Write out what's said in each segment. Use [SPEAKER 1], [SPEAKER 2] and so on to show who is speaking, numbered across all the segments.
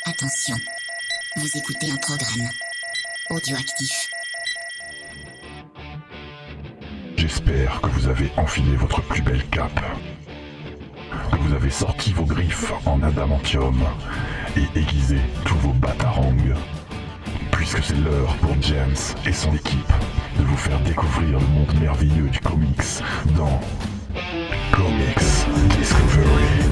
[SPEAKER 1] Attention, vous écoutez un programme audioactif.
[SPEAKER 2] J'espère que vous avez enfilé votre plus belle cape, que vous avez sorti vos griffes en adamantium et aiguisé tous vos batarangs, puisque c'est l'heure pour James et son équipe de vous faire découvrir le monde merveilleux du comics dans Comics Discovery.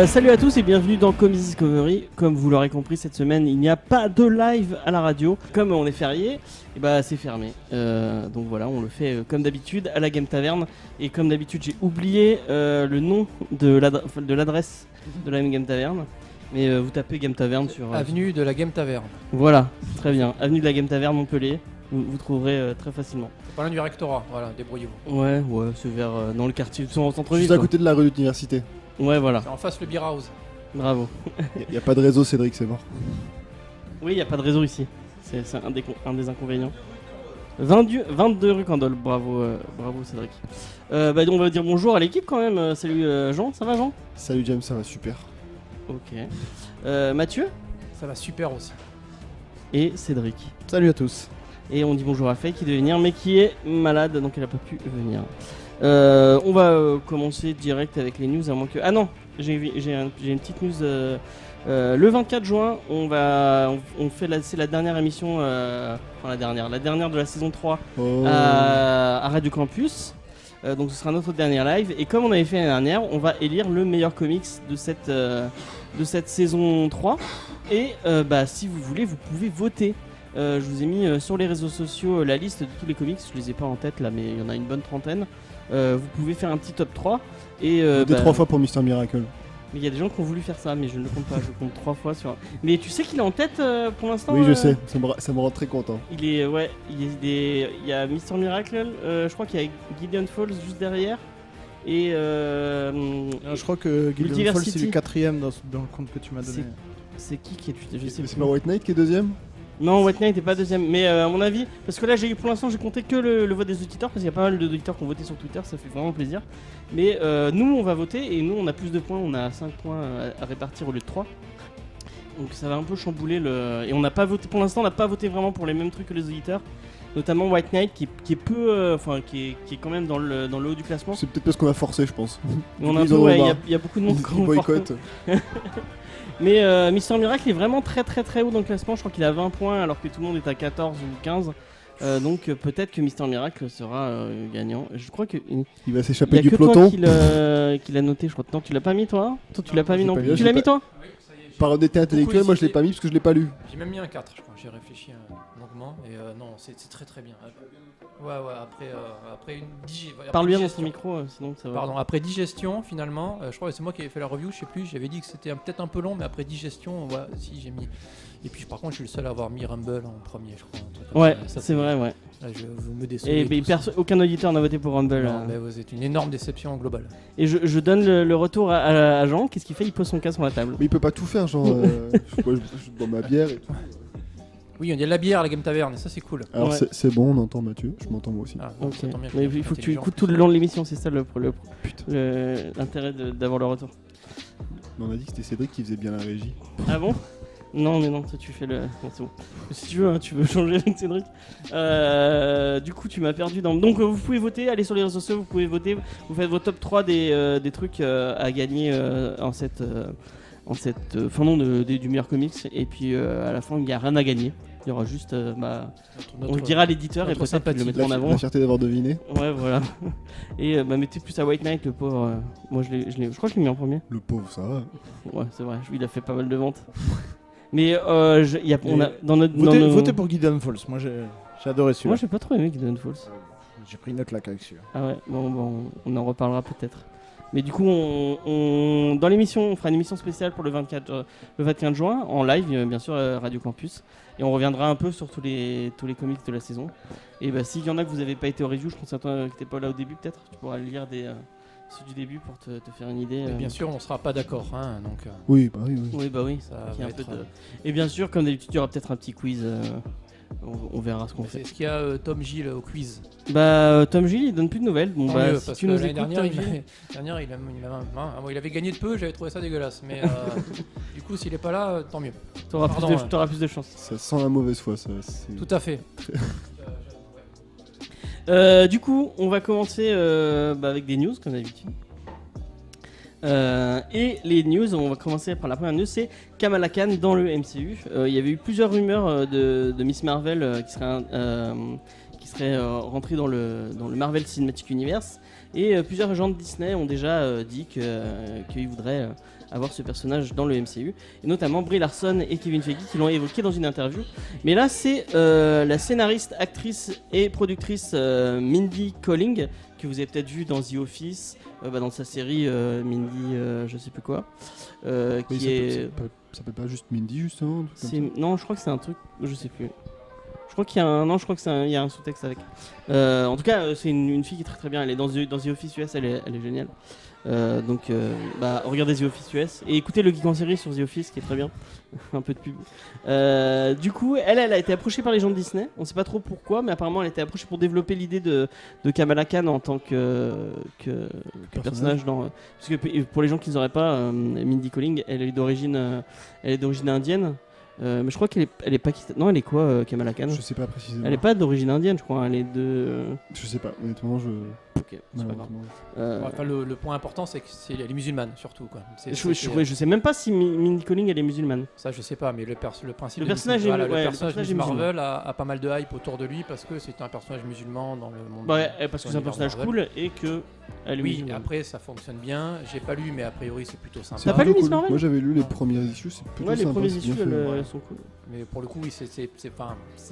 [SPEAKER 3] Salut à tous et bienvenue dans Comics Discovery. Comme vous l'aurez compris, cette semaine il n'y a pas de live à la radio. Comme on est férié, et bah c'est fermé. Donc voilà, on le fait comme d'habitude à la Game Taverne. Et comme d'habitude, j'ai oublié le nom de l'adresse de la Game Taverne. Mais vous tapez Game Taverne sur
[SPEAKER 4] Avenue de la Game Taverne.
[SPEAKER 3] Voilà, très bien. Avenue de la Game Taverne, Montpellier. Vous trouverez très facilement.
[SPEAKER 4] Pas loin du rectorat, voilà, débrouillez-vous.
[SPEAKER 3] Ouais, c'est vers dans le quartier, en centre-ville.
[SPEAKER 5] Juste à côté de la rue de l'université.
[SPEAKER 3] Ouais, voilà.
[SPEAKER 4] C'est en face le Beer House.
[SPEAKER 3] Bravo.
[SPEAKER 5] Il n'y a pas de réseau, Cédric, c'est mort.
[SPEAKER 3] Oui, il n'y a pas de réseau ici. C'est un des inconvénients. 22 rue Candolle, bravo Cédric. Donc on va dire bonjour à l'équipe quand même. Salut Jean, ça va Jean?
[SPEAKER 5] Salut James, ça va super.
[SPEAKER 3] Ok. Mathieu
[SPEAKER 4] Ça va super aussi.
[SPEAKER 3] et Cédric.
[SPEAKER 5] Salut à tous.
[SPEAKER 3] Et on dit bonjour à Faye qui devait venir mais qui est malade donc elle n'a pas pu venir. On va commencer direct avec les news à moins que... Ah non, j'ai une petite news. Le 24 juin, c'est la dernière émission, la dernière de la saison 3 à Radio Campus. Donc ce sera notre dernière live. Et comme on avait fait l'année dernière, on va élire le meilleur comics de cette saison 3. Et si vous voulez, vous pouvez voter. Je vous ai mis sur les réseaux sociaux la liste de tous les comics. Je les ai pas en tête là, mais il y en a une bonne trentaine. Vous pouvez faire un petit top 3 et
[SPEAKER 5] 3 fois pour Mister Miracle.
[SPEAKER 3] mais il y a des gens qui ont voulu faire ça, mais je ne le compte pas, je compte 3 fois sur. Mais tu sais qu'il est en tête pour l'instant.
[SPEAKER 5] Oui, je sais, ça me rend très content.
[SPEAKER 3] Il y a Mister Miracle, je crois qu'il y a Gideon Falls juste derrière. Et
[SPEAKER 6] Je crois que Gideon Falls
[SPEAKER 3] Multiversity.
[SPEAKER 6] c'est le 4ème dans le compte que tu m'as donné.
[SPEAKER 3] c'est qui est je sais
[SPEAKER 5] C'est
[SPEAKER 3] plus.
[SPEAKER 5] pas White Knight qui est deuxième?
[SPEAKER 3] Non, White Knight n'est pas deuxième, mais à mon avis, parce que là pour l'instant j'ai compté que le vote des auditeurs, parce qu'il y a pas mal d'auditeurs qui ont voté sur Twitter, ça fait vraiment plaisir. Mais nous on va voter, et nous on a plus de points, on a 5 points à répartir au lieu de 3. Donc ça va un peu chambouler Et on n'a pas voté, pour l'instant on n'a pas voté vraiment pour les mêmes trucs que les auditeurs. Notamment White Knight qui est peu, qui est quand même dans le haut du classement.
[SPEAKER 5] C'est peut-être parce qu'on a forcé, je pense.
[SPEAKER 3] Mais on a un
[SPEAKER 5] Ils
[SPEAKER 3] peu,
[SPEAKER 5] en ont
[SPEAKER 3] ouais,
[SPEAKER 5] marre.
[SPEAKER 3] il y a beaucoup de monde
[SPEAKER 5] Ils
[SPEAKER 3] qui
[SPEAKER 5] boycottent.
[SPEAKER 3] Mais Mister Miracle est vraiment très très très haut dans le classement. Je crois qu'il a 20 points alors que tout le monde est à 14 ou 15. Donc peut-être que Mister Miracle sera gagnant. Je crois que
[SPEAKER 5] Il va
[SPEAKER 3] il y
[SPEAKER 5] s'échapper
[SPEAKER 3] a
[SPEAKER 5] du
[SPEAKER 3] que toi
[SPEAKER 5] peloton.
[SPEAKER 3] qui l'a noté. Je crois. Non, tu l'as pas mis toi? Toi tu l'as pas mis non
[SPEAKER 5] j'ai
[SPEAKER 3] plus.
[SPEAKER 5] pas-
[SPEAKER 3] Tu
[SPEAKER 5] j'ai
[SPEAKER 3] l'as mis
[SPEAKER 5] pas-
[SPEAKER 3] toi?
[SPEAKER 5] Par honnêteté intellectuelle, moi je l'ai pas mis parce que je l'ai pas lu.
[SPEAKER 4] J'ai même mis un 4, je crois. J'ai réfléchi longuement. Et non, c'est très très bien. Ouais, après une
[SPEAKER 3] Parle bien dans ton micro, sinon ça va.
[SPEAKER 4] Pardon, après digestion, finalement, je crois que c'est moi qui avais fait la review, je sais plus, j'avais dit que c'était peut-être un peu long, mais après digestion, ouais, si j'ai mis. Et puis par contre, je suis le seul à avoir mis Rumble en premier, je crois. Un truc comme
[SPEAKER 3] Ouais,
[SPEAKER 4] ça. Ça,
[SPEAKER 3] c'est vrai, ouais.
[SPEAKER 4] Là, vous me décevez.
[SPEAKER 3] Et mais aucun auditeur n'a voté pour Rumble.
[SPEAKER 4] Non, mais vous êtes une énorme déception en global.
[SPEAKER 3] Et je donne le retour à Jean. Qu'est-ce qu'il fait? Il pose son casque sur la table.
[SPEAKER 5] Mais il peut pas tout faire, genre. Je bois ma bière et tout.
[SPEAKER 4] Oui, il y a de la bière à la Game Taverne, et ça c'est cool.
[SPEAKER 5] Alors
[SPEAKER 3] Ouais.
[SPEAKER 5] c'est bon, on entend Mathieu, je m'entends moi aussi.
[SPEAKER 4] Ah,
[SPEAKER 3] Ok.
[SPEAKER 4] ça tombe bien,
[SPEAKER 3] Mais
[SPEAKER 4] je suis
[SPEAKER 3] il faut que tu
[SPEAKER 4] intelligent.
[SPEAKER 3] écoutes tout le long de l'émission, c'est ça l'intérêt d'avoir le retour.
[SPEAKER 5] Mais on a dit que c'était Cédric qui faisait bien la régie.
[SPEAKER 3] Ah bon? Non, mais non, toi tu fais le. Non, c'est bon. Si tu veux, hein, tu veux changer avec Cédric. Du coup, tu m'as perdu dans. Donc, vous pouvez voter, allez sur les réseaux sociaux, vous pouvez voter. Vous faites vos top 3 des trucs à gagner en cette fin du meilleur comics. Et puis à la fin, il n'y a rien à gagner. Il y aura juste. On le dira à l'éditeur et
[SPEAKER 4] notre
[SPEAKER 3] peut-être qu'il le mettra en avant.
[SPEAKER 5] La fierté d'avoir deviné.
[SPEAKER 3] Ouais, voilà. Et mettez plus à White Knight, le pauvre. Moi, je crois que je l'ai mis en premier.
[SPEAKER 5] Le pauvre, ça va.
[SPEAKER 3] Ouais, c'est vrai, il a fait pas mal de ventes. Mais on a dans notre.
[SPEAKER 6] Votez pour Gideon Falls, moi j'ai adoré
[SPEAKER 3] Moi,
[SPEAKER 6] celui-là.
[SPEAKER 3] j'ai pas trop aimé Gideon Falls.
[SPEAKER 6] J'ai pris une claque avec celui-là.
[SPEAKER 3] Ah ouais, bon, on en reparlera peut-être. Mais du coup, dans l'émission, on fera une émission spéciale pour le 24 juin, en live, bien sûr, Radio Campus. Et on reviendra un peu sur tous les comics de la saison. Et s'il y en a que vous n'avez pas été au review, je pense à toi que t'es pas là au début peut-être, tu pourras lire ceux du début pour te faire une idée.
[SPEAKER 4] Et bien sûr, on sera pas d'accord, hein, donc
[SPEAKER 5] Oui, bah oui.
[SPEAKER 3] Oui, bah oui.
[SPEAKER 4] ça
[SPEAKER 3] Qui est
[SPEAKER 4] va
[SPEAKER 3] un peu
[SPEAKER 4] être.
[SPEAKER 3] de- Et bien sûr, comme d'habitude, il y aura peut-être un petit quiz on verra ce qu'on fait.
[SPEAKER 4] Est-ce qu'il y a Tom Gilles au quiz?
[SPEAKER 3] Tom Gilles il donne plus de nouvelles. Bon,
[SPEAKER 4] Tant mieux,
[SPEAKER 3] si
[SPEAKER 4] parce
[SPEAKER 3] tu
[SPEAKER 4] que
[SPEAKER 3] nous
[SPEAKER 4] l'année
[SPEAKER 3] écoutes,
[SPEAKER 4] dernière,
[SPEAKER 3] Tom Gilles.
[SPEAKER 4] il avait gagné de peu, j'avais trouvé ça dégueulasse. Mais du coup, s'il est pas là, tant mieux.
[SPEAKER 3] T'auras
[SPEAKER 4] Pardon,
[SPEAKER 3] plus de chance.
[SPEAKER 5] Ça sent la mauvaise foi, ça. c'est-
[SPEAKER 4] Tout à fait.
[SPEAKER 3] Du coup, on va commencer avec des news comme d'habitude. Et les news, on va commencer par la première news, c'est Kamala Khan dans le MCU. Il y avait eu plusieurs rumeurs de Miss Marvel qui serait rentrée dans le Marvel Cinematic Universe. Et plusieurs gens de Disney ont déjà dit qu'ils voudraient avoir ce personnage dans le MCU. Et notamment Brie Larson et Kevin Feige qui l'ont évoqué dans une interview. Mais là, c'est la scénariste, actrice et productrice Mindy Kaling, que vous avez peut-être vu dans The Office, dans sa série Mindy, je sais plus quoi.
[SPEAKER 5] Mais
[SPEAKER 3] Qui
[SPEAKER 5] ça s'appelle pas juste Mindy, justement un truc comme ça
[SPEAKER 3] non, je crois que c'est un truc, je sais plus. Je crois qu'il y a il y a un sous-texte avec. En tout cas, c'est une fille qui est très très bien. Elle est dans The Office US, elle est géniale. Donc, regardez The Office US et écoutez le Geek en série sur The Office qui est très bien. Un peu de pub. Du coup, elle a été approchée par les gens de Disney. On sait pas trop pourquoi, mais apparemment elle a été approchée pour développer l'idée de Kamala Khan en tant que personnage dans. Parce que pour les gens qui ne sauraient pas, Mindy Kaling, elle est d'origine indienne. Mais je crois qu'elle est pakistanaise. Non, elle est quoi, Kamala Khan?
[SPEAKER 5] Je sais pas précisément.
[SPEAKER 3] Elle est pas d'origine indienne, je crois. Elle est de.
[SPEAKER 5] Je sais pas, honnêtement,
[SPEAKER 3] Ok, c'est pas grave.
[SPEAKER 5] malheureusement.
[SPEAKER 4] Enfin, le point important, c'est qu'elle est musulmane, surtout. Quoi.
[SPEAKER 3] Je sais même pas si Mindy Kaling elle est musulmane.
[SPEAKER 4] Ça, je sais pas, mais le principe
[SPEAKER 3] Le
[SPEAKER 4] de
[SPEAKER 3] personnage
[SPEAKER 4] Miss-
[SPEAKER 3] est-
[SPEAKER 4] voilà,
[SPEAKER 3] ouais, le
[SPEAKER 4] le personnage
[SPEAKER 3] personnage
[SPEAKER 4] de
[SPEAKER 3] est
[SPEAKER 4] Miss
[SPEAKER 3] musulman.
[SPEAKER 4] Marvel a pas mal de hype autour de lui parce que c'est un personnage musulman dans le monde.
[SPEAKER 3] Parce que c'est un
[SPEAKER 4] l'univers
[SPEAKER 3] personnage
[SPEAKER 4] Marvel.
[SPEAKER 3] cool et que elle est
[SPEAKER 4] Oui,
[SPEAKER 3] musulmane.
[SPEAKER 4] après ça fonctionne bien. J'ai pas lu, mais a priori c'est plutôt sympa.
[SPEAKER 3] T'as pas lu
[SPEAKER 5] Plutôt
[SPEAKER 3] Miss
[SPEAKER 5] cool.
[SPEAKER 3] Marvel?
[SPEAKER 5] Moi j'avais lu les premières issues, c'est plutôt
[SPEAKER 3] Ouais, les
[SPEAKER 5] sympa,
[SPEAKER 3] premiers
[SPEAKER 5] c'est
[SPEAKER 3] issues
[SPEAKER 5] bien fait.
[SPEAKER 3] elles sont cool.
[SPEAKER 4] Mais pour le coup, oui, c'est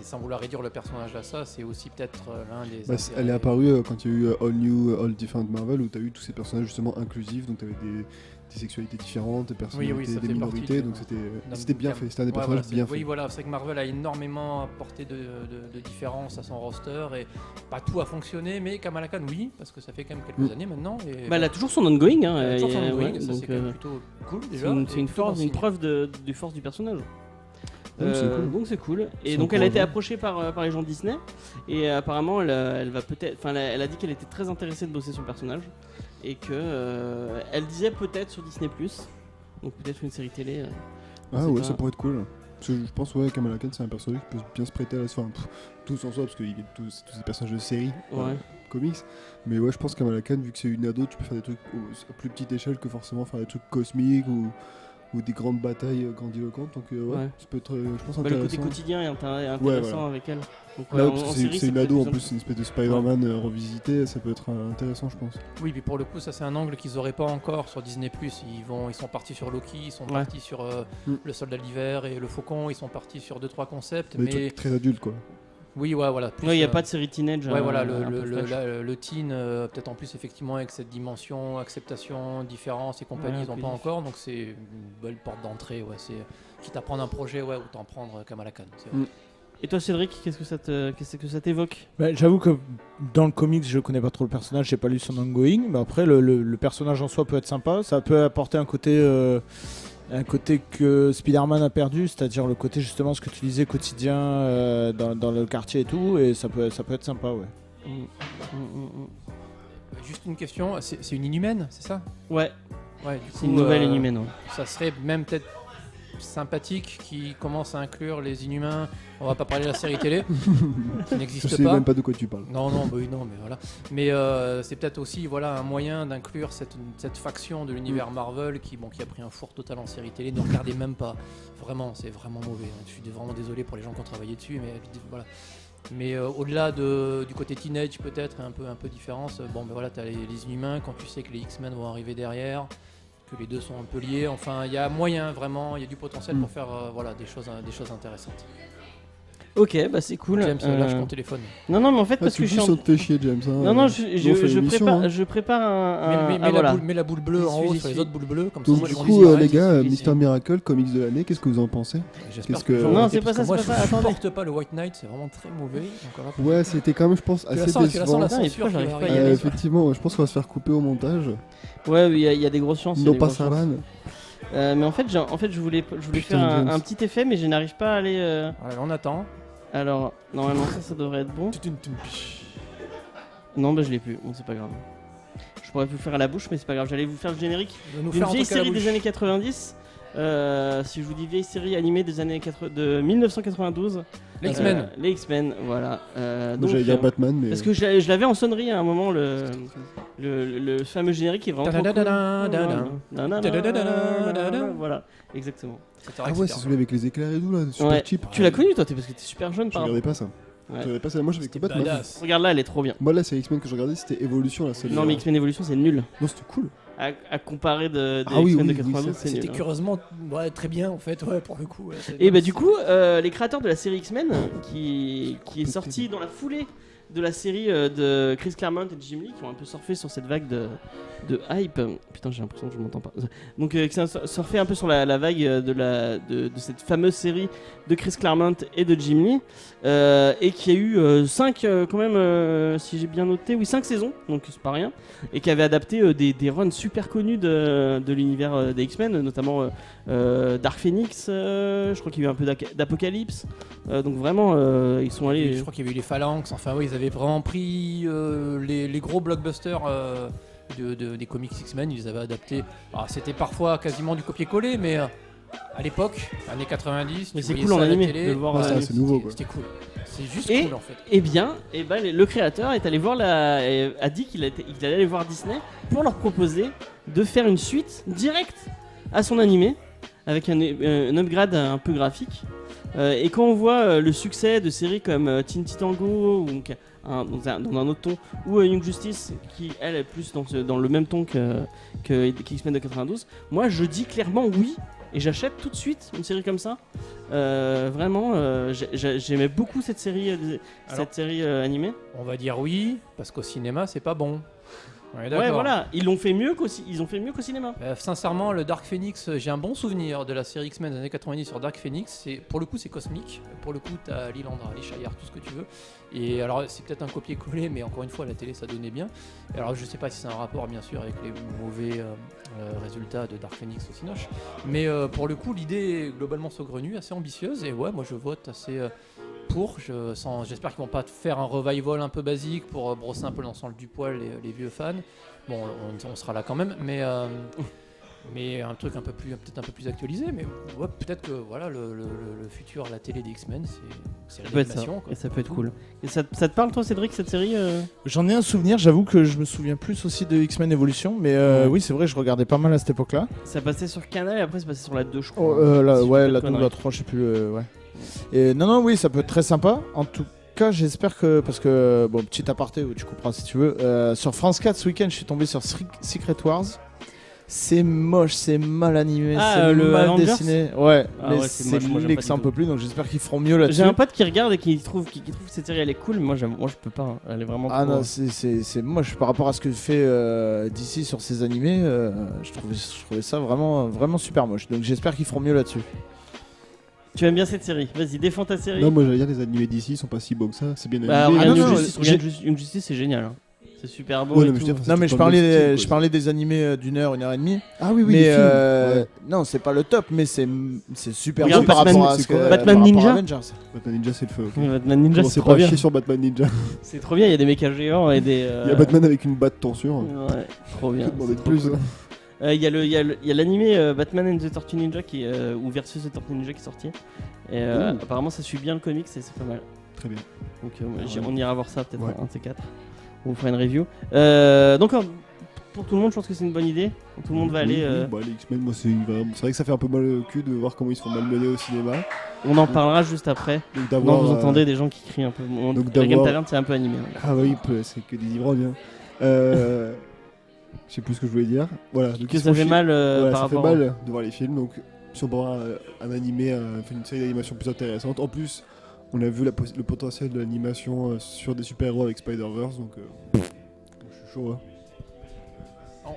[SPEAKER 4] sans vouloir réduire le personnage à ça, c'est aussi peut-être l'un des.
[SPEAKER 5] Bah, elle est apparue quand il y a eu All New, All Different Marvel où tu as eu tous ces personnages justement inclusifs, donc tu avais des sexualités différentes, des personnalités,
[SPEAKER 4] ça
[SPEAKER 5] des
[SPEAKER 4] fait
[SPEAKER 5] minorités,
[SPEAKER 4] partie
[SPEAKER 5] donc
[SPEAKER 4] d'un
[SPEAKER 5] c'était bien
[SPEAKER 4] bouquin.
[SPEAKER 5] fait, c'était un des
[SPEAKER 4] Ouais,
[SPEAKER 5] personnages
[SPEAKER 4] voilà,
[SPEAKER 5] bien
[SPEAKER 4] oui,
[SPEAKER 5] faits.
[SPEAKER 4] voilà, c'est vrai que Marvel a énormément apporté de différences à son roster et pas tout a fonctionné, mais Kamala Khan, oui, parce que ça fait quand même quelques années maintenant. Et
[SPEAKER 3] Elle a toujours son ongoing. Hein,
[SPEAKER 4] elle a toujours son
[SPEAKER 3] et,
[SPEAKER 4] ongoing,
[SPEAKER 3] ouais,
[SPEAKER 4] ça
[SPEAKER 3] donc,
[SPEAKER 4] c'est quand même plutôt cool
[SPEAKER 3] c'est
[SPEAKER 4] déjà.
[SPEAKER 3] une
[SPEAKER 4] et plutôt bon
[SPEAKER 3] une
[SPEAKER 4] signe.
[SPEAKER 3] preuve de force du personnage.
[SPEAKER 5] Donc, c'est cool.
[SPEAKER 3] Donc c'est cool. Et
[SPEAKER 5] C'est
[SPEAKER 3] donc elle a été
[SPEAKER 5] encourageant.
[SPEAKER 3] approchée par les gens de Disney et apparemment elle va peut-être, elle a dit qu'elle était très intéressée de bosser sur le personnage et que elle disait peut-être sur Disney+, donc peut-être une série télé. on
[SPEAKER 5] Ah
[SPEAKER 3] sait
[SPEAKER 5] ouais,
[SPEAKER 3] pas.
[SPEAKER 5] ça pourrait être cool. Parce que je pense ouais, Kamala Khan c'est un personnage qui peut bien se prêter à la enfin, tous en soi parce que c'est tous ces personnages de série,
[SPEAKER 3] Ouais.
[SPEAKER 5] comics. Mais ouais, je pense que Kamala Khan, vu que c'est une ado, tu peux faire des trucs à plus petite échelle que forcément faire des trucs cosmiques ou des grandes batailles grandiloquentes. Donc ouais, ça peut être, je pense,
[SPEAKER 3] Le
[SPEAKER 5] intéressant.
[SPEAKER 3] côté quotidien est intéressant
[SPEAKER 5] voilà.
[SPEAKER 3] avec elle. Donc,
[SPEAKER 5] Là,
[SPEAKER 3] ouais,
[SPEAKER 5] parce
[SPEAKER 3] en
[SPEAKER 5] que
[SPEAKER 3] série,
[SPEAKER 5] c'est une
[SPEAKER 3] peut-être
[SPEAKER 5] ado en
[SPEAKER 3] plus
[SPEAKER 5] plus, c'est une espèce de Spider-Man revisité, ça peut être intéressant, je pense.
[SPEAKER 4] Oui, puis pour le coup, ça c'est un angle qu'ils auraient pas encore sur Disney+. Ils sont partis sur Loki, ils sont partis sur le Soldat de l'hiver et le Faucon, ils sont partis sur 2-3 concepts,
[SPEAKER 5] Des
[SPEAKER 4] mais
[SPEAKER 5] trucs très adultes quoi.
[SPEAKER 4] oui, ouais, voilà.
[SPEAKER 3] Il n'y a pas de série teenage.
[SPEAKER 4] Ouais, voilà,
[SPEAKER 3] un peu fraîche.
[SPEAKER 4] le teen, peut-être en plus effectivement avec cette dimension, acceptation, différence et compagnie,
[SPEAKER 3] Ouais,
[SPEAKER 4] ils n'ont pas
[SPEAKER 3] inclusif.
[SPEAKER 4] encore, donc c'est une belle porte d'entrée, ouais, c'est quitte à prendre un projet, ouais, autant prendre Kamala Khan. C'est vrai.
[SPEAKER 3] Et toi Cédric, qu'est-ce que ça t'évoque?
[SPEAKER 6] J'avoue que dans le comics, je connais pas trop le personnage, j'ai pas lu son ongoing, mais après le personnage en soi peut être sympa, ça peut apporter un côté que Spider-Man a perdu, c'est-à-dire le côté justement ce que tu disais quotidien dans le quartier et tout, et ça peut être sympa, ouais.
[SPEAKER 4] Juste une question, c'est une inhumaine, c'est ça?
[SPEAKER 3] Ouais,
[SPEAKER 4] Ouais, du
[SPEAKER 3] c'est
[SPEAKER 4] coup,
[SPEAKER 3] une nouvelle inhumaine. Ouais.
[SPEAKER 4] ça serait même peut-être sympathique qui commence à inclure les inhumains. On va pas parler de la série télé qui
[SPEAKER 5] Je
[SPEAKER 4] n'existe
[SPEAKER 5] sais
[SPEAKER 4] pas.
[SPEAKER 5] même pas de quoi tu parles.
[SPEAKER 4] Non, bah oui, non, mais voilà. Mais c'est peut-être aussi voilà, un moyen d'inclure cette faction de l'univers Marvel qui a pris un four total en série télé. Ne regardez même pas. Vraiment, c'est vraiment mauvais. Je suis vraiment désolé pour les gens qui ont travaillé dessus, mais voilà. Mais au-delà du côté teenage peut-être, un peu différence, voilà, t'as les Inhumains, quand tu sais que les X-Men vont arriver derrière, que les deux sont un peu liés, enfin il y a moyen vraiment, il y a du potentiel pour faire des choses intéressantes.
[SPEAKER 3] Ok, bah c'est cool.
[SPEAKER 4] James, lâche ton téléphone.
[SPEAKER 3] Non, mais en fait, parce
[SPEAKER 5] tu
[SPEAKER 3] que je suis
[SPEAKER 5] pousses,
[SPEAKER 3] en...
[SPEAKER 5] ça te fait chier, James. Hein.
[SPEAKER 3] Non, non,
[SPEAKER 5] Nous, on fait l'émission, hein.
[SPEAKER 3] je prépare un...
[SPEAKER 4] Mets la boule bleue en haut
[SPEAKER 3] J'y
[SPEAKER 4] sur les
[SPEAKER 3] suis.
[SPEAKER 4] autres boules bleues, comme
[SPEAKER 5] Donc,
[SPEAKER 4] ça,
[SPEAKER 5] du
[SPEAKER 4] moi,
[SPEAKER 5] coup,
[SPEAKER 4] je
[SPEAKER 5] les gars,
[SPEAKER 3] j'y suis.
[SPEAKER 5] Mister Miracle, comics de l'année, qu'est-ce que vous en pensez?
[SPEAKER 4] J'espère
[SPEAKER 5] qu'est-ce que-
[SPEAKER 4] j'aurai
[SPEAKER 3] Non,
[SPEAKER 4] été,
[SPEAKER 3] c'est pas
[SPEAKER 4] parce
[SPEAKER 3] ça,
[SPEAKER 4] que moi,
[SPEAKER 3] c'est pas ça,
[SPEAKER 4] je
[SPEAKER 3] attendez.
[SPEAKER 4] supporte pas le White Knight, c'est vraiment très mauvais. Donc, voilà.
[SPEAKER 5] Ouais, c'était quand même, je pense,
[SPEAKER 4] Tu la
[SPEAKER 5] assez
[SPEAKER 4] sens, tu la sens,
[SPEAKER 5] décevant.
[SPEAKER 4] la
[SPEAKER 3] Putain, et
[SPEAKER 4] censure
[SPEAKER 3] pourquoi
[SPEAKER 4] qui va
[SPEAKER 3] j'arrive pas à y
[SPEAKER 4] arriver.
[SPEAKER 3] aller
[SPEAKER 5] Effectivement, je pense qu'on va se faire couper au montage.
[SPEAKER 3] Ouais, il y a des grosses chances. il y a
[SPEAKER 5] Non
[SPEAKER 3] des
[SPEAKER 5] pas
[SPEAKER 3] grosses chances.
[SPEAKER 5] Saran.
[SPEAKER 3] Mais en fait, je voulais
[SPEAKER 5] Putain,
[SPEAKER 3] faire
[SPEAKER 5] James.
[SPEAKER 3] un petit effet, mais je n'arrive pas à aller...
[SPEAKER 4] Voilà, on attend.
[SPEAKER 3] Alors, normalement, ça devrait être bon. Non, bah je l'ai plus. Bon, c'est pas grave. Je pourrais vous le faire à la bouche, mais c'est pas grave. J'allais vous faire le générique
[SPEAKER 4] Nous
[SPEAKER 3] d'une
[SPEAKER 4] faire en
[SPEAKER 3] vieille
[SPEAKER 4] tout cas la
[SPEAKER 3] série des
[SPEAKER 4] bouche.
[SPEAKER 3] années 90. Si je vous dis vieille série animée des années de 1992.
[SPEAKER 4] Les X-Men.
[SPEAKER 3] Les X-Men, voilà.
[SPEAKER 5] Moi
[SPEAKER 3] Donc,
[SPEAKER 5] j'allais dire Batman, mais.
[SPEAKER 3] parce que je l'avais en sonnerie à un moment, le fameux générique qui est vraiment trop cool. Voilà, exactement.
[SPEAKER 5] Ah ouais, c'est celui avec les éclairs et tout là, super
[SPEAKER 3] Ouais.
[SPEAKER 5] cheap.
[SPEAKER 3] Tu l'as connu toi, parce que t'es super jeune
[SPEAKER 5] Je
[SPEAKER 3] par
[SPEAKER 5] regardais pas ça.
[SPEAKER 3] Ouais.
[SPEAKER 5] Je regardais pas ça. Moi j'avais que
[SPEAKER 4] C'était
[SPEAKER 5] Batman.
[SPEAKER 4] badass.
[SPEAKER 3] Regarde là, elle est trop bien.
[SPEAKER 5] Moi là, c'est X-Men que je regardais, c'était Evolution là.
[SPEAKER 3] Non, mais X-Men Evolution, c'est nul.
[SPEAKER 5] Non, c'était cool.
[SPEAKER 3] À comparer des
[SPEAKER 5] Ah oui,
[SPEAKER 3] X-Men
[SPEAKER 5] oui,
[SPEAKER 3] de
[SPEAKER 5] oui,
[SPEAKER 3] 92, c'est
[SPEAKER 4] C'était
[SPEAKER 3] nul.
[SPEAKER 4] curieusement très bien en fait, ouais, pour le coup. Ouais,
[SPEAKER 3] Et bah du coup, les créateurs de la série X-Men, qui est sortie dans la foulée de la série de Chris Claremont et de Jim Lee, qui ont un peu surfé sur cette vague de hype. Putain, j'ai l'impression que je m'entends pas. Donc qui ont surfé un peu sur la vague de cette fameuse série de Chris Claremont et de Jim Lee, et qui a eu 5 quand même, si j'ai bien noté, oui 5 saisons, donc c'est pas rien, et qui avait adapté des runs super connus de l'univers des X-Men, notamment Dark Phoenix, je crois qu'il y a eu un peu d'Apocalypse, donc vraiment ils sont allés.
[SPEAKER 4] Je crois qu'il y avait eu les Phalanx, enfin oui, ils avaient vraiment pris les gros blockbusters des comics X-Men, ils les avaient adaptés. Alors, c'était parfois quasiment du copier-coller, mais à l'époque, années 90,
[SPEAKER 3] Mais
[SPEAKER 4] tu
[SPEAKER 3] c'est
[SPEAKER 4] voyais
[SPEAKER 3] cool en
[SPEAKER 4] ça à la
[SPEAKER 3] animé
[SPEAKER 4] télé,
[SPEAKER 3] de le voir.
[SPEAKER 5] Ouais, ça, c'est nouveau, quoi.
[SPEAKER 4] C'était cool. C'est juste
[SPEAKER 3] Et-
[SPEAKER 4] cool en fait.
[SPEAKER 3] Eh bien, le créateur est allé voir a dit qu'il allait aller voir Disney pour leur proposer de faire une suite directe à son animé avec un upgrade un peu graphique. Et quand on voit le succès de séries comme Teen Titango ou dans un autre ton, ou Young Justice qui elle est plus dans le même ton que X-Men de 92, moi je dis clairement oui. Et j'achète tout de suite une série comme ça. Vraiment, j'aimais beaucoup cette série, animée.
[SPEAKER 4] On va dire oui, parce qu'au cinéma, c'est pas bon. On est
[SPEAKER 3] Ouais,
[SPEAKER 4] d'accord.
[SPEAKER 3] voilà, ils ont fait mieux qu'au cinéma.
[SPEAKER 4] Sincèrement, le Dark Phoenix, j'ai un bon souvenir de la série X-Men des années 90 sur Dark Phoenix. Pour le coup, c'est cosmique. Pour le coup, t'as Lilandra, les Shire, tout ce que tu veux. Et alors, c'est peut-être un copier-coller, mais encore une fois, à la télé, ça donnait bien. Et alors, je sais pas si c'est un rapport, bien sûr, avec les mauvais résultats de Dark Phoenix au Cinoche. Mais pour le coup, l'idée est globalement saugrenue, assez ambitieuse. Et ouais, moi, je vote assez pour. J'espère qu'ils vont pas faire un revival un peu basique pour brosser un peu l'ensemble du poil les vieux fans. Bon, on sera là quand même, mais un truc peut-être un peu plus actualisé. Mais ouais, peut-être que voilà, le futur, la télé des X-Men, c'est
[SPEAKER 3] Ça peut être ça,
[SPEAKER 4] l'animation.
[SPEAKER 3] et ça peut être cool. Et ça te parle toi Cédric, cette série
[SPEAKER 6] J'en ai un souvenir, j'avoue que je me souviens plus aussi de X-Men Evolution, mais oui, c'est vrai, je regardais pas mal à cette époque-là.
[SPEAKER 3] Ça passait sur Canal et après c'est passé sur la 2, je crois.
[SPEAKER 6] Oh,
[SPEAKER 3] Si je dis pas de
[SPEAKER 6] la 2 ou
[SPEAKER 3] conneries.
[SPEAKER 6] la 3, je sais plus. Ouais. Et non, oui, ça peut être très sympa. En tout cas, j'espère que. Parce que, bon, petit aparté, tu comprends si tu veux. Sur France 4 ce week-end, je suis tombé sur Secret Wars. C'est moche, c'est mal animé,
[SPEAKER 3] Ah,
[SPEAKER 6] c'est
[SPEAKER 3] le
[SPEAKER 6] mal
[SPEAKER 3] Avengers
[SPEAKER 6] dessiné. Ouais,
[SPEAKER 3] Ah
[SPEAKER 6] mais
[SPEAKER 3] ouais, c'est
[SPEAKER 6] c'est
[SPEAKER 3] moche, moi, j'aime
[SPEAKER 6] laid
[SPEAKER 3] pas
[SPEAKER 6] que
[SPEAKER 3] du
[SPEAKER 6] ça un
[SPEAKER 3] tout.
[SPEAKER 6] peu plus, donc j'espère qu'ils feront mieux là-dessus.
[SPEAKER 3] J'ai un pote qui regarde et qui trouve que cette série elle est cool, mais moi je peux pas, hein. Elle est vraiment
[SPEAKER 6] Ah
[SPEAKER 3] trop-
[SPEAKER 6] non, c'est moche par rapport à ce que fait DC sur ses animés. Je trouvais ça vraiment, vraiment super moche. Donc j'espère qu'ils feront mieux là-dessus.
[SPEAKER 3] Tu aimes bien cette série? Vas-y, défends ta série.
[SPEAKER 5] Non, moi j'allais dire les animés d'ici sont pas si beaux que ça. C'est bien
[SPEAKER 3] Bah,
[SPEAKER 5] animé.
[SPEAKER 3] regarde
[SPEAKER 6] non, non,
[SPEAKER 3] Young Justice, c'est génial, hein. C'est super beau
[SPEAKER 5] Ouais,
[SPEAKER 3] et
[SPEAKER 5] non, mais je
[SPEAKER 3] tout.
[SPEAKER 5] veux dire,
[SPEAKER 6] Non, mais
[SPEAKER 5] c'est
[SPEAKER 6] je
[SPEAKER 5] pas le même
[SPEAKER 6] parlais,
[SPEAKER 5] style,
[SPEAKER 6] je
[SPEAKER 5] quoi.
[SPEAKER 6] parlais des animés d'une heure, 1h30.
[SPEAKER 5] Ah oui, oui,
[SPEAKER 6] Mais
[SPEAKER 5] les films. Ouais.
[SPEAKER 6] non, c'est pas le top, mais c'est super
[SPEAKER 3] Regarde
[SPEAKER 6] beau par
[SPEAKER 3] Batman,
[SPEAKER 6] rapport à
[SPEAKER 5] c'est
[SPEAKER 6] ce que
[SPEAKER 5] quoi,
[SPEAKER 3] Batman
[SPEAKER 6] par rapport à
[SPEAKER 3] Ninja
[SPEAKER 6] Avengers.
[SPEAKER 5] Batman Ninja, c'est le feu. Ok.
[SPEAKER 3] Batman Ninja,
[SPEAKER 5] Commencez
[SPEAKER 3] c'est
[SPEAKER 5] pas
[SPEAKER 3] trop
[SPEAKER 5] à
[SPEAKER 3] bien.
[SPEAKER 5] chier sur Batman Ninja.
[SPEAKER 3] C'est trop bien, il y a des mechas géants et des.
[SPEAKER 5] Il y a Batman avec une batte tension.
[SPEAKER 3] Ouais, trop bien.
[SPEAKER 5] Que demander
[SPEAKER 3] c'est
[SPEAKER 5] de
[SPEAKER 3] trop
[SPEAKER 5] plus,
[SPEAKER 3] cool.
[SPEAKER 5] hein.
[SPEAKER 3] Il y a l'animé Batman and the Tortue Ninja ou versus the Tortue Ninja qui est sorti. Et apparemment ça suit bien le comics et c'est pas mal.
[SPEAKER 5] Très bien.
[SPEAKER 3] Donc
[SPEAKER 5] ouais.
[SPEAKER 3] on ira voir ça peut-être
[SPEAKER 5] Ouais.
[SPEAKER 3] un de ces quatre. On vous fera une review. Donc pour tout le monde, je pense que c'est une bonne idée. Tout le monde va aller.
[SPEAKER 5] Oui, bah, les X-Men, moi, c'est vrai que ça fait un peu mal au cul de voir comment ils se font malmener au cinéma.
[SPEAKER 3] On en parlera juste après.
[SPEAKER 5] Donc
[SPEAKER 3] Non,
[SPEAKER 5] d'avoir.
[SPEAKER 3] vous entendez des gens qui crient un peu.
[SPEAKER 5] donc
[SPEAKER 3] La Game
[SPEAKER 5] d'avoir-
[SPEAKER 3] Tavern, c'est un peu animé. Hein.
[SPEAKER 5] Ah oui, c'est que des ivrognes. Hein. Je sais plus ce que je voulais dire. Voilà. Donc
[SPEAKER 3] Que
[SPEAKER 5] ils
[SPEAKER 3] ça
[SPEAKER 5] se
[SPEAKER 3] fait
[SPEAKER 5] font
[SPEAKER 3] mal
[SPEAKER 5] chier. Voilà,
[SPEAKER 3] par
[SPEAKER 5] ça fait
[SPEAKER 3] rapport.
[SPEAKER 5] mal de voir les films. Donc si on peut avoir un animé, une série d'animation plus intéressante. En plus, on a vu le potentiel de l'animation sur des super-héros avec Spider-Verse. Donc je suis chaud. Hein.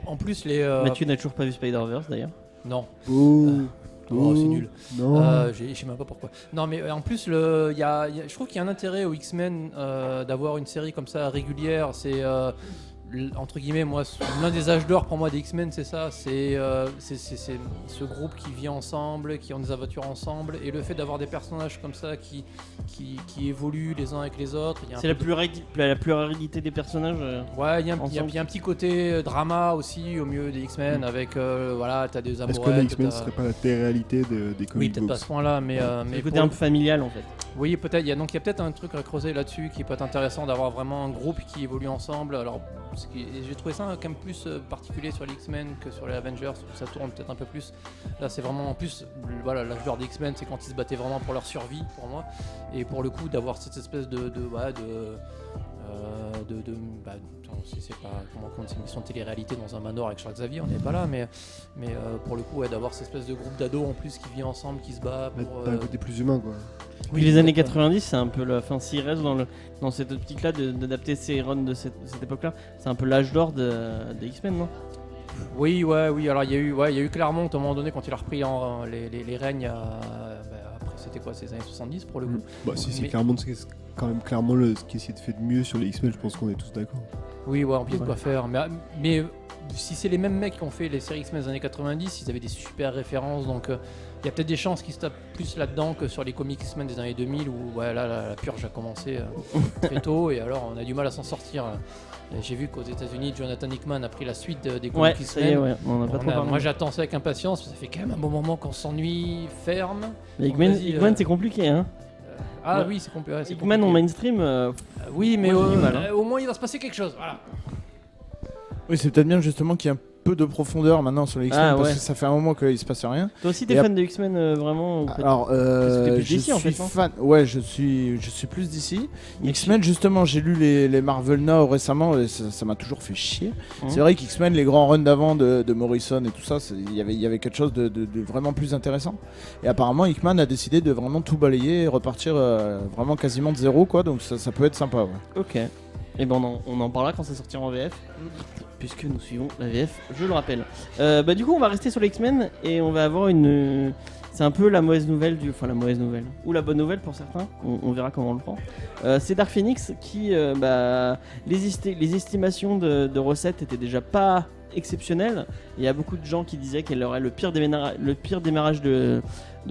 [SPEAKER 4] En plus,
[SPEAKER 3] Mathieu n'a toujours pas vu Spider-Verse d'ailleurs.
[SPEAKER 4] non.
[SPEAKER 5] Oh,
[SPEAKER 4] Oh, c'est nul.
[SPEAKER 5] Non.
[SPEAKER 4] Je sais même pas pourquoi. Non, mais en plus, je trouve qu'il y a un intérêt aux X-Men d'avoir une série comme ça régulière. entre guillemets, moi, l'un des âges d'or pour moi des X-Men, c'est ça, c'est ce groupe qui vit ensemble, qui ont des aventures ensemble, et le fait d'avoir des personnages comme ça qui évoluent les uns avec les autres. Il y a un
[SPEAKER 3] C'est la pluralité des personnages.
[SPEAKER 4] Ouais, il y a
[SPEAKER 3] ensemble.
[SPEAKER 4] un petit côté drama aussi au milieu des X-Men avec voilà, t'as des
[SPEAKER 5] Est-ce
[SPEAKER 4] amourettes.
[SPEAKER 5] que les X-Men
[SPEAKER 4] t'as-
[SPEAKER 5] serait pas la télé-réalité des
[SPEAKER 4] Oui,
[SPEAKER 5] comic
[SPEAKER 4] peut-être pas à
[SPEAKER 5] books?
[SPEAKER 4] ce point-là, mais
[SPEAKER 3] C'est le côté
[SPEAKER 4] pour-
[SPEAKER 3] un peu familial en fait.
[SPEAKER 4] oui, peut-être. Il y a peut-être un truc à creuser là-dessus qui peut être intéressant d'avoir vraiment un groupe qui évolue ensemble. Alors, j'ai trouvé ça quand même plus particulier sur les X-Men que sur les Avengers, où ça tourne peut-être un peu plus. Là, c'est vraiment en plus, voilà, l'âge d'or des X-Men, c'est quand ils se battaient vraiment pour leur survie, pour moi. Et pour le coup, d'avoir cette espèce de c'est pas comment c'est une émission de télé-réalité dans un manoir avec Charles Xavier, on n'est pas là, mais pour le coup, ouais, d'avoir cette espèce de groupe d'ados en plus qui vit ensemble, qui se bat
[SPEAKER 5] Ouais,
[SPEAKER 4] pour.
[SPEAKER 5] T'as un côté plus humain, quoi.
[SPEAKER 3] Puis les années 90, c'est un peu la fin. S'il reste dans cette optique-là d'adapter ces runs de cette époque-là, c'est un peu l'âge d'or des X-Men, non?
[SPEAKER 4] Oui. Alors il y a eu Claremont à un moment donné quand il a repris les règnes. Après, c'était quoi, ces années 70 pour le coup.
[SPEAKER 5] Bah, si c'est
[SPEAKER 4] Mais-
[SPEAKER 5] clairement, c'est quand même clairement ce qui essaie de faire de mieux sur les X-Men, je pense qu'on est tous d'accord.
[SPEAKER 4] Oui, ouais, en plus de
[SPEAKER 3] Ouais.
[SPEAKER 4] quoi faire. Mais si c'est les mêmes mecs qui ont fait les séries X-Men des années 90, ils avaient des super références. Donc il y a peut-être des chances qu'ils se tapent plus là-dedans que sur les comics X-Men des années 2000 où ouais, là, la purge a commencé très tôt et alors on a du mal à s'en sortir. J'ai vu qu'aux États-Unis, Jonathan Hickman a pris la suite des
[SPEAKER 3] Ouais,
[SPEAKER 4] comics
[SPEAKER 3] ça y est,
[SPEAKER 4] X-Men.
[SPEAKER 3] ouais. On en a pas trop parlé.
[SPEAKER 4] Moi j'attends ça avec impatience, ça fait quand même un bon moment qu'on s'ennuie ferme.
[SPEAKER 3] Mais
[SPEAKER 4] Donc, vas-y,
[SPEAKER 3] Hickman, c'est compliqué, hein.
[SPEAKER 4] Ah
[SPEAKER 3] Ouais.
[SPEAKER 4] oui, c'est compliqué.
[SPEAKER 3] Hickman en mainstream,
[SPEAKER 4] Oui, mais
[SPEAKER 3] Moi, j'ai du mal, hein.
[SPEAKER 4] au moins il va se passer quelque chose. Voilà.
[SPEAKER 6] Oui, c'est peut-être bien justement qu'il y ait un peu de profondeur maintenant sur les X-Men
[SPEAKER 3] Ah,
[SPEAKER 6] parce
[SPEAKER 3] ouais.
[SPEAKER 6] que ça fait un moment qu'il se passe rien.
[SPEAKER 3] toi aussi t'es
[SPEAKER 6] Et
[SPEAKER 3] fan de X-Men vraiment ou pas?
[SPEAKER 6] Alors,
[SPEAKER 3] que t'es plus
[SPEAKER 6] je
[SPEAKER 3] DC, en
[SPEAKER 6] suis
[SPEAKER 3] fait, non
[SPEAKER 6] fan. Ouais, je suis plus d'ici.
[SPEAKER 3] Mais
[SPEAKER 6] X-Men, justement, j'ai lu les Marvel Now récemment et ça m'a toujours fait chier.
[SPEAKER 3] Mhm.
[SPEAKER 6] C'est vrai qu'X-Men, les grands runs d'avant de Morrison et tout ça, il y avait quelque chose de vraiment plus intéressant. Et apparemment, Hickman a décidé de vraiment tout balayer et repartir vraiment quasiment de zéro, quoi. Donc ça peut être sympa. Ouais.
[SPEAKER 3] Ok. Et ben on en parlera quand ça sortira en VF, puisque nous suivons la VF, je le rappelle. Bah du coup on va rester sur les X-Men et on va avoir une... C'est un peu la mauvaise nouvelle Enfin la mauvaise nouvelle, ou la bonne nouvelle pour certains, on verra comment on le prend. C'est Dark Phoenix qui... les estimations de recettes étaient déjà pas exceptionnelles. Il y a beaucoup de gens qui disaient qu'elle aurait le pire démarrage de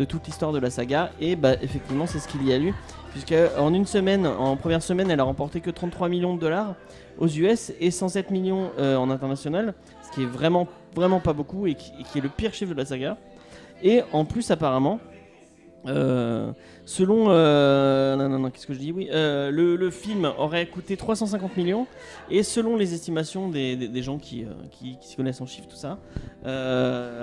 [SPEAKER 3] toute l'histoire de la saga, et bah effectivement c'est ce qu'il y a eu. Puisque en première semaine, elle a remporté que 33 millions de dollars aux US et 107 millions en international, ce qui est vraiment, vraiment pas beaucoup et qui est le pire chiffre de la saga. Et en plus, apparemment, selon... qu'est-ce que je dis? Oui, le film aurait coûté 350 millions et selon les estimations des gens qui s'y connaissent en chiffres, tout ça,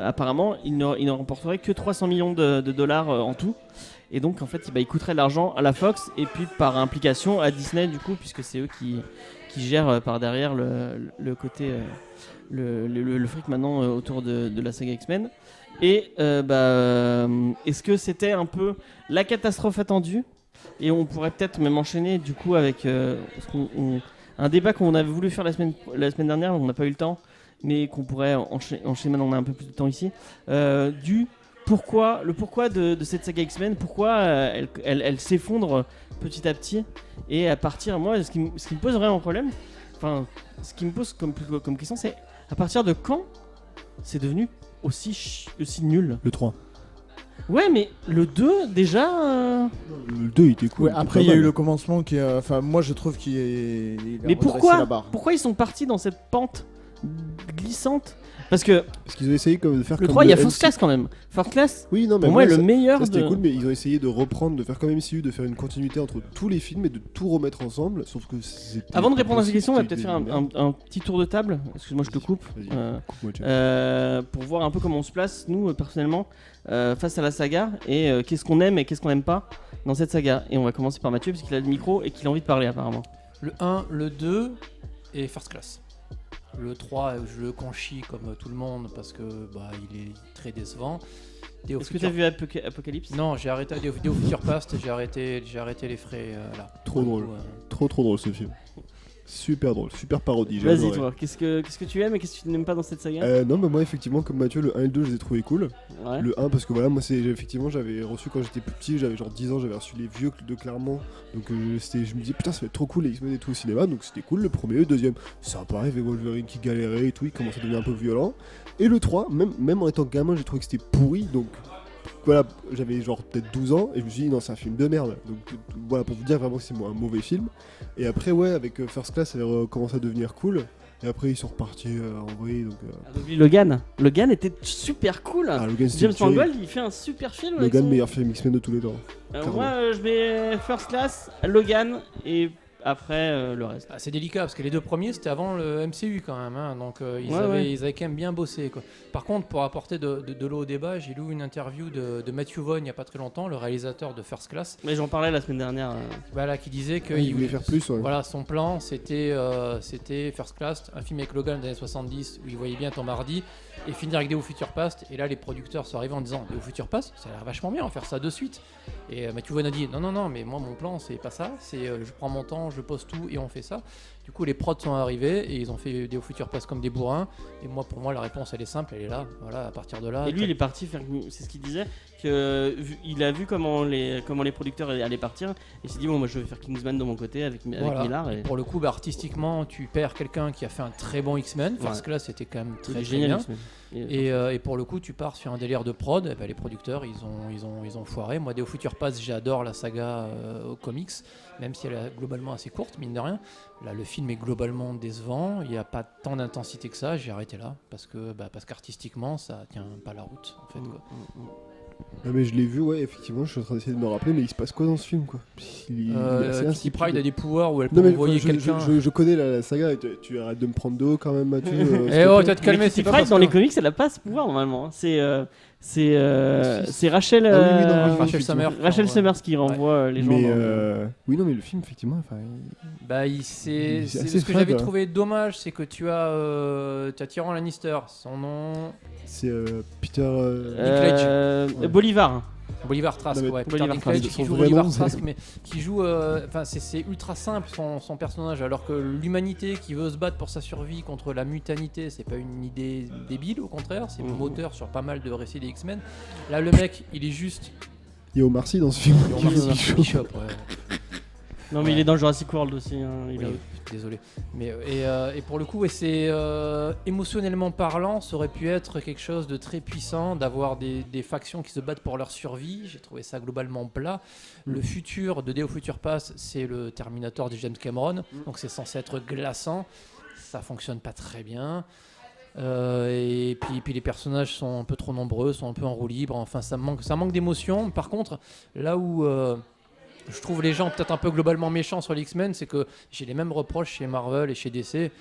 [SPEAKER 3] apparemment, il ne remporterait que 300 millions de dollars en tout. Et donc en fait il coûterait de l'argent à la Fox et puis par implication à Disney du coup, puisque c'est eux qui gèrent par derrière le côté le fric maintenant autour de la saga X-Men. Et est-ce que c'était un peu la catastrophe attendue? Et on pourrait peut-être même enchaîner du coup avec un débat qu'on avait voulu faire la semaine dernière, on n'a pas eu le temps, mais qu'on pourrait enchaîner maintenant, on a un peu plus de temps ici, pourquoi de cette saga X-Men, pourquoi elle s'effondre petit à petit, et à partir, moi ce qui me pose vraiment problème, enfin ce qui me pose comme question, c'est à partir de quand c'est devenu aussi nul?
[SPEAKER 5] Le 3.
[SPEAKER 3] Ouais, mais le 2 déjà
[SPEAKER 5] Le 2 il était cool.
[SPEAKER 6] Ouais,
[SPEAKER 5] était
[SPEAKER 6] après,
[SPEAKER 5] pas
[SPEAKER 6] il y a eu
[SPEAKER 5] mal.
[SPEAKER 6] le commencement qui est. Enfin, moi, je trouve qu'il est. il a
[SPEAKER 3] mais
[SPEAKER 6] redressé la barre.
[SPEAKER 3] pourquoi ils sont partis dans cette pente glissante? Parce que
[SPEAKER 5] Parce qu'ils ont essayé de faire
[SPEAKER 3] le
[SPEAKER 5] comme
[SPEAKER 3] 3 il y a
[SPEAKER 5] MCU.
[SPEAKER 3] First Class quand même. First Class
[SPEAKER 5] Oui, non, mais
[SPEAKER 3] pour moi est le
[SPEAKER 5] ça-
[SPEAKER 3] meilleur
[SPEAKER 5] Ça c'était
[SPEAKER 3] de...
[SPEAKER 5] cool, mais ils ont essayé de reprendre, de faire comme MCU, de faire une continuité entre tous les films et de tout remettre ensemble. Sauf que c'était
[SPEAKER 3] Avant de répondre à ces
[SPEAKER 5] impossible,
[SPEAKER 3] questions, on va
[SPEAKER 5] c'était
[SPEAKER 3] peut-être faire
[SPEAKER 5] des merdes.
[SPEAKER 3] un petit tour de table. Excuse-moi, je te coupe.
[SPEAKER 5] Vas-y,
[SPEAKER 3] Euh,
[SPEAKER 5] coupe-moi, Jack.
[SPEAKER 3] pour voir un peu comment on se place, nous, personnellement, face à la saga, et qu'est-ce qu'on aime et qu'est-ce qu'on n'aime pas dans cette saga. Et on va commencer par Mathieu, parce qu'il a le micro et qu'il a envie de parler, apparemment.
[SPEAKER 4] Le 1, le 2 et First Class. Le 3, je le conchis comme tout le monde parce que il est très décevant. Day of
[SPEAKER 3] Est-ce que
[SPEAKER 4] Future-
[SPEAKER 3] tu as vu Apocalypse?
[SPEAKER 4] Non, j'ai arrêté Day of Future Past, j'ai arrêté les frais là.
[SPEAKER 5] Trop drôle. Trop drôle ce film. Super drôle, super parodie. j'ai
[SPEAKER 3] Vas-y,
[SPEAKER 5] adoré.
[SPEAKER 3] toi, qu'est-ce que tu aimes et qu'est-ce que tu n'aimes pas dans cette saga?
[SPEAKER 5] Non, bah moi effectivement comme Mathieu, le 1 et le 2 je les ai trouvés cool.
[SPEAKER 3] Ouais.
[SPEAKER 5] Le 1 parce que voilà, moi effectivement j'avais reçu quand j'étais plus petit, j'avais genre 10 ans, j'avais reçu les vieux de Clermont. Donc je me disais putain ça va être trop cool les X-Men et tout au cinéma, donc c'était cool le premier, le deuxième, sympa, il y avait Wolverine qui galérait et tout, il commençait à devenir un peu violent. Et le 3, même en étant gamin j'ai trouvé que c'était pourri, donc voilà, j'avais genre peut-être 12 ans et je me suis dit non c'est un film de merde. Donc voilà pour vous dire vraiment que c'est un mauvais film. Et après ouais avec First Class ça avait commencé à devenir cool. Et après ils sont repartis en vrille donc...
[SPEAKER 3] Ah, donc, Logan était super cool.
[SPEAKER 5] Logan, c'était
[SPEAKER 3] James
[SPEAKER 5] une tuerie.
[SPEAKER 3] Mangold il fait un super film. avec
[SPEAKER 5] Logan
[SPEAKER 3] son-
[SPEAKER 5] meilleur film X-Men de tous les temps. clairement.
[SPEAKER 3] moi je mets First Class, Logan et après le reste.
[SPEAKER 4] Ah, c'est délicat parce que les deux premiers c'était avant le MCU quand même, hein, donc ils
[SPEAKER 3] Ouais.
[SPEAKER 4] avaient quand même bien bossé, quoi. Par contre, pour apporter de l'eau au débat, j'ai lu une interview de Matthew Vaughn il n'y a pas très longtemps, le réalisateur de First Class,
[SPEAKER 3] Mais j'en parlais la semaine dernière.
[SPEAKER 4] voilà, qui disait que
[SPEAKER 5] Il voulait faire plus ouais.
[SPEAKER 4] voilà, son plan c'était First Class, un film avec Logan des années 70 où il voyait bien Tom Hardy et finir avec Day of Future Past. Et là les producteurs sont arrivés en disant Day of Future Past ça a l'air vachement bien, on va faire ça de suite. Et Matthew Vaughn a dit non mais moi mon plan c'est pas ça, c'est je prends mon temps, je pose tout et on fait ça. Du coup les prods sont arrivés et ils ont fait Day of Future Past comme des bourrins. Et pour moi la réponse elle est simple, elle est là, voilà, à partir de là.
[SPEAKER 3] Et lui il est parti faire, c'est ce qu'il disait, il a vu comment les producteurs allaient partir et il s'est dit bon moi je vais faire Kingsman de mon côté avec
[SPEAKER 4] Voilà.
[SPEAKER 3] Millar.
[SPEAKER 4] Et pour le coup, artistiquement, tu perds quelqu'un qui a fait un très bon X-Men. First Class c'était quand même
[SPEAKER 3] Il est
[SPEAKER 4] très
[SPEAKER 3] génial.
[SPEAKER 4] bien.
[SPEAKER 3] X-Men.
[SPEAKER 4] Et pour le coup, tu pars sur un délire de prod. Et ben, les producteurs, ils ont foiré. Moi, Day of Future Past, j'adore la saga aux comics, même si elle est globalement assez courte, mine de rien. Là, le film est globalement décevant. Il n'y a pas tant d'intensité que ça. J'ai arrêté là parce qu'artistiquement, ça tient pas la route, en fait, quoi.
[SPEAKER 5] Ah, mais je l'ai vu ouais effectivement, je suis en train d'essayer de me rappeler mais il se passe quoi dans ce film quoi? Il est assez
[SPEAKER 4] Kitty
[SPEAKER 5] insipide.
[SPEAKER 4] Pryde a des pouvoirs où elle peut
[SPEAKER 5] Non mais
[SPEAKER 4] envoyer
[SPEAKER 5] enfin,
[SPEAKER 4] quelqu'un.
[SPEAKER 5] je connais la saga et tu arrêtes de me prendre de haut quand même Mathieu.
[SPEAKER 4] Eh oh, t'as te
[SPEAKER 3] Mais
[SPEAKER 4] calmé,
[SPEAKER 3] Kitty
[SPEAKER 4] c'est pas
[SPEAKER 3] Pryde
[SPEAKER 4] parce
[SPEAKER 3] dans
[SPEAKER 4] que-
[SPEAKER 3] les comics elle a pas ce pouvoir normalement. C'est Rachel.
[SPEAKER 5] Ah oui, non,
[SPEAKER 4] Rachel
[SPEAKER 5] effectivement.
[SPEAKER 4] Summers.
[SPEAKER 3] Rachel
[SPEAKER 4] Ouais.
[SPEAKER 3] Summers qui renvoie les gens.
[SPEAKER 5] Mais
[SPEAKER 3] dans-
[SPEAKER 5] oui non mais le film effectivement enfin
[SPEAKER 4] C'est
[SPEAKER 5] C'est assez
[SPEAKER 4] ce que
[SPEAKER 5] fade,
[SPEAKER 4] j'avais
[SPEAKER 5] hein.
[SPEAKER 4] trouvé dommage, c'est que tu as Tyrion Lannister, son nom
[SPEAKER 5] c'est Peter
[SPEAKER 3] Bolivar.
[SPEAKER 4] Bolivar Trask,
[SPEAKER 5] Non, mais
[SPEAKER 4] ouais, Peter
[SPEAKER 3] Bolivar
[SPEAKER 4] Dinklage
[SPEAKER 3] Trask,
[SPEAKER 4] qui
[SPEAKER 5] son
[SPEAKER 4] joue
[SPEAKER 5] vrai
[SPEAKER 4] Bolivar
[SPEAKER 5] nom,
[SPEAKER 4] Trask, mais qui joue, enfin c'est ultra simple son personnage, alors que l'humanité qui veut se battre pour sa survie contre la mutanité, c'est pas une idée débile, au contraire, c'est moteur sur pas mal de récits des X-Men. Là le mec, il est juste,
[SPEAKER 5] il y a Omar Sy dans ce film.
[SPEAKER 4] on remercie Bishop, ouais.
[SPEAKER 3] Non mais il est dans Jurassic World aussi. Hein. Il
[SPEAKER 4] Oui,
[SPEAKER 3] a-
[SPEAKER 4] désolé. Mais, et pour le coup, ouais, c'est émotionnellement parlant, ça aurait pu être quelque chose de très puissant, d'avoir des factions qui se battent pour leur survie. J'ai trouvé ça globalement plat. Le futur de Day of Future Past, c'est le Terminator de James Cameron, donc c'est censé être glaçant. Ça fonctionne pas très bien. Et puis les personnages sont un peu trop nombreux, sont un peu en roue libre. Enfin, ça manque d'émotion. Par contre, là où je trouve les gens peut-être un peu globalement méchants sur les X-Men, c'est que j'ai les mêmes reproches chez Marvel et chez DC.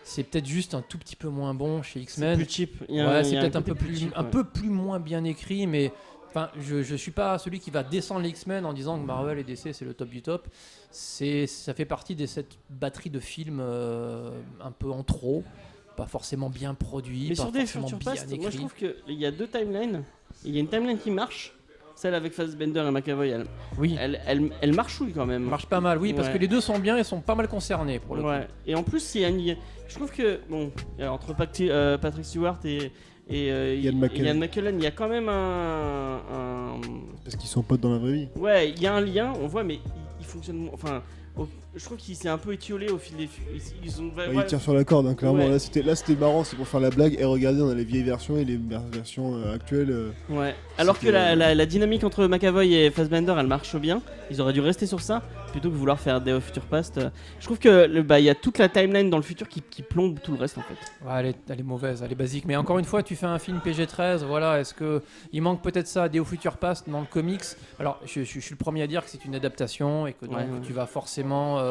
[SPEAKER 4] C'est peut-être juste un tout petit peu moins bon chez
[SPEAKER 3] C'est
[SPEAKER 4] X-Men.
[SPEAKER 3] plus cheap.
[SPEAKER 4] Ouais, c'est peut-être un
[SPEAKER 3] côté
[SPEAKER 4] peu plus,
[SPEAKER 3] cheap,
[SPEAKER 4] un
[SPEAKER 3] ouais.
[SPEAKER 4] peu plus moins bien écrit, mais enfin, je suis pas celui qui va descendre les X-Men en disant que Marvel et DC c'est le top du top. Ça fait partie de cette batterie de films un peu en trop, pas forcément bien produits,
[SPEAKER 3] Mais
[SPEAKER 4] pas
[SPEAKER 3] sur Day of
[SPEAKER 4] forcément
[SPEAKER 3] Future
[SPEAKER 4] bien
[SPEAKER 3] Past, moi je
[SPEAKER 4] écrits.
[SPEAKER 3] trouve qu'il y a deux timelines. Il y a une timeline qui marche, celle avec Fassbender et McAvoy,
[SPEAKER 4] Oui,
[SPEAKER 3] elle marchouille quand même.
[SPEAKER 4] marche pas mal, oui, parce
[SPEAKER 3] Ouais.
[SPEAKER 4] que les deux sont bien et sont pas mal concernés pour le coup.
[SPEAKER 3] Ouais. Et en plus, je trouve que bon, entre Patrick Stewart et
[SPEAKER 5] Ian McKellen.
[SPEAKER 3] Ian McKellen, il y a quand même un
[SPEAKER 5] Parce qu'ils sont potes dans la vraie vie.
[SPEAKER 3] ouais, il y a un lien, on voit, mais il fonctionne. Enfin, je trouve qu'il s'est un peu étiolé au fil des. Ils ont.
[SPEAKER 5] Ouais, ils tirent sur la corde, hein, clairement.
[SPEAKER 3] Ouais.
[SPEAKER 5] Là, c'était marrant, c'est pour faire la blague. Et regardez, on a les vieilles versions et les versions actuelles.
[SPEAKER 3] Ouais. Alors que
[SPEAKER 5] C'était,
[SPEAKER 3] la dynamique entre McAvoy et Fassbender, elle marche bien. Ils auraient dû rester sur ça plutôt que vouloir faire Day of Future Past. Je trouve que il y a toute la timeline dans le futur qui plombe tout le reste en fait.
[SPEAKER 4] Ouais, elle est mauvaise, elle est basique. Mais encore une fois, tu fais un film PG-13, voilà, est-ce que il manque peut-être ça à Day of Future Past dans le comics? Alors, je suis le premier à dire que c'est une adaptation et que donc
[SPEAKER 3] Ouais.
[SPEAKER 4] tu vas forcément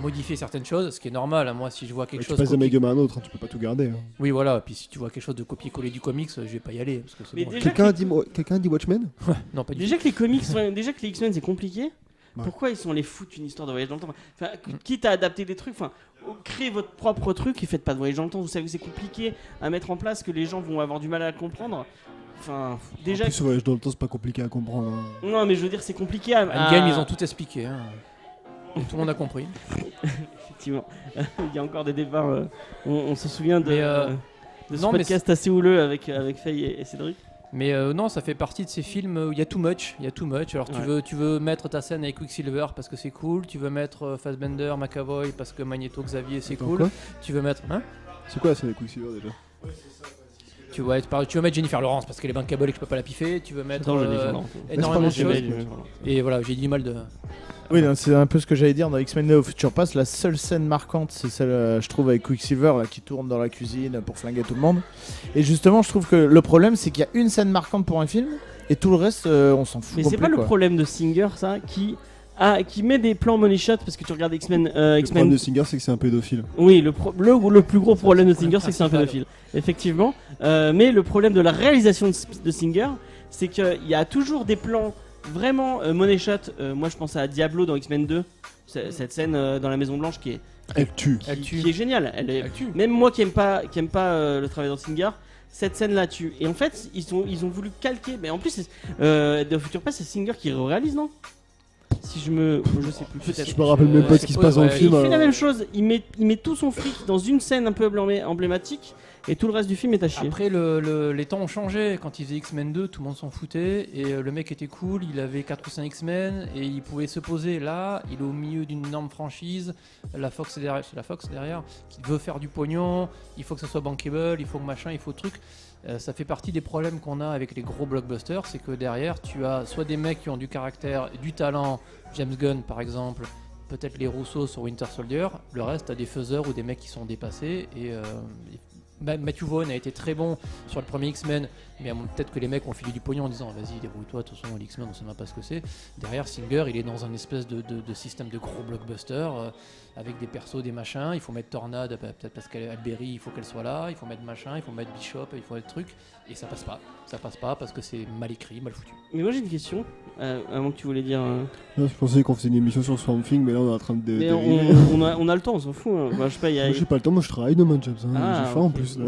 [SPEAKER 4] modifier certaines choses, ce qui est normal. Hein. Moi, si je vois quelque
[SPEAKER 5] Tu
[SPEAKER 4] chose...
[SPEAKER 5] passes d'un
[SPEAKER 4] copier-
[SPEAKER 5] médium à un autre, hein, tu peux pas tout garder. hein.
[SPEAKER 4] Oui, voilà, puis si tu vois quelque chose de copier-coller du comics, je vais pas y aller. Parce que c'est
[SPEAKER 3] Mais
[SPEAKER 4] bon.
[SPEAKER 3] déjà
[SPEAKER 5] Quelqu'un a dit Watchmen?
[SPEAKER 4] Non, pas du
[SPEAKER 3] Déjà que les comics, déjà que les X-Men c'est compliqué,
[SPEAKER 5] Ouais.
[SPEAKER 3] pourquoi ils sont les foutre une histoire de voyage dans le temps? Enfin, quitte à adapter des trucs, créez votre propre truc et faites pas de voyage dans le temps. Vous savez que c'est compliqué à mettre en place, que les gens vont avoir du mal à comprendre. Enfin, déjà.
[SPEAKER 5] En plus, voyage dans le temps, c'est pas compliqué à comprendre. hein.
[SPEAKER 3] Non, mais je veux dire, c'est compliqué à.
[SPEAKER 4] Endgame, ils ont tout expliqué. Hein. Tout le monde a compris.
[SPEAKER 3] Effectivement. Il y a encore des débats. On se souvient de,
[SPEAKER 4] Mais,
[SPEAKER 3] de ce
[SPEAKER 4] non, mais
[SPEAKER 3] podcast assez houleux avec Faye et Cédric.
[SPEAKER 4] Mais non, ça fait partie de ces films où il y a too much. Alors
[SPEAKER 3] Ouais.
[SPEAKER 4] tu veux mettre ta scène avec Quicksilver parce que c'est cool. Tu veux mettre Fassbender, McAvoy parce que Magneto, Xavier c'est
[SPEAKER 5] Attends,
[SPEAKER 4] cool.
[SPEAKER 5] quoi
[SPEAKER 4] Tu veux mettre... Hein
[SPEAKER 5] C'est quoi la scène avec Quicksilver déjà?
[SPEAKER 4] tu veux mettre Jennifer Lawrence parce qu'elle est bankable et que je peux pas la piffer. Tu veux mettre
[SPEAKER 3] Attends, je l'ai
[SPEAKER 4] énormément de
[SPEAKER 5] J'ai pas
[SPEAKER 4] choses.
[SPEAKER 5] les-
[SPEAKER 4] Et voilà, j'ai du mal de...
[SPEAKER 6] Oui, non, c'est un peu ce que j'allais dire dans X-Men Neo Future Past. La seule scène marquante, c'est celle, je trouve, avec Quicksilver là, qui tourne dans la cuisine pour flinguer tout le monde. Et justement, je trouve que le problème, c'est qu'il y a une scène marquante pour un film et tout le reste, on s'en fout.
[SPEAKER 3] Mais c'est
[SPEAKER 6] complet,
[SPEAKER 3] pas le
[SPEAKER 6] quoi.
[SPEAKER 3] problème de Singer, ça, qui met des plans money shot parce que tu regardes X-Men.
[SPEAKER 5] Le problème
[SPEAKER 3] X-Men.
[SPEAKER 5] de Singer, c'est que c'est un pédophile.
[SPEAKER 3] Oui, le plus gros problème de Singer, c'est que c'est un
[SPEAKER 4] Principal.
[SPEAKER 3] pédophile. Effectivement. Mais le problème de la réalisation de Singer, c'est qu'il y a toujours des plans vraiment money shot. Moi, je pense à Diablo dans X-Men 2. Cette scène dans la Maison Blanche qui est,
[SPEAKER 5] Elle tue.
[SPEAKER 4] Elle tue.
[SPEAKER 3] qui est géniale.
[SPEAKER 4] Elle tue.
[SPEAKER 3] Même moi qui aime pas le travail dans Singer, cette scène là tue. Et en fait, ils ont voulu calquer. Mais en plus, dans Future Past, c'est Singer qui réalise, non? Si je sais plus, peut-être.
[SPEAKER 5] Je me rappelle même pas ce qui se passe dans le
[SPEAKER 4] Ouais,
[SPEAKER 5] film.
[SPEAKER 3] Il fait la
[SPEAKER 5] alors.
[SPEAKER 3] même chose, il met tout son fric dans une scène un peu emblématique et tout le reste du film est à chier.
[SPEAKER 4] Après, les temps ont changé. Quand il faisait X-Men 2, tout le monde s'en foutait. Et le mec était cool, il avait 4 ou 5 X-Men et il pouvait se poser. Là, il est au milieu d'une énorme franchise. La Fox c'est la Fox derrière, qui veut faire du pognon. Il faut que ça soit bankable, il faut que machin, il faut truc. Ça fait partie des problèmes qu'on a avec les gros blockbusters. C'est que derrière, tu as soit des mecs qui ont du caractère, du talent, James Gunn par exemple, peut-être les Rousseau sur Winter Soldier. Le reste, t'as des faiseurs ou des mecs qui sont dépassés. Et Matthew Vaughn a été très bon sur le premier X-Men, mais peut-être que les mecs ont filé du pognon en disant vas-y débrouille-toi, de toute façon les X-Men on sait même pas ce que c'est. Derrière Singer il est dans un espèce de système de gros blockbuster avec des persos, des machins, il faut mettre Tornade, peut-être parce qu'elle est Alberi, il faut qu'elle soit là, il faut mettre machin, il faut mettre Bishop, il faut mettre truc, et ça passe pas parce que c'est mal écrit, mal foutu.
[SPEAKER 3] Mais moi j'ai une question, avant que tu voulais dire.
[SPEAKER 5] Non, je pensais qu'on faisait une émission sur Swamp Thing, mais là on est en train de
[SPEAKER 3] Mais
[SPEAKER 5] dériver.
[SPEAKER 3] on a le temps, on s'en fout. Hein. Bah, je sais pas, il y a.
[SPEAKER 5] Moi j'ai pas le temps, moi je travaille demain, James. Hein.
[SPEAKER 3] Ah,
[SPEAKER 5] J'ai faim en
[SPEAKER 3] ok.
[SPEAKER 5] plus. Là.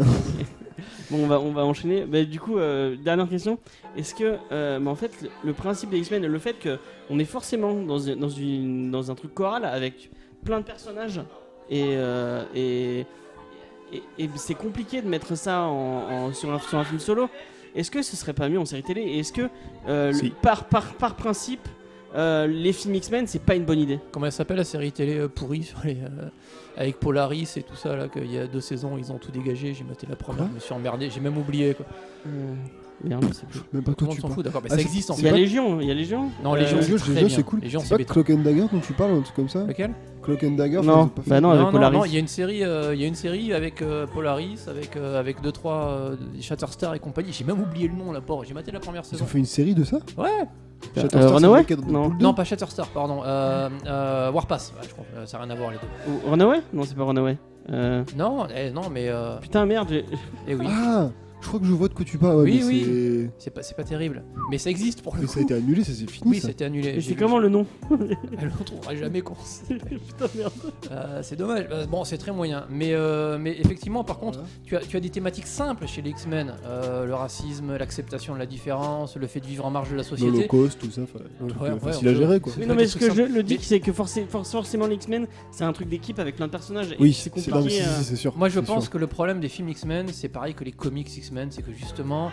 [SPEAKER 3] Bon, on va enchaîner. Bah, du coup, dernière question. Est-ce que, en fait, le principe des X-Men, le fait qu'on est forcément dans un truc choral avec plein de personnages et c'est compliqué de mettre ça sur un film solo. Est-ce que ce serait pas mieux en série télé? Et est-ce que
[SPEAKER 5] Si.
[SPEAKER 3] par principe, les films X-Men, c'est pas une bonne idée?
[SPEAKER 4] Comment elle s'appelle la série télé pourrie sur avec Polaris et tout ça là, qu'il y a 2 saisons ils ont tout dégagé, j'ai maté la première,
[SPEAKER 5] Quoi
[SPEAKER 4] je me suis emmerdé, j'ai même oublié quoi.
[SPEAKER 3] Merde, je sais plus.
[SPEAKER 5] Même pas
[SPEAKER 4] Tout
[SPEAKER 5] toi
[SPEAKER 4] le monde
[SPEAKER 5] tu
[SPEAKER 4] s'en
[SPEAKER 5] parles.
[SPEAKER 4] fout, d'accord, mais
[SPEAKER 5] Ah,
[SPEAKER 4] ça
[SPEAKER 5] c'est-
[SPEAKER 4] existe en
[SPEAKER 3] Il y a
[SPEAKER 4] fait.
[SPEAKER 3] Légion, il y a Légion.
[SPEAKER 4] Non, Légion,
[SPEAKER 5] Légion,
[SPEAKER 4] c'est très
[SPEAKER 5] déjà
[SPEAKER 4] bien.
[SPEAKER 5] c'est cool.
[SPEAKER 4] Légion,
[SPEAKER 5] C'est
[SPEAKER 4] c'est
[SPEAKER 5] pas
[SPEAKER 4] béton.
[SPEAKER 5] Cloak and Dagger dont tu parles, un truc comme ça?
[SPEAKER 4] Lequel?
[SPEAKER 5] Cloak and Dagger
[SPEAKER 3] Non,
[SPEAKER 5] c'est pas fait.
[SPEAKER 3] bah non, avec
[SPEAKER 4] Non,
[SPEAKER 3] Polaris.
[SPEAKER 4] il y a une série avec Polaris, avec 2-3 Shatterstar et compagnie. J'ai même oublié le nom là, pauvre. J'ai maté la première
[SPEAKER 5] Ils
[SPEAKER 4] saison.
[SPEAKER 5] ont fait une série de ça?
[SPEAKER 4] Ouais.
[SPEAKER 5] Shatterstar, c'est
[SPEAKER 3] Runaway
[SPEAKER 5] le mec qui a dans
[SPEAKER 3] Non.
[SPEAKER 5] Deadpool 2?
[SPEAKER 4] Non, pas Shatterstar, pardon. Warpass. Ouais, je crois. Ça n'a rien à voir les deux.
[SPEAKER 3] Runaway? Non, c'est pas Runaway.
[SPEAKER 4] Non, mais
[SPEAKER 3] Putain, merde,
[SPEAKER 4] oui.
[SPEAKER 5] Ah, je crois que je vois de quoi tu parles. Ouais,
[SPEAKER 4] Oui,
[SPEAKER 5] mais
[SPEAKER 4] oui. C'est pas terrible. Mais ça existe pour le
[SPEAKER 5] Mais
[SPEAKER 4] coup.
[SPEAKER 5] ça a été annulé, ça c'est fini.
[SPEAKER 4] Oui,
[SPEAKER 5] ça.
[SPEAKER 4] c'était annulé.
[SPEAKER 3] mais
[SPEAKER 4] J'ai
[SPEAKER 3] c'est
[SPEAKER 4] vu
[SPEAKER 3] comment
[SPEAKER 4] ça.
[SPEAKER 3] le nom?
[SPEAKER 4] Elle ne trouvera jamais con.
[SPEAKER 3] Putain, merde.
[SPEAKER 4] C'est dommage. Bon, c'est très moyen. Mais effectivement, par contre,
[SPEAKER 5] Voilà.
[SPEAKER 4] tu as des thématiques simples chez les X-Men. Le racisme, l'acceptation de la différence, le fait de vivre en marge de la société.
[SPEAKER 5] L'Holocauste, tout ça, un truc
[SPEAKER 4] Ouais,
[SPEAKER 5] facile
[SPEAKER 4] ouais,
[SPEAKER 5] à gérer quoi.
[SPEAKER 3] Oui,
[SPEAKER 4] C'est
[SPEAKER 3] non,
[SPEAKER 4] pas
[SPEAKER 3] mais
[SPEAKER 4] des
[SPEAKER 3] ce
[SPEAKER 4] trucs
[SPEAKER 3] que je
[SPEAKER 4] simples.
[SPEAKER 3] le dis,
[SPEAKER 4] Mais-
[SPEAKER 3] c'est que forcément les X-Men, c'est un truc d'équipe avec plein de personnages. Et
[SPEAKER 5] Oui,
[SPEAKER 3] c'est
[SPEAKER 5] c'est non, mais
[SPEAKER 3] compliqué.
[SPEAKER 5] si, c'est sûr.
[SPEAKER 4] Moi, je
[SPEAKER 5] c'est
[SPEAKER 4] pense
[SPEAKER 5] sûr.
[SPEAKER 4] que le problème des films X-Men, c'est pareil que les comics X-Men, c'est que justement,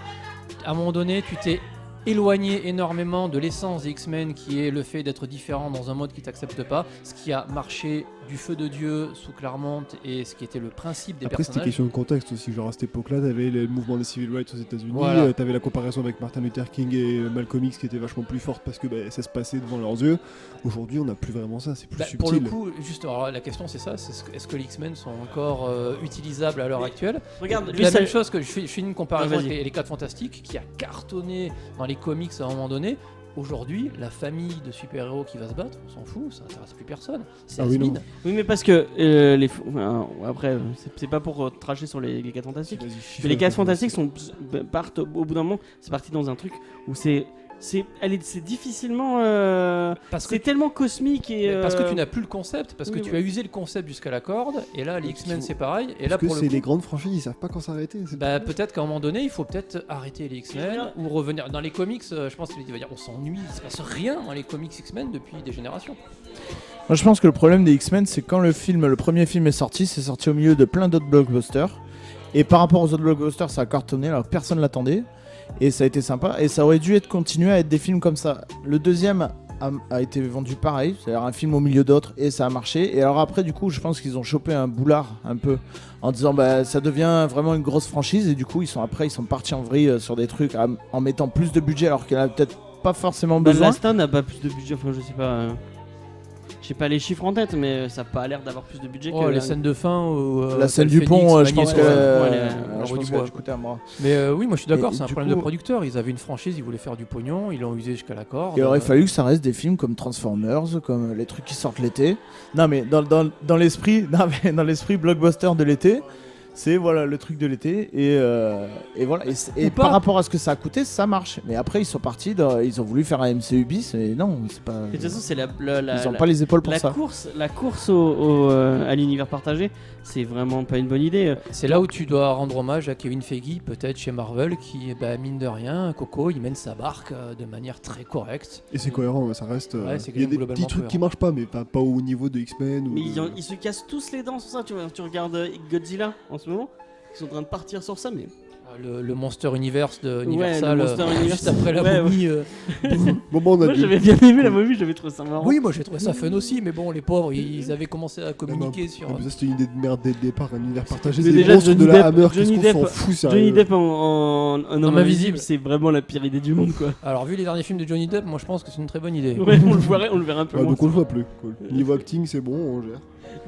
[SPEAKER 4] à un moment donné, tu t'es éloigné énormément de l'essence des X-Men, qui est le fait d'être différent dans un mode qui t'accepte pas, ce qui a marché du feu de Dieu sous Claremont et ce qui était le principe des
[SPEAKER 5] Après, c'était
[SPEAKER 4] personnages.
[SPEAKER 5] question de contexte aussi. Genre à cette époque-là, t'avais le mouvement des civil rights aux États-Unis,
[SPEAKER 4] Voilà.
[SPEAKER 5] t'avais la comparaison avec Martin Luther King et Malcolm X qui était vachement plus forte parce que ça se passait devant leurs yeux. Aujourd'hui, on n'a plus vraiment ça, c'est plus
[SPEAKER 4] Bah,
[SPEAKER 5] subtil.
[SPEAKER 4] pour le coup, juste, alors, la question c'est ça, est-ce que les X-Men sont encore utilisables à l'heure actuelle?
[SPEAKER 3] Regarde, lui,
[SPEAKER 4] La
[SPEAKER 3] ça-
[SPEAKER 4] même chose que je fais une comparaison
[SPEAKER 3] Ah, vas-y.
[SPEAKER 4] avec les 4 Fantastiques qui a cartonné dans les comics à un moment donné. Aujourd'hui, la famille de super-héros qui va se battre, on s'en fout, ça intéresse plus personne. C'est
[SPEAKER 5] Ah oui, non.
[SPEAKER 4] has-been.
[SPEAKER 3] Oui, mais parce que après, c'est pas pour tracher sur les 4 fantastiques.
[SPEAKER 5] Vas-y,
[SPEAKER 3] Mais
[SPEAKER 5] chiffre
[SPEAKER 3] les
[SPEAKER 5] un
[SPEAKER 3] 4
[SPEAKER 5] peu.
[SPEAKER 3] fantastiques partent au bout d'un moment, c'est parti dans un truc où c'est c'est difficilement.
[SPEAKER 4] Parce que
[SPEAKER 3] C'est tellement cosmique et.
[SPEAKER 4] Mais parce que tu n'as plus le concept, parce que
[SPEAKER 3] oui,
[SPEAKER 4] tu
[SPEAKER 3] oui.
[SPEAKER 4] as usé le concept jusqu'à la corde, et là les X-Men c'est pareil, et là
[SPEAKER 5] Parce que
[SPEAKER 4] pour le
[SPEAKER 5] c'est
[SPEAKER 4] coup,
[SPEAKER 5] les grandes franchises, ils savent pas quand s'arrêter.
[SPEAKER 4] bah, peut-être qu'à un moment donné il faut peut-être arrêter les X-Men ou revenir dans les comics. Je pense qu'il va dire on s'ennuie, il se passe rien dans les comics X-Men depuis des générations.
[SPEAKER 6] Moi, je pense que le problème des X-Men, c'est quand le premier film est sorti, c'est sorti au milieu de plein d'autres blockbusters. Et par rapport aux autres blockbusters, ça a cartonné, alors personne l'attendait. Et ça a été sympa. Et ça aurait dû être continué à être des films comme ça. Le deuxième a été vendu pareil, c'est-à-dire un film au milieu d'autres, et ça a marché. Et alors après, du coup, je pense qu'ils ont chopé un boulard un peu en disant bah ça devient vraiment une grosse franchise. Et du coup, ils sont partis en vrille sur des trucs en mettant plus de budget alors qu'il y en a peut-être pas forcément besoin.
[SPEAKER 3] Last Stand n'a pas plus de budget, enfin je sais pas. J'ai pas les chiffres en tête, mais ça a pas l'air d'avoir plus de budget que.
[SPEAKER 4] Les scènes de fin ou
[SPEAKER 6] La scène
[SPEAKER 4] Val
[SPEAKER 6] du pont,
[SPEAKER 4] Phoenix,
[SPEAKER 6] je pense
[SPEAKER 4] Magneto,
[SPEAKER 6] que
[SPEAKER 3] ouais,
[SPEAKER 6] je pense qu'elle coûtait un bras.
[SPEAKER 4] Mais oui, moi je suis d'accord,
[SPEAKER 6] Et
[SPEAKER 4] c'est un
[SPEAKER 6] du
[SPEAKER 4] problème
[SPEAKER 6] coup-
[SPEAKER 4] de producteur. Ils avaient une franchise, ils voulaient faire du pognon, ils l'ont usé jusqu'à la corde.
[SPEAKER 6] Il aurait fallu que ça reste des films comme Transformers, comme les trucs qui sortent l'été. Non mais dans l'esprit, dans l'esprit blockbuster de l'été, c'est voilà le truc de l'été et voilà et
[SPEAKER 3] pas.
[SPEAKER 6] par rapport à ce que ça a coûté, ça marche. Mais après ils sont partis, ils ont voulu faire un MCU bis et non, c'est pas.
[SPEAKER 3] Et de toute façon, c'est
[SPEAKER 6] Ils ont pas les épaules pour
[SPEAKER 3] la
[SPEAKER 6] ça.
[SPEAKER 3] course à l'univers partagé, c'est vraiment pas une bonne idée.
[SPEAKER 4] C'est là où tu dois rendre hommage à Kevin Feige, peut-être chez Marvel, qui, mine de rien, Coco, il mène sa barque de manière très correcte.
[SPEAKER 5] Et c'est cohérent, ça reste.
[SPEAKER 4] Ouais, c'est
[SPEAKER 5] Il y a des
[SPEAKER 4] globalement
[SPEAKER 5] petits trucs
[SPEAKER 4] cohérent.
[SPEAKER 5] qui marchent pas, mais pas au niveau de X-Men.
[SPEAKER 3] Mais
[SPEAKER 5] Ou
[SPEAKER 3] ils se cassent tous les dents sur ça. Tu regardes Godzilla en ce moment, ils sont en train de partir sur ça, mais.
[SPEAKER 4] Le Monster Universe de Universal,
[SPEAKER 3] le Monster Universe.
[SPEAKER 4] juste après la
[SPEAKER 3] Ouais,
[SPEAKER 4] momie.
[SPEAKER 5] Bon, on a
[SPEAKER 3] Moi
[SPEAKER 5] dit.
[SPEAKER 3] j'avais bien aimé la momie, j'avais trouvé ça marrant.
[SPEAKER 4] Oui, moi j'ai trouvé ça fun aussi, mais bon, les pauvres, ils avaient commencé à communiquer sur.
[SPEAKER 5] Mais ça, c'était une idée de merde dès le départ, un univers partagé.
[SPEAKER 3] Mais
[SPEAKER 5] Des
[SPEAKER 3] déjà,
[SPEAKER 5] monstres
[SPEAKER 3] Johnny
[SPEAKER 5] de la
[SPEAKER 3] Depp-
[SPEAKER 5] Hammer,
[SPEAKER 3] Johnny
[SPEAKER 5] qu'est-ce qu'on s'en
[SPEAKER 3] Depp-
[SPEAKER 5] fout, sérieux.
[SPEAKER 3] Johnny Depp en homme
[SPEAKER 4] Homme
[SPEAKER 3] invisible,
[SPEAKER 4] invisible.
[SPEAKER 3] c'est vraiment la pire idée du monde quoi.
[SPEAKER 4] Alors, vu les derniers films de Johnny Depp, moi je pense que c'est une très bonne idée.
[SPEAKER 3] Ouais, on le verra un peu
[SPEAKER 5] Ouais,
[SPEAKER 3] moins.
[SPEAKER 5] donc on le voit plus. Cool. Niveau acting, c'est bon, on gère.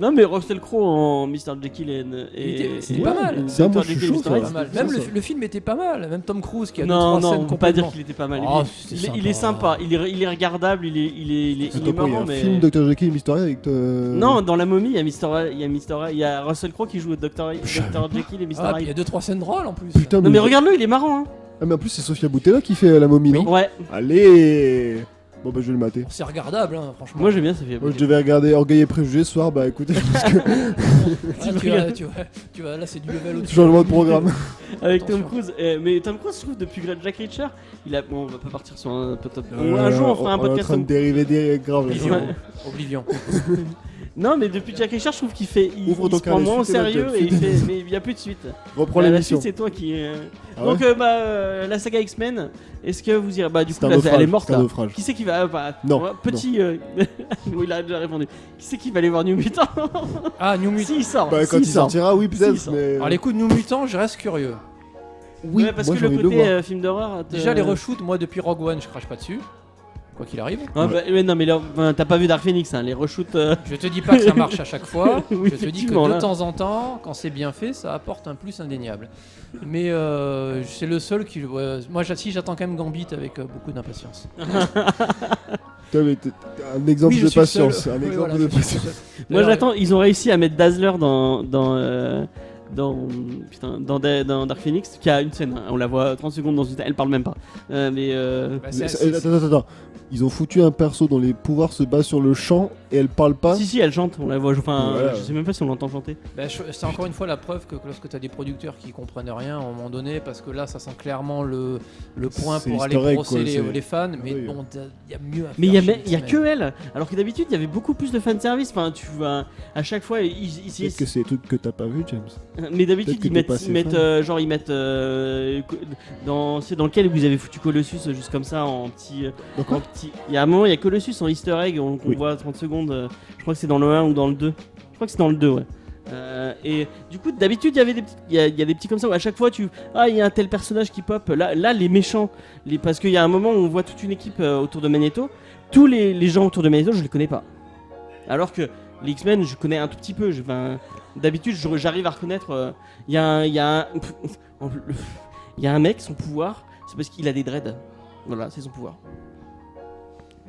[SPEAKER 3] Non mais Russell Crowe en Mr. Jekyll
[SPEAKER 4] C'était pas mal.
[SPEAKER 5] Ça, moi,
[SPEAKER 3] Dr.
[SPEAKER 5] je suis
[SPEAKER 3] Jekyll et
[SPEAKER 5] chaud,
[SPEAKER 3] Mr.
[SPEAKER 5] ça.
[SPEAKER 3] Hyde.
[SPEAKER 4] Pas mal.
[SPEAKER 5] Ça,
[SPEAKER 4] Même
[SPEAKER 5] ça.
[SPEAKER 4] le film était pas mal. Même Tom Cruise qui a
[SPEAKER 3] Non,
[SPEAKER 4] 2-3 scènes
[SPEAKER 3] non, on peut pas dire
[SPEAKER 4] complètement.
[SPEAKER 3] qu'il était pas mal.
[SPEAKER 4] Oh,
[SPEAKER 3] Il est sympa, il est regardable, il est
[SPEAKER 5] C'est quoi, il y a
[SPEAKER 3] marrant
[SPEAKER 5] un
[SPEAKER 3] mais.
[SPEAKER 5] film Dr. Jekyll et Mr. Hyde avec.
[SPEAKER 3] Non, dans la momie, il y a Russell Crowe qui joue Dr. Jekyll et Mr.
[SPEAKER 4] Ah, puis il y
[SPEAKER 3] Hyde.
[SPEAKER 4] a 2-3 scènes drôles en plus.
[SPEAKER 5] Putain,
[SPEAKER 3] Non mais regarde-le, il est marrant hein.
[SPEAKER 5] Ah, mais en plus, c'est Sofia Boutella qui fait la momie, non
[SPEAKER 3] Ouais,
[SPEAKER 5] Allez. Bon, bah, je vais le mater.
[SPEAKER 4] C'est regardable, hein, franchement.
[SPEAKER 3] moi j'aime bien ça fait.
[SPEAKER 5] Moi, je devais regarder Orgueil et Préjugés ce soir, bah écoutez, parce que
[SPEAKER 4] Ah, tu vois, là c'est du level au-dessus.
[SPEAKER 5] changement de programme.
[SPEAKER 3] Avec Tom
[SPEAKER 4] Attention.
[SPEAKER 3] Cruise. Mais Tom Cruise, je trouve, depuis Jack Reacher, bon, on va pas partir sur un top. Un jour, on fera un
[SPEAKER 5] On est en
[SPEAKER 3] podcast.
[SPEAKER 5] train de dériver des graves.
[SPEAKER 4] Oblivion.
[SPEAKER 3] Ouais.
[SPEAKER 4] Oblivion.
[SPEAKER 3] Non, mais depuis Jack Reacher, je trouve qu'il fait. Il
[SPEAKER 5] Ouvre ton
[SPEAKER 3] se prend
[SPEAKER 5] carnet,
[SPEAKER 3] moins au
[SPEAKER 5] suite et
[SPEAKER 3] sérieux
[SPEAKER 5] note,
[SPEAKER 3] et
[SPEAKER 5] suite.
[SPEAKER 3] mais il y a plus de suite.
[SPEAKER 5] Reprends
[SPEAKER 3] La
[SPEAKER 5] l'émission.
[SPEAKER 3] suite, c'est toi qui.
[SPEAKER 5] Ah
[SPEAKER 3] Donc,
[SPEAKER 5] ouais
[SPEAKER 3] la saga X-Men, est-ce que vous irez. Bah, du
[SPEAKER 5] C'est
[SPEAKER 3] coup,
[SPEAKER 5] un
[SPEAKER 3] là,
[SPEAKER 5] naufrage,
[SPEAKER 3] elle est morte
[SPEAKER 5] c'est un
[SPEAKER 3] là.
[SPEAKER 5] naufrage.
[SPEAKER 3] Qui c'est qui va.
[SPEAKER 5] Non,
[SPEAKER 3] Petit. Oui, il a déjà répondu. Qui c'est qui va aller voir New Mutant
[SPEAKER 4] Ah, New Mutant.
[SPEAKER 3] Si, il sort.
[SPEAKER 5] Bah,
[SPEAKER 3] si,
[SPEAKER 5] quand il
[SPEAKER 3] sort.
[SPEAKER 5] sortira, oui,
[SPEAKER 3] Si,
[SPEAKER 5] peut-être,
[SPEAKER 3] il sort.
[SPEAKER 5] mais.
[SPEAKER 4] Alors, les coups de New Mutant, je reste curieux.
[SPEAKER 5] Oui,
[SPEAKER 3] Ouais, parce
[SPEAKER 5] moi,
[SPEAKER 3] que
[SPEAKER 5] j'ai
[SPEAKER 3] le
[SPEAKER 5] envie de le
[SPEAKER 3] côté
[SPEAKER 5] voir.
[SPEAKER 3] film d'horreur.
[SPEAKER 4] Déjà, les reshoots, moi depuis Rogue One, je crache pas dessus. Quoi qu'il arrive.
[SPEAKER 3] Ouais, bah, ouais, non, mais là, t'as pas vu Dark Phoenix, hein, les reshoots.
[SPEAKER 4] Je te dis pas que ça marche à chaque fois.
[SPEAKER 3] Oui,
[SPEAKER 4] Je te dis que
[SPEAKER 3] effectivement,
[SPEAKER 4] de
[SPEAKER 3] là.
[SPEAKER 4] temps en temps, quand c'est bien fait, ça apporte un plus indéniable. Mais c'est le seul qui. Moi, j'attends quand même Gambit avec beaucoup d'impatience.
[SPEAKER 5] Putain, mais t'es un exemple
[SPEAKER 4] Oui, je
[SPEAKER 5] de
[SPEAKER 4] suis
[SPEAKER 5] patience.
[SPEAKER 4] seul.
[SPEAKER 5] Un
[SPEAKER 4] Oui,
[SPEAKER 5] exemple
[SPEAKER 4] voilà,
[SPEAKER 5] de
[SPEAKER 4] je suis
[SPEAKER 5] patience.
[SPEAKER 4] seul.
[SPEAKER 3] Moi
[SPEAKER 4] D'ailleurs,
[SPEAKER 3] j'attends, ils ont réussi à mettre Dazzler dans Dark Phoenix, qui a une scène, hein, on la voit 30 secondes dans une elle parle même pas.
[SPEAKER 4] bah,
[SPEAKER 5] Attends. Ils ont foutu un perso dont les pouvoirs se basent sur le chant et elle parle pas.
[SPEAKER 3] Si elle chante, on la voit, enfin
[SPEAKER 5] Voilà.
[SPEAKER 3] je sais même pas si on l'entend chanter.
[SPEAKER 4] c'est encore une fois la preuve que lorsque tu as des producteurs qui comprennent rien à un moment donné, parce que là ça sent clairement le point
[SPEAKER 5] C'est
[SPEAKER 4] pour aller
[SPEAKER 5] easter egg,
[SPEAKER 4] brosser
[SPEAKER 5] quoi,
[SPEAKER 4] les,
[SPEAKER 5] c'est-
[SPEAKER 4] les fans, mais
[SPEAKER 5] Oui.
[SPEAKER 4] bon, il y a mieux à faire.
[SPEAKER 3] Mais il y a
[SPEAKER 4] chez
[SPEAKER 3] que
[SPEAKER 4] X-Men.
[SPEAKER 3] elle, alors que d'habitude il y avait beaucoup plus de fanservice, enfin tu vois, à chaque fois
[SPEAKER 5] Peut-être que c'est des trucs que t'as pas vu, James.
[SPEAKER 3] mais d'habitude
[SPEAKER 5] peut-être que
[SPEAKER 3] ils
[SPEAKER 5] t'es
[SPEAKER 3] mettent,
[SPEAKER 5] pas assez
[SPEAKER 3] ils mettent
[SPEAKER 5] fan.
[SPEAKER 3] genre ils mettent c'est dans lequel vous avez foutu Colossus juste comme ça en petit.
[SPEAKER 5] Donc,
[SPEAKER 3] En petit. Il y a un moment, il y a Colossus en easter egg, qu'on
[SPEAKER 5] Oui.
[SPEAKER 3] voit 30 secondes. Je crois que c'est dans le 1 ou dans le 2. Je crois que c'est dans le 2, ouais. Et du coup, d'habitude, il y avait des petits, il y a des petits comme ça où à chaque fois, il y a un tel personnage qui pop. Là les méchants, parce qu'il y a un moment où on voit toute une équipe autour de Magneto. Tous les gens autour de Magneto, je les connais pas. Alors que les X-Men, je connais un tout petit peu. D'habitude, j'arrive à reconnaître. Il y a un mec, son pouvoir, c'est parce qu'il a des dreads. Voilà, c'est son pouvoir.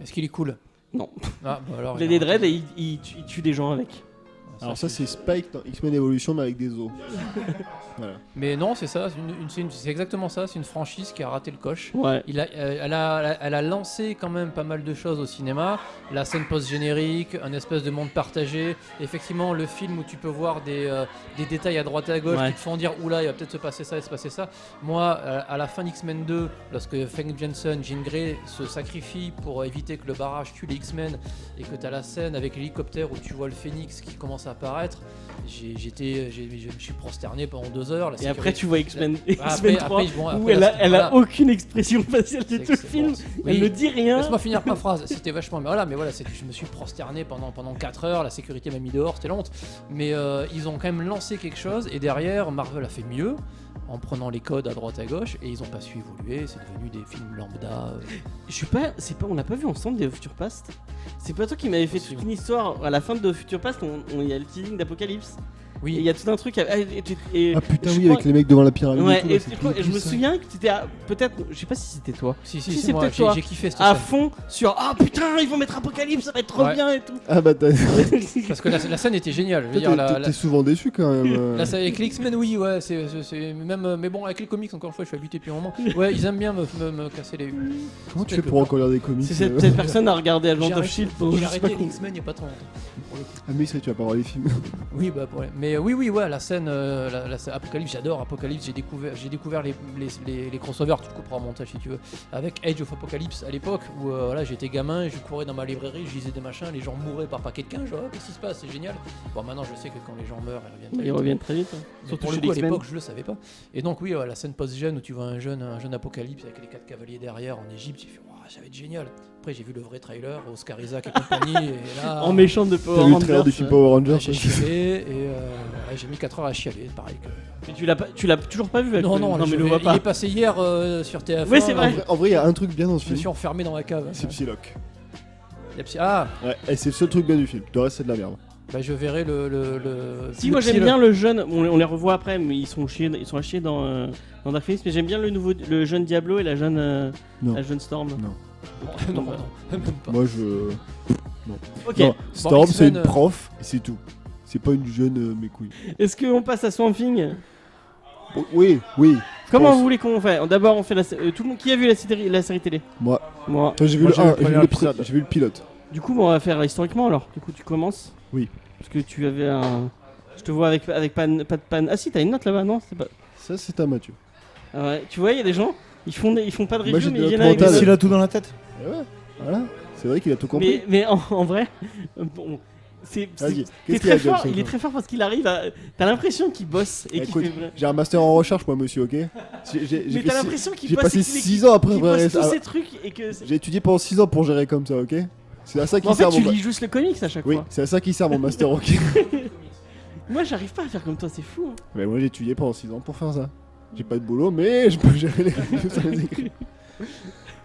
[SPEAKER 4] Est-ce qu'il est cool?
[SPEAKER 3] Non.
[SPEAKER 4] Ah, bah alors,
[SPEAKER 3] Il a des dreads et il tue des gens avec.
[SPEAKER 5] Alors ça c'est Spike dans X-Men Evolution mais avec des os. Voilà.
[SPEAKER 4] Mais non, c'est ça, c'est exactement ça, c'est une franchise qui a raté le coche.
[SPEAKER 3] Ouais.
[SPEAKER 4] Elle a lancé quand même pas mal de choses au cinéma, la scène post-générique, un espèce de monde partagé, effectivement le film où tu peux voir des détails à droite et à gauche qui te font dire oula il va peut-être se passer ça et se passer ça. Moi à la fin d'X-Men 2, lorsque Frank Jensen, Jean Grey se sacrifie pour éviter que le barrage tue les X-Men et que tu as la scène avec l'hélicoptère où tu vois le Phénix qui commence à apparaître, je me suis prosterné pendant 2 heures.
[SPEAKER 3] Et après tu vois X-Men 3
[SPEAKER 4] après,
[SPEAKER 3] où elle a aucune expression faciale de tout le film, elle ne dit rien.
[SPEAKER 4] Laisse-moi finir ma phrase, c'était vachement... Mais voilà, je me suis prosterné pendant 4 heures, la sécurité m'a mis dehors, c'était la honte. Mais ils ont quand même lancé quelque chose et derrière Marvel a fait mieux en prenant les codes à droite à gauche et ils ont pas su évoluer, c'est devenu des films lambda.
[SPEAKER 3] On n'a pas vu ensemble des Future Past. C'est pas toi qui m'avais fait toute une histoire à la fin de Future Past, il y a le teasing d'Apocalypse.
[SPEAKER 4] Oui.
[SPEAKER 3] Et il y a tout un truc.
[SPEAKER 5] Ah putain oui, avec les mecs devant la pyramide.
[SPEAKER 3] Ouais,
[SPEAKER 5] et
[SPEAKER 3] et je me souviens que t'étais peut-être, je sais pas si c'était toi.
[SPEAKER 4] Si,
[SPEAKER 3] c'est
[SPEAKER 4] c'est moi,
[SPEAKER 3] peut-être toi.
[SPEAKER 4] j'ai kiffé cette
[SPEAKER 3] À
[SPEAKER 4] scène.
[SPEAKER 3] fond sur putain, ils vont mettre Apocalypse, ça va être trop bien et tout.
[SPEAKER 5] Ah bah
[SPEAKER 4] Parce que la scène était géniale. Je veux dire,
[SPEAKER 5] t'es souvent déçu quand même.
[SPEAKER 4] Là, avec les X-Men, oui, ouais, c'est même. Mais bon, avec les comics, encore une fois, je suis habitué depuis un moment. Ouais, ils aiment bien me casser les.
[SPEAKER 5] Comment tu fais pour encore lire des comics
[SPEAKER 3] Cette personne a regardé Agent of Shield pour.
[SPEAKER 4] J'ai arrêté les X-Men il y a pas trop longtemps.
[SPEAKER 5] Ah mais c'est tu vas pas voir les films.
[SPEAKER 4] Oui, bah pour... Mais oui, ouais, la scène Apocalypse, j'adore Apocalypse. J'ai découvert les crossovers, tu te couperas en montage si tu veux, avec Age of Apocalypse à l'époque où voilà, j'étais gamin, je courais dans ma librairie, je lisais des machins, les gens mouraient par paquet de 15, genre qu'est-ce qui se passe, c'est génial. Bon, maintenant je sais que quand les gens meurent, ils reviennent très vite.
[SPEAKER 3] Mais
[SPEAKER 4] Surtout pour le coup, à l'époque, je le savais pas. Et donc oui, la scène post-jeune où tu vois un jeune Apocalypse avec les 4 cavaliers derrière en Égypte, j'ai fait ça va être génial. Après j'ai vu le vrai trailer, Oscar Isaac et compagnie, et là
[SPEAKER 3] en méchant de Power
[SPEAKER 5] Rangers. T'as vu le trailer du film Power Rangers?
[SPEAKER 4] J'ai chialé et j'ai mis 4 heures à chialer, pareil que...
[SPEAKER 3] Mais tu l'as toujours pas vu?
[SPEAKER 4] Non,
[SPEAKER 3] mais le vois pas.
[SPEAKER 4] Il est passé hier sur TF1.
[SPEAKER 3] Oui, c'est vrai.
[SPEAKER 5] En vrai, il y a un truc bien dans ce
[SPEAKER 4] Je
[SPEAKER 5] film.
[SPEAKER 4] me suis enfermé dans ma cave.
[SPEAKER 5] C'est Psylocke.
[SPEAKER 4] Ah
[SPEAKER 5] ouais, et c'est le seul truc bien du film. Le reste c'est de la merde.
[SPEAKER 4] Bah je verrai le...
[SPEAKER 3] Si moi j'aime bien le jeune, on les revoit après, mais ils sont à chier dans Dark Phoenix, mais j'aime bien le jeune Diablo et la jeune Storm.
[SPEAKER 4] Non, même pas.
[SPEAKER 5] Moi je... Non.
[SPEAKER 3] Ok.
[SPEAKER 5] Non, Storm
[SPEAKER 4] Bon,
[SPEAKER 5] c'est une prof et c'est tout. C'est pas une jeune mes couilles.
[SPEAKER 3] Est-ce qu'on passe à Swamp Thing?
[SPEAKER 5] Oui.
[SPEAKER 3] Comment vous voulez qu'on fait? D'abord on fait tout le monde qui a vu la série télé?
[SPEAKER 5] Moi. J'ai vu
[SPEAKER 6] j'ai
[SPEAKER 5] vu le pilote.
[SPEAKER 3] Du coup on va faire historiquement alors. Du coup tu commences?
[SPEAKER 5] Oui.
[SPEAKER 3] Parce que tu avais un... Je te vois avec pas de panne. Ah si, t'as une note là-bas, non? Pas...
[SPEAKER 5] Ça c'est à Mathieu.
[SPEAKER 3] Ah ouais, tu vois, il y a des gens, ils font pas de review,
[SPEAKER 5] j'ai
[SPEAKER 3] mais
[SPEAKER 5] de
[SPEAKER 3] ils
[SPEAKER 5] la
[SPEAKER 3] viennent avec
[SPEAKER 5] frontale.
[SPEAKER 6] S'il a tout dans la tête.
[SPEAKER 5] Et ouais, voilà. C'est vrai qu'il a tout compris.
[SPEAKER 3] Mais en vrai, bon,
[SPEAKER 5] Vas-y,
[SPEAKER 3] t'es très fort, il est très fort parce qu'il arrive à... T'as l'impression qu'il bosse et qu'il
[SPEAKER 5] Écoute,
[SPEAKER 3] fait...
[SPEAKER 5] j'ai un master en recherche moi monsieur, ok?
[SPEAKER 3] Mais t'as l'impression qu'il
[SPEAKER 5] j'ai
[SPEAKER 3] bosse
[SPEAKER 5] passé
[SPEAKER 3] et qu'il
[SPEAKER 5] 6 ans après
[SPEAKER 3] qu'il bosse tous ces trucs et que...
[SPEAKER 5] J'ai étudié pendant 6 ans pour gérer comme ça, ok? C'est à ça qui
[SPEAKER 3] En fait,
[SPEAKER 5] sert
[SPEAKER 3] tu
[SPEAKER 5] mon
[SPEAKER 3] lis juste le comics à chaque
[SPEAKER 5] Oui,
[SPEAKER 3] fois.
[SPEAKER 5] c'est à ça qui sert mon master, ok?
[SPEAKER 3] Moi, j'arrive pas à faire comme toi, c'est fou. Hein.
[SPEAKER 5] Mais moi j'ai étudié pendant 6 ans pour faire ça. J'ai pas de boulot, mais je peux gérer les reviews sur les écrits.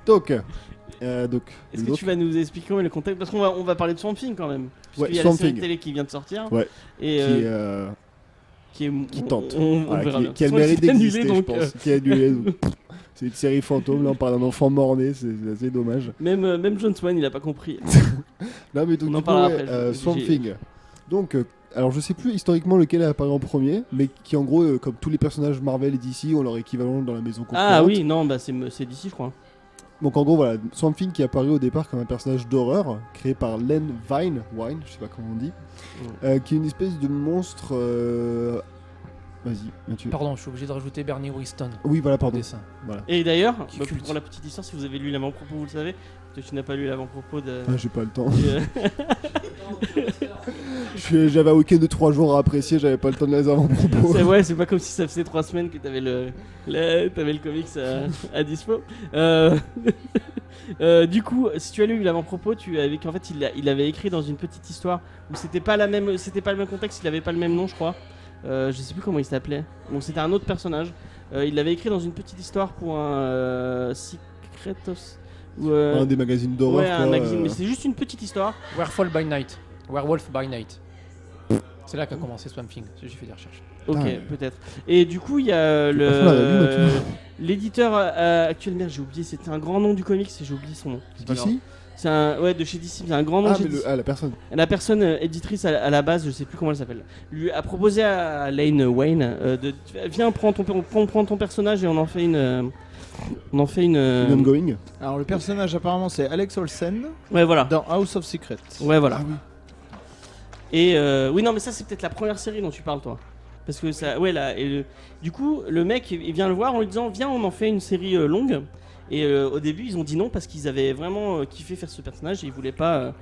[SPEAKER 5] Donc,
[SPEAKER 3] est-ce que tu vas nous expliquer comment est le contexte? Parce qu'on va parler de Swamp Thing quand même. Parce
[SPEAKER 5] Ouais,
[SPEAKER 3] qu'il y a
[SPEAKER 5] Swamp
[SPEAKER 3] la série
[SPEAKER 5] Thing.
[SPEAKER 3] télé qui vient de sortir.
[SPEAKER 5] Ouais.
[SPEAKER 3] Et qui tente. On verra bien.
[SPEAKER 5] Qui a le
[SPEAKER 3] De toute façon,
[SPEAKER 5] mérite
[SPEAKER 3] il s'est annulé,
[SPEAKER 5] d'exister, je
[SPEAKER 3] donc,
[SPEAKER 5] pense. Qui a annulé. Donc, c'est une série fantôme, là on parle d'un enfant mort-né, c'est assez dommage.
[SPEAKER 3] Même John Swan, il a pas compris.
[SPEAKER 5] Non mais donc,
[SPEAKER 3] On en
[SPEAKER 5] du
[SPEAKER 3] parlera
[SPEAKER 5] coup,
[SPEAKER 3] après,
[SPEAKER 5] Swamp Thing. Donc, alors je sais plus historiquement lequel a apparu en premier, mais qui en gros, comme tous les personnages Marvel et DC, ont leur équivalent dans la maison concurrente.
[SPEAKER 3] Ah oui, non, bah c'est d'ici, je crois.
[SPEAKER 5] Donc en gros, voilà, Swamp Thing qui est apparu au départ comme un personnage d'horreur, créé par Len Wein, je sais pas comment on dit, qui est une espèce de monstre... Vas-y, Mathieu.
[SPEAKER 4] Pardon, je suis obligé de rajouter Bernie Wriston.
[SPEAKER 5] Oui, voilà, pardon.
[SPEAKER 4] Dessin.
[SPEAKER 5] Voilà.
[SPEAKER 3] Et d'ailleurs,
[SPEAKER 4] Qui
[SPEAKER 3] bah,
[SPEAKER 4] culte.
[SPEAKER 3] pour la petite histoire, si vous avez lu l'avant-propos, vous le savez. Peut-être que tu n'as pas lu l'avant-propos de...
[SPEAKER 5] Ah, j'ai pas le temps. J'avais un week-end de 3 jours à apprécier, j'avais pas le temps de les avant-propos.
[SPEAKER 3] C'est ouais, c'est pas comme si ça faisait 3 semaines que t'avais le comics à dispo. Du coup, si tu as lu l'avant-propos, tu avais qu'en fait il avait écrit dans une petite histoire où c'était pas le même contexte, il avait pas le même nom, je crois. Je sais plus comment il s'appelait. Bon, c'était un autre personnage. Il l'avait écrit dans une petite histoire pour un Secret of...
[SPEAKER 5] un des magazines d'horreur.
[SPEAKER 3] Ouais, un
[SPEAKER 5] quoi,
[SPEAKER 3] magazine, mais c'est juste une petite histoire.
[SPEAKER 4] Werewolf by Night. C'est là qu'a commencé Swamp Thing, j'ai fait des recherches.
[SPEAKER 3] Ok,
[SPEAKER 5] Ah.
[SPEAKER 3] peut-être. Et du coup, il y a
[SPEAKER 5] pas fait la review, Mathieu.
[SPEAKER 3] l'éditeur actuel, merde, j'ai oublié, c'était un grand nom du comics et j'ai oublié son nom. C'est pas grave.
[SPEAKER 5] DC
[SPEAKER 3] C'est de chez DC, c'est un grand nom
[SPEAKER 5] Ah,
[SPEAKER 3] chez
[SPEAKER 5] mais
[SPEAKER 3] DC.
[SPEAKER 5] la personne.
[SPEAKER 3] La personne éditrice à la base, je sais plus comment elle s'appelle, lui a proposé à Lane Wayne de viens prends ton personnage et on en fait une
[SPEAKER 5] Ongoing.
[SPEAKER 6] Alors le personnage apparemment c'est Alex Olsen
[SPEAKER 3] ouais voilà.
[SPEAKER 6] dans House of Secrets.
[SPEAKER 3] Ouais voilà.
[SPEAKER 5] Ah oui.
[SPEAKER 3] Et oui non mais ça c'est peut-être la première série dont tu parles toi. Parce que ça là du coup le mec il vient le voir en lui disant viens on en fait une série longue. Et au début ils ont dit non parce qu'ils avaient vraiment kiffé faire ce personnage et ils voulaient pas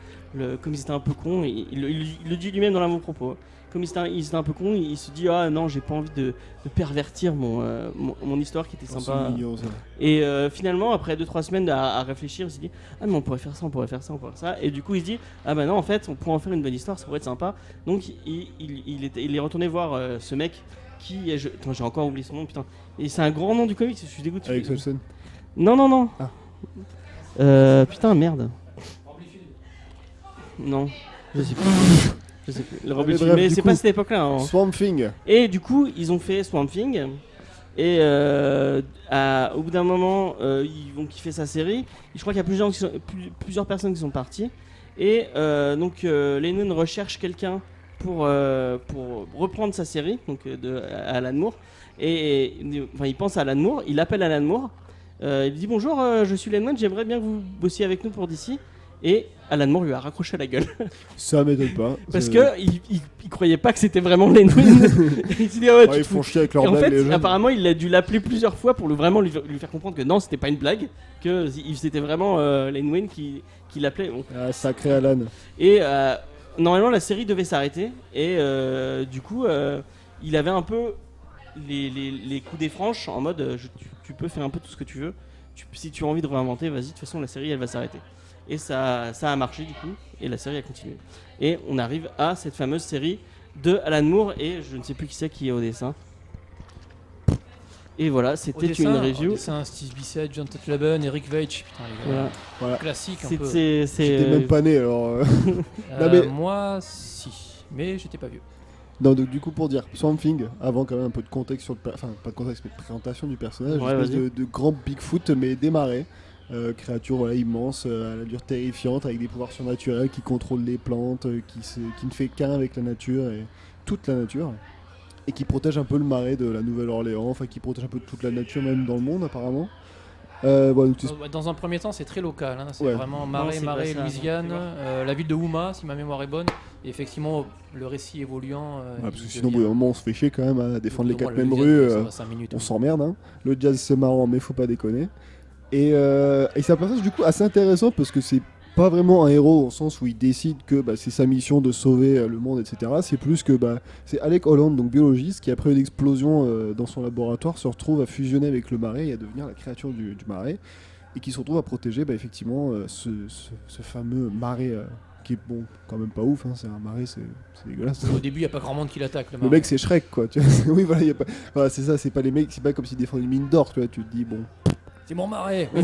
[SPEAKER 3] comme ils étaient un peu cons, il le dit lui-même dans l'avant-propos. Comme ils étaient un peu cons, il se dit ah non j'ai pas envie de pervertir mon histoire qui était
[SPEAKER 5] Oh,
[SPEAKER 3] sympa.
[SPEAKER 5] c'est mignon, ça.
[SPEAKER 3] Et finalement après 2-3 semaines à réfléchir il s'est dit ah mais on pourrait faire ça. Et du coup il se dit ah bah non en fait on pourrait en faire une bonne histoire, ça pourrait être sympa. Donc il est retourné voir ce mec qui attends, j'ai encore oublié son nom putain. Et c'est un grand nom du comics, je suis dégoûté.
[SPEAKER 5] Alex Olsen.
[SPEAKER 3] Non.
[SPEAKER 5] Ah.
[SPEAKER 3] Putain, merde. Non, je sais plus. Le Rob
[SPEAKER 5] Mais
[SPEAKER 3] Liefeld.
[SPEAKER 5] bref,
[SPEAKER 3] Mais
[SPEAKER 5] du
[SPEAKER 3] c'est
[SPEAKER 5] coup,
[SPEAKER 3] pas cette époque-là. Hein.
[SPEAKER 5] Swamp Thing.
[SPEAKER 3] Et du coup, ils ont fait Swamp Thing. Et au bout d'un moment, ils vont kiffer sa série. Je crois qu'il y a plusieurs personnes qui sont parties. Et donc, Lennon recherche quelqu'un pour reprendre sa série, donc de Alan Moore. Et il pense à Alan Moore, il appelle Alan Moore. Il dit bonjour, je suis Lennon, j'aimerais bien que vous bossiez avec nous pour DC. Et Alan Moore lui a raccroché la gueule.
[SPEAKER 5] Ça m'étonne pas.
[SPEAKER 3] Parce
[SPEAKER 5] C'est-
[SPEAKER 3] que il croyait pas que c'était vraiment Lennon. Il s'est dit ouais,
[SPEAKER 5] Ouais,
[SPEAKER 3] tu
[SPEAKER 5] ils
[SPEAKER 3] te
[SPEAKER 5] font
[SPEAKER 3] fous.
[SPEAKER 5] chier avec
[SPEAKER 3] Et
[SPEAKER 5] leur
[SPEAKER 3] en
[SPEAKER 5] blague, les
[SPEAKER 3] fait,
[SPEAKER 5] jeunes.
[SPEAKER 3] apparemment, il a dû l'appeler plusieurs fois pour vraiment lui faire comprendre que non, c'était pas une blague, que c'était vraiment Len Wein qui l'appelait. Bon.
[SPEAKER 5] Ah, sacré Alan.
[SPEAKER 3] Et normalement, la série devait s'arrêter. Et du coup, il avait un peu les coups des franches en mode tu peux faire un peu tout ce que tu veux. Si tu as envie de réinventer, vas-y, de toute façon, la série elle va s'arrêter. Et ça a marché du coup, et la série a continué. Et on arrive à cette fameuse série de Alan Moore, et je ne sais plus qui est au dessin. Et voilà, c'était une review.
[SPEAKER 4] Steve Bissett, John Tetlaben, Eric Veitch, putain les gars.
[SPEAKER 3] Voilà.
[SPEAKER 5] Voilà.
[SPEAKER 4] Classique un
[SPEAKER 3] C'est-
[SPEAKER 4] peu.
[SPEAKER 5] J'étais même pas né alors. Non, mais-
[SPEAKER 4] Moi, si. Mais j'étais pas vieux.
[SPEAKER 5] Non, donc du coup pour dire Swamp Thing, avant quand même un peu de contexte sur enfin pas de contexte mais de présentation du personnage,
[SPEAKER 3] Ouais,
[SPEAKER 5] une espèce
[SPEAKER 3] vas-y.
[SPEAKER 5] de grand Bigfoot mais démarré, créature voilà immense, à l'allure terrifiante avec des pouvoirs surnaturels qui contrôle les plantes, qui ne fait qu'un avec la nature et toute la nature et qui protège un peu le marais de la Nouvelle-Orléans, enfin qui protège un peu toute la nature même dans le monde apparemment. Voilà, donc c'est-
[SPEAKER 4] Dans un premier temps, c'est très local. Hein. C'est
[SPEAKER 5] Ouais.
[SPEAKER 4] vraiment
[SPEAKER 3] Non,
[SPEAKER 4] Marais,
[SPEAKER 3] c'est pas ça,
[SPEAKER 4] Louisiane,
[SPEAKER 3] tu vois.
[SPEAKER 4] la ville de Houma, si ma mémoire est bonne. Et effectivement, le récit évoluant.
[SPEAKER 5] parce que sinon au bout d'un moment on se fait chier quand même à défendre les quatre mêmes
[SPEAKER 4] mêmes
[SPEAKER 5] rues.
[SPEAKER 4] minutes,
[SPEAKER 5] On s'emmerde, hein. Le jazz c'est marrant, mais faut pas déconner. Et c'est un personnage du coup assez intéressant parce que c'est pas vraiment un héros au sens où il décide que c'est sa mission de sauver le monde, etc. C'est plus que c'est Alec Holland, donc biologiste, qui après une explosion dans son laboratoire se retrouve à fusionner avec le marais et à devenir la créature du marais et qui se retrouve à protéger effectivement ce fameux marais qui est bon quand même pas ouf, hein. C'est un marais, c'est dégueulasse.
[SPEAKER 4] Au début, il n'y a pas grand monde qui l'attaque.
[SPEAKER 5] Le mec c'est Shrek quoi, tu vois. Oui voilà, y a pas... voilà, c'est ça, c'est pas les mecs, c'est pas comme s'ils défendaient une mine d'or, tu vois, tu te dis bon.
[SPEAKER 4] C'est mon marais. Oui,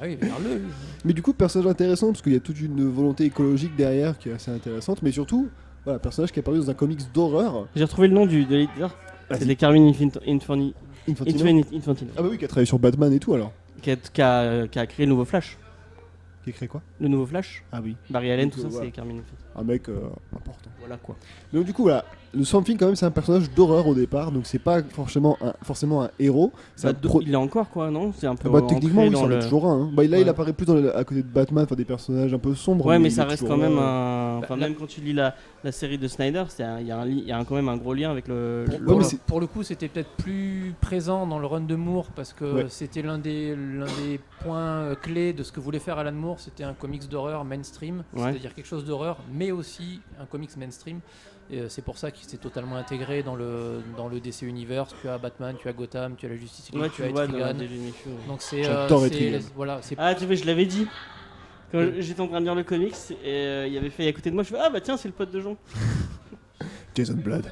[SPEAKER 4] ah oui, regarde-le.
[SPEAKER 5] Mais du coup personnage intéressant parce qu'il y a toute une volonté écologique derrière qui est assez intéressante, mais surtout voilà, personnage qui est apparu dans un comics d'horreur.
[SPEAKER 3] J'ai retrouvé le nom de l'éditeur.
[SPEAKER 5] Vas-y.
[SPEAKER 3] C'était Carmine
[SPEAKER 5] Infantino.
[SPEAKER 3] Infantino.
[SPEAKER 5] Ah bah oui, qui a travaillé sur Batman et tout alors.
[SPEAKER 3] Qui a créé le nouveau Flash.
[SPEAKER 5] Qui a créé quoi?
[SPEAKER 3] Le nouveau Flash.
[SPEAKER 5] Ah oui,
[SPEAKER 3] Barry Allen,
[SPEAKER 5] Donc,
[SPEAKER 3] tout ça,
[SPEAKER 5] voilà.
[SPEAKER 3] c'est Carmine Infantino.
[SPEAKER 5] un mec important.
[SPEAKER 3] Voilà quoi.
[SPEAKER 5] Donc du coup voilà, le Swamp Thing quand même c'est un personnage d'horreur au départ, donc c'est pas forcément un héros. C'est un pro-
[SPEAKER 3] Il est encore quoi, non? C'est un peu.
[SPEAKER 5] techniquement
[SPEAKER 3] ancré
[SPEAKER 5] oui,
[SPEAKER 3] dans
[SPEAKER 5] c'en est
[SPEAKER 3] le-
[SPEAKER 5] toujours un. Hein. Là il
[SPEAKER 3] Ouais.
[SPEAKER 5] apparaît plus à côté de Batman, enfin des personnages un peu sombres.
[SPEAKER 3] Ouais, mais
[SPEAKER 5] il
[SPEAKER 3] ça
[SPEAKER 5] est
[SPEAKER 3] reste
[SPEAKER 5] toujours
[SPEAKER 3] quand même
[SPEAKER 5] là.
[SPEAKER 3] un. Enfin, même quand tu lis la série de Snyder, il y a quand même un gros lien avec le.
[SPEAKER 5] Ouais, mais c'est-
[SPEAKER 4] Pour le coup, c'était peut-être plus présent dans le run de Moore parce que
[SPEAKER 5] Ouais.
[SPEAKER 4] c'était l'un des points clés de ce que voulait faire Alan Moore. C'était un comics d'horreur mainstream,
[SPEAKER 3] Ouais.
[SPEAKER 4] c'est-à-dire quelque chose d'horreur, mais aussi un comics mainstream. Et c'est pour ça qu'il s'est totalement intégré dans le DC Universe. Tu as Batman, tu as Gotham, tu as la Justice League,
[SPEAKER 3] Ouais,
[SPEAKER 4] tu
[SPEAKER 3] tu
[SPEAKER 4] as
[SPEAKER 3] vois,
[SPEAKER 4] Ed
[SPEAKER 3] dans
[SPEAKER 4] Trigan.
[SPEAKER 3] la Daily Issue.
[SPEAKER 4] Donc c'est
[SPEAKER 5] J'adore Ed
[SPEAKER 4] c'est-
[SPEAKER 5] Trigan.
[SPEAKER 4] voilà, c'est
[SPEAKER 3] Ah, tu vois, je l'avais dit. Quand
[SPEAKER 4] Oui.
[SPEAKER 3] j'étais en train de lire le comics, et il y avait fait à côté de moi, je fais ah bah tiens, c'est le pote de Jean.
[SPEAKER 5] Jason Blood.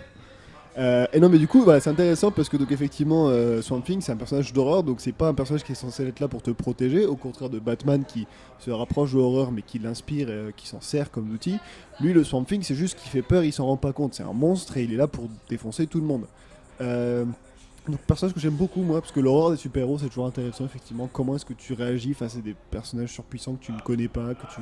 [SPEAKER 5] Et non mais du coup voilà, c'est intéressant parce que donc effectivement Swamp Thing c'est un personnage d'horreur, donc c'est pas un personnage qui est censé être là pour te protéger, au contraire de Batman qui se rapproche de l'horreur mais qui l'inspire et qui s'en sert comme outil. Lui le Swamp Thing c'est juste qu'il fait peur, il s'en rend pas compte, c'est un monstre et il est là pour défoncer tout le monde. Donc personnage que j'aime beaucoup moi, parce que l'horreur des super-héros c'est toujours intéressant effectivement. Comment est-ce que tu réagis face à des personnages surpuissants que tu ne connais pas, que tu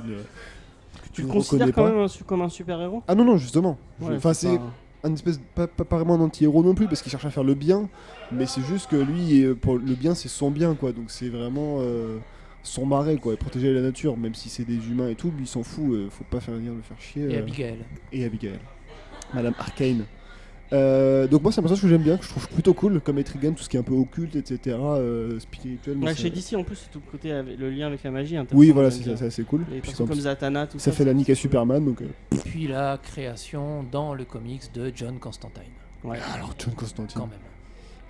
[SPEAKER 3] Tu le
[SPEAKER 5] ne
[SPEAKER 3] considères
[SPEAKER 5] reconnais
[SPEAKER 3] quand
[SPEAKER 5] pas.
[SPEAKER 3] même comme un super-héros?
[SPEAKER 5] Ah non justement.
[SPEAKER 3] Ouais,
[SPEAKER 5] Enfin c'est
[SPEAKER 3] pas-
[SPEAKER 5] un espèce pas vraiment un anti-héros non plus parce qu'il cherche à faire le bien, mais c'est juste que lui pour le bien c'est son bien quoi. Donc c'est vraiment son marais quoi, et protéger la nature, même si c'est des humains et tout, lui il s'en fout. Faut pas venir le faire chier.
[SPEAKER 4] Et Abigail.
[SPEAKER 5] Et Abigail, Madame Arcane. Donc moi c'est un personnage que j'aime bien, que je trouve plutôt cool, comme Etrigan, tout ce qui est un peu occulte, etc., spirituel. moi,
[SPEAKER 3] Ouais,
[SPEAKER 5] ça-
[SPEAKER 3] chez DC en plus, c'est tout le côté avec le lien avec la magie. intéressant,
[SPEAKER 5] Oui voilà,
[SPEAKER 3] j'aime
[SPEAKER 5] c'est
[SPEAKER 3] bien.
[SPEAKER 5] assez cool.
[SPEAKER 3] Les
[SPEAKER 5] Puis
[SPEAKER 3] persos comme
[SPEAKER 5] ça
[SPEAKER 3] Zatanna, tout ça.
[SPEAKER 5] fait la nique à Superman, donc...
[SPEAKER 4] Puis la création dans le comics de John Constantine.
[SPEAKER 3] Ouais.
[SPEAKER 5] Alors John Constantine,
[SPEAKER 4] Quand même.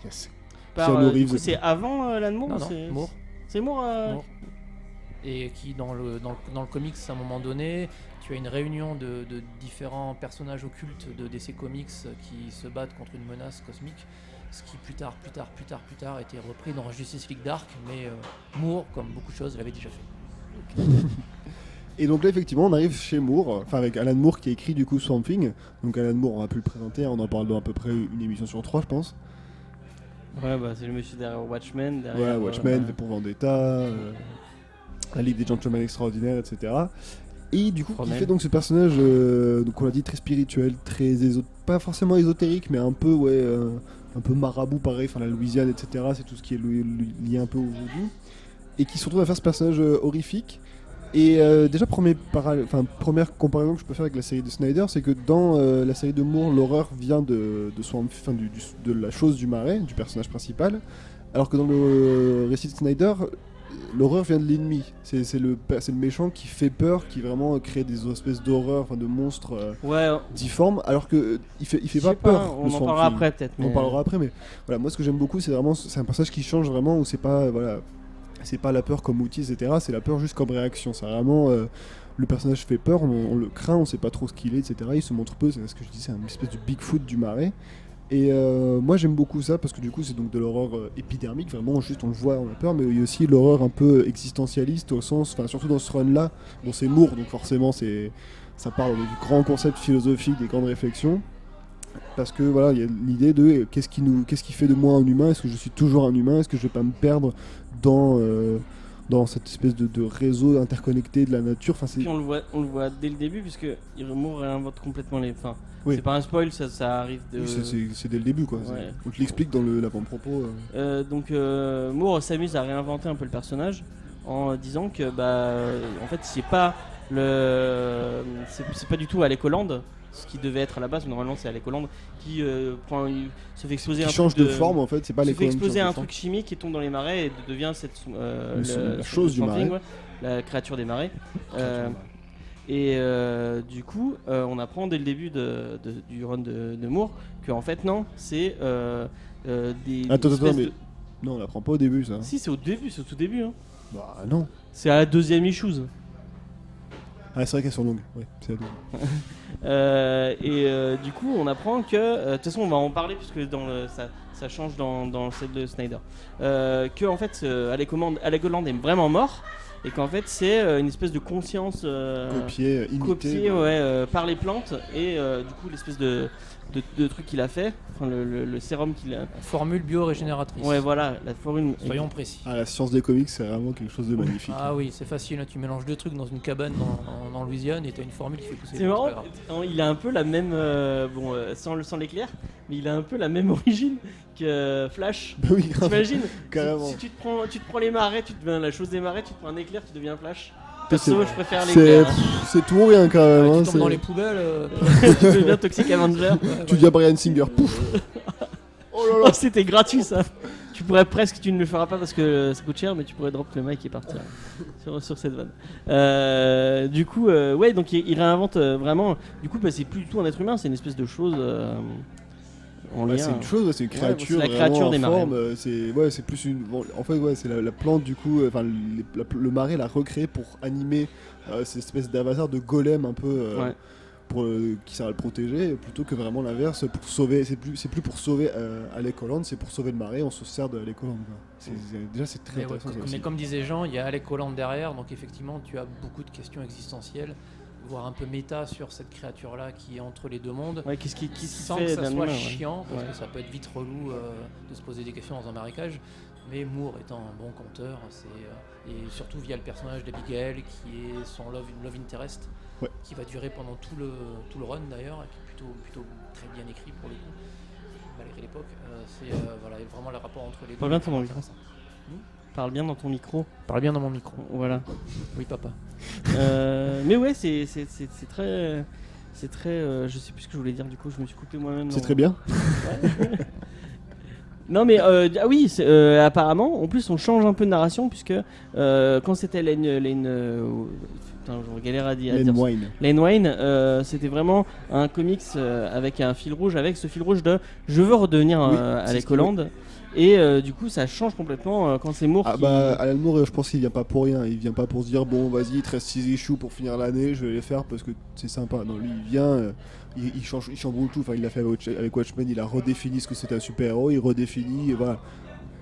[SPEAKER 5] yes.
[SPEAKER 3] Par,
[SPEAKER 5] Keanu
[SPEAKER 3] du
[SPEAKER 5] Reeves.
[SPEAKER 3] coup, c'est avant Alan Moore
[SPEAKER 4] Non,
[SPEAKER 3] ou
[SPEAKER 4] non,
[SPEAKER 3] c'est...
[SPEAKER 4] Moore.
[SPEAKER 3] C'est Moore
[SPEAKER 4] Moore. Et qui dans le comics à un moment donné, tu as une réunion de différents personnages occultes de DC Comics qui se battent contre une menace cosmique, ce qui plus tard a été repris dans Justice League Dark, mais Moore, comme beaucoup de choses, l'avait déjà fait.
[SPEAKER 5] Et donc là effectivement on arrive chez Moore, enfin avec Alan Moore qui a écrit du coup Swamp Thing. Donc Alan Moore on va plus le présenter, on en parle dans à peu près une émission sur 3 je pense.
[SPEAKER 3] Ouais, bah c'est le monsieur derrière Watchmen.
[SPEAKER 5] Ouais,
[SPEAKER 3] Derrière,
[SPEAKER 5] Watchmen, V pour Vendetta, la Ligue des Gentlemen Extraordinaires, etc. Et du coup, il
[SPEAKER 3] Rommel.
[SPEAKER 5] fait donc ce personnage, donc on l'a dit, très spirituel, très pas forcément ésotérique, mais un peu, un peu marabout, pareil, enfin la Louisiane, etc. C'est tout ce qui est lié un peu au voodoo. Et qui se retrouve à faire ce personnage horrifique. Et déjà, première comparaison que je peux faire avec la série de Snyder, c'est que dans la série de Moore, l'horreur vient de la chose du marais, du personnage principal, alors que dans le récit de Snyder, l'horreur vient de l'ennemi. C'est le méchant qui fait peur, qui vraiment crée des espèces d'horreur, enfin de monstres
[SPEAKER 3] Ouais,
[SPEAKER 5] difformes, alors que il fait
[SPEAKER 3] je
[SPEAKER 5] pas
[SPEAKER 3] sais
[SPEAKER 5] peur.
[SPEAKER 3] On
[SPEAKER 5] le
[SPEAKER 3] en
[SPEAKER 5] Swamp
[SPEAKER 3] parlera
[SPEAKER 5] Thing.
[SPEAKER 3] après peut-être.
[SPEAKER 5] On en parlera après, mais voilà, moi ce que j'aime beaucoup, c'est un personnage qui change vraiment, où c'est pas la peur comme outil, etc. C'est la peur juste comme réaction. C'est vraiment le personnage fait peur, on le craint, on sait pas trop ce qu'il est, etc. Il se montre peu, c'est ce que je dis, c'est une espèce de Bigfoot du marais. Et moi j'aime beaucoup ça parce que du coup c'est donc de l'horreur épidermique, vraiment juste on le voit, on a peur, mais il y a aussi l'horreur un peu existentialiste au sens, enfin surtout dans ce run là, bon c'est Moore donc forcément ça parle du grand concept philosophique, des grandes réflexions. Parce que voilà, il y a l'idée de qu'est-ce qui fait de moi un humain, est-ce que je suis toujours un humain, est-ce que je vais pas me perdre dans cette espèce de réseau interconnecté de la nature. Enfin, c'est...
[SPEAKER 3] Puis on le voit dès le début, puisque Moore réinvente complètement les. Enfin,
[SPEAKER 5] Oui.
[SPEAKER 3] c'est pas un spoil, ça arrive de.
[SPEAKER 5] Oui, c'est dès le début quoi.
[SPEAKER 3] Ouais.
[SPEAKER 5] On te l'explique dans l'avant-propos.
[SPEAKER 3] Donc Moore s'amuse à réinventer un peu le personnage en disant que en fait c'est pas c'est pas du tout Alec Holland, ce qui devait être à la base, mais normalement c'est Alec Holland qui se fait exploser
[SPEAKER 5] Qui
[SPEAKER 3] un
[SPEAKER 5] change
[SPEAKER 3] truc
[SPEAKER 5] de forme en fait, c'est pas
[SPEAKER 3] se
[SPEAKER 5] les
[SPEAKER 3] fait
[SPEAKER 5] colonnes qui
[SPEAKER 3] exploser
[SPEAKER 5] changent de
[SPEAKER 3] un
[SPEAKER 5] forme.
[SPEAKER 3] truc chimique et tombe dans les marais et devient
[SPEAKER 5] La chose du
[SPEAKER 3] Swamp
[SPEAKER 5] marais.
[SPEAKER 3] Thing, ouais, la créature des marais. Et du coup, on apprend dès le début du run de Moore que en fait non, c'est des
[SPEAKER 5] Attends,
[SPEAKER 3] espèces
[SPEAKER 5] mais
[SPEAKER 3] de-
[SPEAKER 5] non, on l'apprend pas au début ça.
[SPEAKER 3] Si, c'est au début, c'est au tout début. Hein.
[SPEAKER 5] Bah non.
[SPEAKER 3] C'est à la deuxième issues.
[SPEAKER 5] Ah, c'est vrai qu'elles sont longues. Ouais, c'est la deuxième.
[SPEAKER 3] Du coup, on apprend que, de toute façon, on va en parler puisque ça change dans celle de Snyder. Que en fait, Alec Holland est vraiment mort et qu'en fait, c'est une espèce de conscience
[SPEAKER 5] Copié, imité.
[SPEAKER 3] copiée par les plantes et du coup, l'espèce de truc qu'il a fait, enfin le sérum qu'il a.
[SPEAKER 4] Formule bio-régénératrice.
[SPEAKER 3] Ouais, voilà, la formule.
[SPEAKER 4] Soyons précis.
[SPEAKER 5] Ah, la science des comics, c'est vraiment quelque chose de magnifique.
[SPEAKER 4] Ah oui, c'est facile, hein, tu mélanges deux trucs dans une cabane en Louisiane et t'as une formule qui fait pousser.
[SPEAKER 3] C'est marrant,
[SPEAKER 4] pas grave.
[SPEAKER 3] il a un peu la même, sans l'éclair, mais il a un peu la même origine que Flash.
[SPEAKER 5] Bah oui, grave.
[SPEAKER 3] T'imagines
[SPEAKER 5] Carrément.
[SPEAKER 3] si tu te prends les marais, tu deviens la chose des marais, tu te prends un éclair, tu deviens Flash.
[SPEAKER 5] C'est-
[SPEAKER 3] Perso, je préfère
[SPEAKER 5] C'est
[SPEAKER 3] l'éclair.
[SPEAKER 5] c'est tout ou rien quand même. hein,
[SPEAKER 4] Tu tombes dans
[SPEAKER 5] c'est-
[SPEAKER 4] les poubelles.
[SPEAKER 3] Tu deviens Toxic Avenger.
[SPEAKER 5] Tu deviens Bryan Singer, pouf. Oh là là.
[SPEAKER 3] Oh, c'était gratuit ça. Tu pourrais presque, tu ne le feras pas parce que ça coûte cher, mais tu pourrais drop le mec et partir sur cette vanne. Du coup, ouais, donc il réinvente vraiment. Du coup, c'est plus du tout un être humain, c'est une espèce de chose en lien.
[SPEAKER 5] Ouais, c'est une chose, ouais, c'est une créature.
[SPEAKER 3] c'est la
[SPEAKER 5] vraiment
[SPEAKER 3] créature
[SPEAKER 5] en
[SPEAKER 3] des marais.
[SPEAKER 5] forme, c'est plus une. Bon, en fait, ouais, c'est la plante du coup. Enfin, le marais l'a recréé pour animer cette espèce d'avatar de golem un peu.
[SPEAKER 3] Ouais.
[SPEAKER 5] Qui sert à le protéger, plutôt que vraiment l'inverse pour sauver. C'est plus pour sauver Alec Holland, c'est pour sauver le marais. On se sert de Alec Holland. Quoi. Déjà, c'est très
[SPEAKER 4] Mais, ouais,
[SPEAKER 5] intéressant. ça
[SPEAKER 4] mais
[SPEAKER 5] aussi.
[SPEAKER 4] comme disait Jean, il y a Alec Holland derrière, donc effectivement tu as beaucoup de questions existentielles voire un peu méta sur cette créature-là qui est entre les deux mondes.
[SPEAKER 3] Ouais, qu'est-ce qui
[SPEAKER 4] Sans
[SPEAKER 3] fait
[SPEAKER 4] que ça
[SPEAKER 3] d'un
[SPEAKER 4] soit
[SPEAKER 3] humain, ouais.
[SPEAKER 4] chiant, parce
[SPEAKER 3] Ouais.
[SPEAKER 4] que ça peut être vite relou de se poser des questions dans un marécage. Mais Moore étant un bon conteur, et surtout via le personnage d'Abigail, qui est son love interest,
[SPEAKER 5] Ouais.
[SPEAKER 4] qui va durer pendant tout le run d'ailleurs, et qui est plutôt très bien écrit pour le coup, malgré l'époque. C'est voilà, vraiment le rapport entre les deux.
[SPEAKER 3] Parle bien dans ton micro.
[SPEAKER 4] Intéressant.
[SPEAKER 3] Parle bien dans ton micro.
[SPEAKER 4] Parle bien dans mon micro.
[SPEAKER 3] Voilà.
[SPEAKER 4] Oui, papa.
[SPEAKER 3] Mais ouais, c'est très. C'est très. Je sais plus ce que je voulais dire, du coup, je me suis coupé moi-même.
[SPEAKER 5] C'est très bien.
[SPEAKER 3] Non, mais. Ah oui, apparemment, en plus, on change un peu de narration, puisque quand c'était putain, je galère à dire.
[SPEAKER 5] Len Wine.
[SPEAKER 3] Lane Wayne, c'était vraiment un comics avec un fil rouge, avec ce fil rouge de je veux redevenir
[SPEAKER 5] Oui,
[SPEAKER 3] à
[SPEAKER 5] c'est ce
[SPEAKER 3] Legoland. Et du coup, ça change complètement quand c'est Moore
[SPEAKER 5] Ah
[SPEAKER 3] qui...
[SPEAKER 5] bah Alan Moore, je pense qu'il vient pas pour rien. Il vient pas pour se dire bon vas-y, il te reste 6 issues pour finir l'année, je vais les faire parce que c'est sympa. Non, lui il vient, il chamboule tout. Enfin, il l'a fait avec Watchmen, il a redéfini ce que c'était un super-héros, il redéfinit. Et voilà.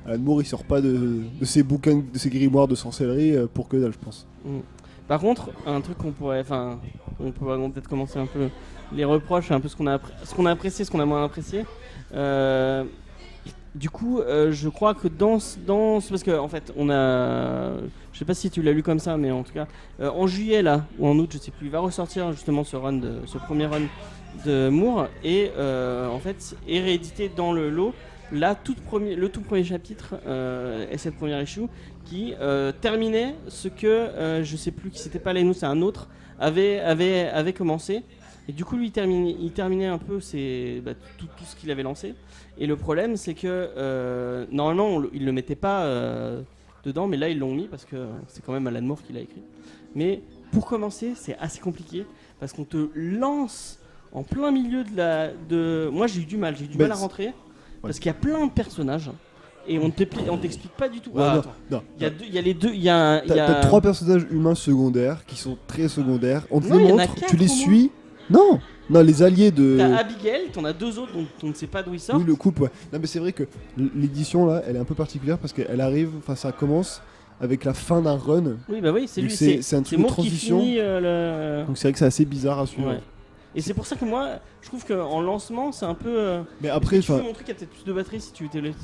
[SPEAKER 5] Alan Moore, il sort pas de ses bouquins, de ses grimoires de sorcellerie pour que dalle, je pense.
[SPEAKER 3] Par contre, un truc qu'on pourrait peut-être commencer un peu les reproches, un peu ce qu'on a apprécié, ce qu'on a moins apprécié. Du coup, je crois que parce que en fait, on a, je sais pas si tu l'as lu comme ça, mais en tout cas, en juillet là ou en août, je sais plus, il va ressortir justement ce premier run de Moore et en fait est réédité dans le lot le tout premier chapitre et cette première issue qui terminait ce que je sais plus qui c'était pas Lennou, c'est un autre avait commencé. Et du coup, lui, il terminait un peu tout ce qu'il avait lancé. Et le problème, c'est que normalement, il ne le mettait pas dedans, mais là, ils l'ont mis parce que c'est quand même Alan Moore qui l'a écrit. Mais pour commencer, c'est assez compliqué parce qu'on te lance en plein milieu Moi, j'ai eu du mal à rentrer parce qu'il y a plein de personnages et on t'explique pas du tout.
[SPEAKER 5] Ouais, non,
[SPEAKER 3] Attends.
[SPEAKER 5] non.
[SPEAKER 3] Il y a les deux. Il y a.
[SPEAKER 5] T'as 3 personnages humains secondaires qui sont très secondaires. On te
[SPEAKER 3] Non,
[SPEAKER 5] les
[SPEAKER 3] il y en a
[SPEAKER 5] montre,
[SPEAKER 3] quatre
[SPEAKER 5] tu les
[SPEAKER 3] au moins.
[SPEAKER 5] suis. Non, les alliés de.
[SPEAKER 3] T'as Abigail, t'en as 2 autres dont on ne sait pas d'où ils sortent.
[SPEAKER 5] Oui, le couple, ouais. Non, mais c'est vrai que l'édition là, elle est un peu particulière parce qu'elle arrive, enfin, ça commence avec la fin d'un run.
[SPEAKER 3] Oui, bah oui, c'est
[SPEAKER 5] Donc
[SPEAKER 3] lui.
[SPEAKER 5] c'est un truc de
[SPEAKER 3] Moore qui
[SPEAKER 5] transition.
[SPEAKER 3] finit le.
[SPEAKER 5] Donc c'est vrai que c'est assez bizarre à suivre.
[SPEAKER 3] Ouais. Et c'est pour ça que moi, je trouve qu'en lancement, c'est un peu.
[SPEAKER 5] Mais après,
[SPEAKER 3] tu peux
[SPEAKER 5] enfin,
[SPEAKER 3] montrer qu'il y a peut-être plus de batterie si tu téléphone.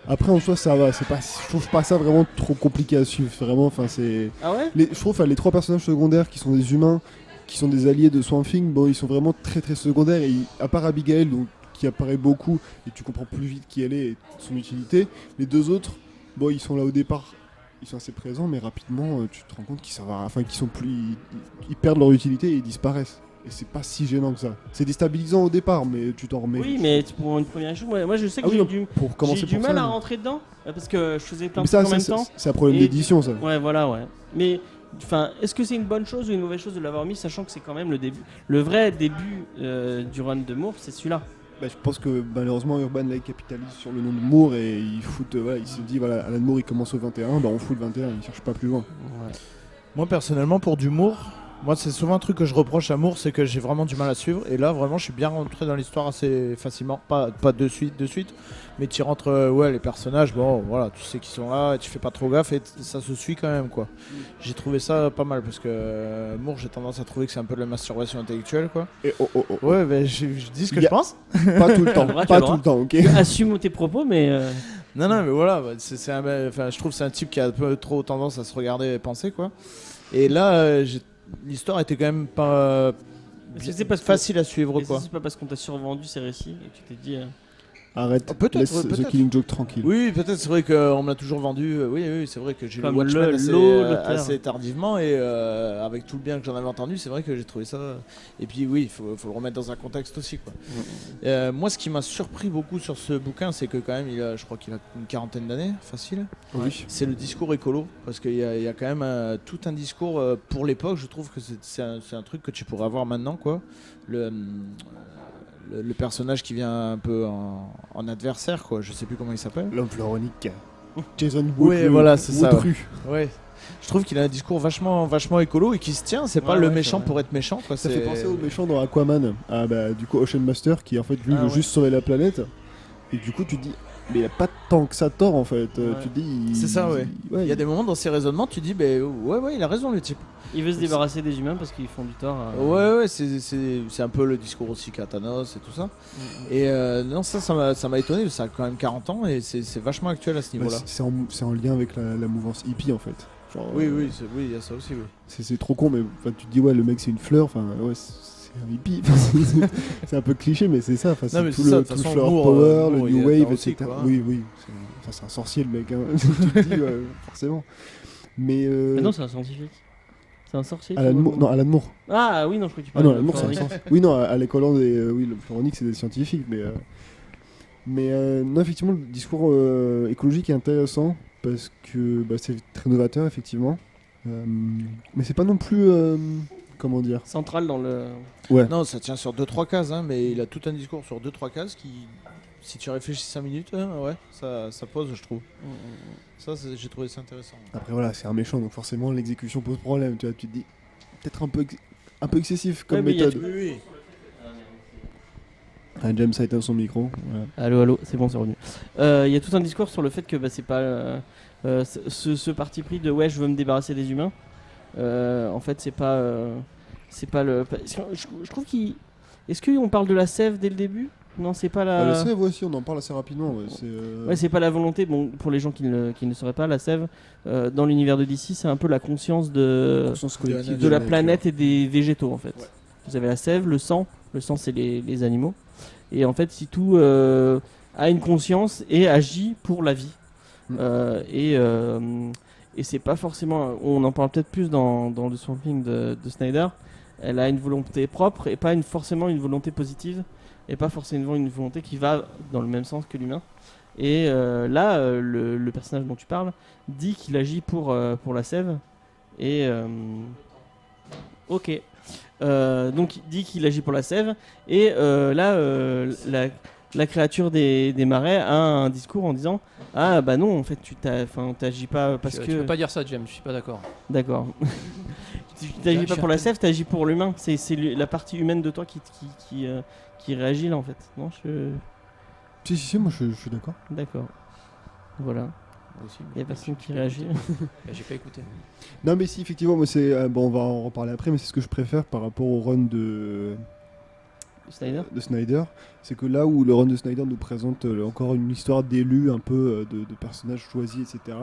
[SPEAKER 5] après en soi, ça va. C'est pas, je trouve pas ça vraiment trop compliqué à suivre. Vraiment, enfin, c'est.
[SPEAKER 3] Ah ouais.
[SPEAKER 5] Je trouve, enfin, les 3 personnages secondaires qui sont des humains, qui sont des alliés de Swamp Thing, bon, ils sont vraiment très très secondaires. Et à part Abigail, donc, qui apparaît beaucoup, et tu comprends plus vite qui elle est et son utilité. Les 2 autres, bon, ils sont là au départ. Ils sont assez présents, mais rapidement, tu te rends compte qu'ils sont plus, ils perdent leur utilité et ils disparaissent. Et c'est pas si gênant que ça. C'est déstabilisant au départ, mais tu t'en remets.
[SPEAKER 3] Oui, mais pour une première chose, moi je sais que
[SPEAKER 5] Ah oui, non,
[SPEAKER 3] j'ai
[SPEAKER 5] pour commencer
[SPEAKER 3] du
[SPEAKER 5] pour
[SPEAKER 3] mal
[SPEAKER 5] ça,
[SPEAKER 3] à
[SPEAKER 5] mais-
[SPEAKER 3] rentrer dedans parce que je faisais plein
[SPEAKER 5] Mais
[SPEAKER 3] de trucs en même
[SPEAKER 5] ça,
[SPEAKER 3] temps.
[SPEAKER 5] c'est un problème
[SPEAKER 3] Et-
[SPEAKER 5] d'édition, ça.
[SPEAKER 3] Ouais, voilà, ouais. Mais enfin, est-ce que c'est une bonne chose ou une mauvaise chose de l'avoir mis, sachant que c'est quand même le vrai début du run de Moore, c'est celui-là.
[SPEAKER 5] Bah, je pense que malheureusement Urban Light capitalise sur le nom de Moore et il se dit voilà, Alan Moore il commence au 21, bah on fout le 21, il cherche pas plus loin.
[SPEAKER 3] Ouais.
[SPEAKER 6] Moi personnellement pour du Moore, moi c'est souvent un truc que je reproche à Moore, c'est que j'ai vraiment du mal à suivre. Et là vraiment je suis bien rentré dans l'histoire assez facilement, pas de suite, mais tu rentres les personnages, bon voilà, tu sais qu'ils sont là, et tu fais pas trop gaffe et ça se suit quand même quoi. J'ai trouvé ça pas mal parce que Moore j'ai tendance à trouver que c'est un peu de la masturbation intellectuelle quoi.
[SPEAKER 5] Et oh.
[SPEAKER 6] Ouais mais je dis ce que
[SPEAKER 5] Il y
[SPEAKER 6] je
[SPEAKER 5] a-
[SPEAKER 6] pense.
[SPEAKER 5] Pas tout le temps,
[SPEAKER 3] Tu as
[SPEAKER 5] pas
[SPEAKER 3] le
[SPEAKER 5] tout le temps, ok.
[SPEAKER 3] Assume tes propos, mais
[SPEAKER 6] Non mais voilà, je trouve que c'est un type qui a un peu trop tendance à se regarder et penser quoi. Et là l'histoire était quand même pas
[SPEAKER 3] est-ce que c'est parce que-
[SPEAKER 6] facile à suivre
[SPEAKER 3] est-ce que
[SPEAKER 6] quoi.
[SPEAKER 3] c'est pas parce qu'on t'a survendu ces récits et que tu t'es dit.
[SPEAKER 5] Arrête,
[SPEAKER 6] Ah, peut-être,
[SPEAKER 5] laisse
[SPEAKER 6] ouais,
[SPEAKER 5] The
[SPEAKER 6] peut-être.
[SPEAKER 5] Killing Joke tranquille.
[SPEAKER 6] Oui, peut-être, c'est vrai qu'on me l'a toujours vendu. Oui, c'est vrai que j'ai lu
[SPEAKER 3] Comme
[SPEAKER 6] Watchmen
[SPEAKER 3] l'auteur.
[SPEAKER 6] assez tardivement et avec tout le bien que j'en avais entendu, c'est vrai que j'ai trouvé ça. Et puis, oui, il faut le remettre dans un contexte aussi. Quoi. Moi, ce qui m'a surpris beaucoup sur ce bouquin, c'est que, quand même, je crois qu'il a une 40aine d'années, facile.
[SPEAKER 5] Oui.
[SPEAKER 6] C'est le discours écolo. Parce qu'il y a quand même tout un discours pour l'époque. Je trouve que c'est un truc que tu pourrais avoir maintenant. Quoi. Le personnage qui vient un peu en adversaire, quoi. Je sais plus comment il s'appelle.
[SPEAKER 5] L'homme Floronique. Jason Wood.
[SPEAKER 6] Ouais, voilà, c'est ça,
[SPEAKER 5] Woodru.
[SPEAKER 6] Ouais. Je trouve qu'il a un discours vachement écolo et qui se tient. C'est pas
[SPEAKER 3] Ouais,
[SPEAKER 6] le
[SPEAKER 3] ouais,
[SPEAKER 6] méchant
[SPEAKER 3] c'est vrai.
[SPEAKER 6] pour être méchant, quoi.
[SPEAKER 5] Ça
[SPEAKER 6] c'est...
[SPEAKER 5] fait penser au méchant dans Aquaman, du coup Ocean Master qui en fait lui
[SPEAKER 3] Ah,
[SPEAKER 5] veut
[SPEAKER 3] ouais.
[SPEAKER 5] juste sauver la planète. Et du coup tu te dis Mais il a pas tant que ça tort en fait.
[SPEAKER 3] Ouais.
[SPEAKER 5] Tu te dis.
[SPEAKER 6] C'est ça, ouais. Il y a des moments dans ses raisonnements, tu dis, ouais, il a raison le type.
[SPEAKER 3] Il veut se débarrasser des humains parce qu'ils font du tort.
[SPEAKER 6] Ouais, c'est un peu le discours aussi qu'a Thanos et tout ça. Et non, ça m'a étonné, ça a quand même 40 ans et c'est vachement actuel à ce niveau-là.
[SPEAKER 5] C'est en lien avec la mouvance hippie en fait. Genre,
[SPEAKER 6] Oui, il y a ça aussi, oui.
[SPEAKER 5] c'est trop con, mais enfin, tu te dis, ouais, le mec c'est une fleur, enfin, ouais, c'est un hippie. C'est un peu cliché, mais c'est ça. Enfin, c'est
[SPEAKER 6] Non, mais
[SPEAKER 5] tout
[SPEAKER 6] c'est ça,
[SPEAKER 5] le
[SPEAKER 6] de toute façon,
[SPEAKER 5] flower
[SPEAKER 6] Moore,
[SPEAKER 5] power,
[SPEAKER 6] Moore,
[SPEAKER 5] le
[SPEAKER 6] il
[SPEAKER 5] new
[SPEAKER 6] est
[SPEAKER 5] wave,
[SPEAKER 6] là aussi,
[SPEAKER 5] etc.
[SPEAKER 6] quoi.
[SPEAKER 5] Oui. C'est un sorcier, le mec. Hein. Tu te dis, ouais, forcément. Mais.
[SPEAKER 3] Ah non, c'est un scientifique. C'est un sorcier.
[SPEAKER 5] Alan Moore. Non, Alan Moore.
[SPEAKER 3] Ah oui, non, je crois que tu
[SPEAKER 5] Ah
[SPEAKER 3] parlais
[SPEAKER 5] non,
[SPEAKER 3] de
[SPEAKER 5] Alan Moore, c'est un
[SPEAKER 3] Floronic.
[SPEAKER 5] sens. Oui, non, Alec Holland et oui, le Floronic, c'est des scientifiques, mais non, effectivement, le discours écologique est intéressant parce que c'est très novateur, effectivement. Mais c'est pas non plus. Comment dire.
[SPEAKER 3] Central dans le.
[SPEAKER 5] Ouais.
[SPEAKER 6] Non, ça tient sur 2-3 cases, hein, mais il a tout un discours sur 2-3 cases qui, si tu réfléchis 5 minutes, ouais, ça pose, je trouve. Ça, j'ai trouvé ça intéressant.
[SPEAKER 5] Après, voilà, c'est un méchant, donc forcément, l'exécution pose problème. Tu te dis, peut-être un peu excessif comme
[SPEAKER 3] Ouais, mais il y a
[SPEAKER 5] méthode.
[SPEAKER 6] Oui.
[SPEAKER 5] Ah, James a éteint son micro. Voilà.
[SPEAKER 3] Allô, c'est bon, c'est revenu. Il y a tout un discours sur le fait que c'est pas ce parti pris de ouais, je veux me débarrasser des humains. En fait, c'est pas le. Je trouve qu'il. Est-ce qu'on parle de la sève dès le début? Non, c'est pas la.
[SPEAKER 5] La sève aussi, on en parle assez rapidement. Ouais,
[SPEAKER 3] Ouais, c'est pas la volonté. Bon, pour les gens qui ne sauraient pas, la sève dans l'univers de DC, c'est un peu la conscience
[SPEAKER 5] conscience collective
[SPEAKER 3] de la
[SPEAKER 5] mec,
[SPEAKER 3] planète et des végétaux en fait.
[SPEAKER 6] Ouais.
[SPEAKER 3] Vous avez la sève, le sang c'est les animaux. Et en fait, si tout a une conscience et agit pour la vie. Et c'est pas forcément. On en parle peut-être plus dans le Swamp Thing de Snyder. Elle a une volonté propre et pas forcément une volonté positive. Et pas forcément une volonté qui va dans le même sens que l'humain. Et là, le personnage dont tu parles dit qu'il agit pour la sève. Et. Ok. Donc il dit qu'il agit pour la sève. Et là, la créature des marais a un discours en disant ah bah non, en fait tu t'agis pas parce
[SPEAKER 4] Tu
[SPEAKER 3] que.
[SPEAKER 4] peux pas dire ça, James, je suis pas d'accord.
[SPEAKER 3] D'accord. Tu t'agis pas pour la sève, t'agis pour l'humain. C'est la partie humaine de toi qui réagit là en fait. Non,
[SPEAKER 5] Si, moi je suis d'accord.
[SPEAKER 3] D'accord. Voilà.
[SPEAKER 4] Moi aussi,
[SPEAKER 3] Il y a personne qui réagit.
[SPEAKER 4] J'ai pas écouté.
[SPEAKER 5] Non, mais si, effectivement, moi c'est. Bon, on va en reparler après, mais c'est ce que je préfère par rapport au run de Snyder. C'est que là où le run de Snyder nous présente encore une histoire d'élus, un peu de personnages choisis, etc.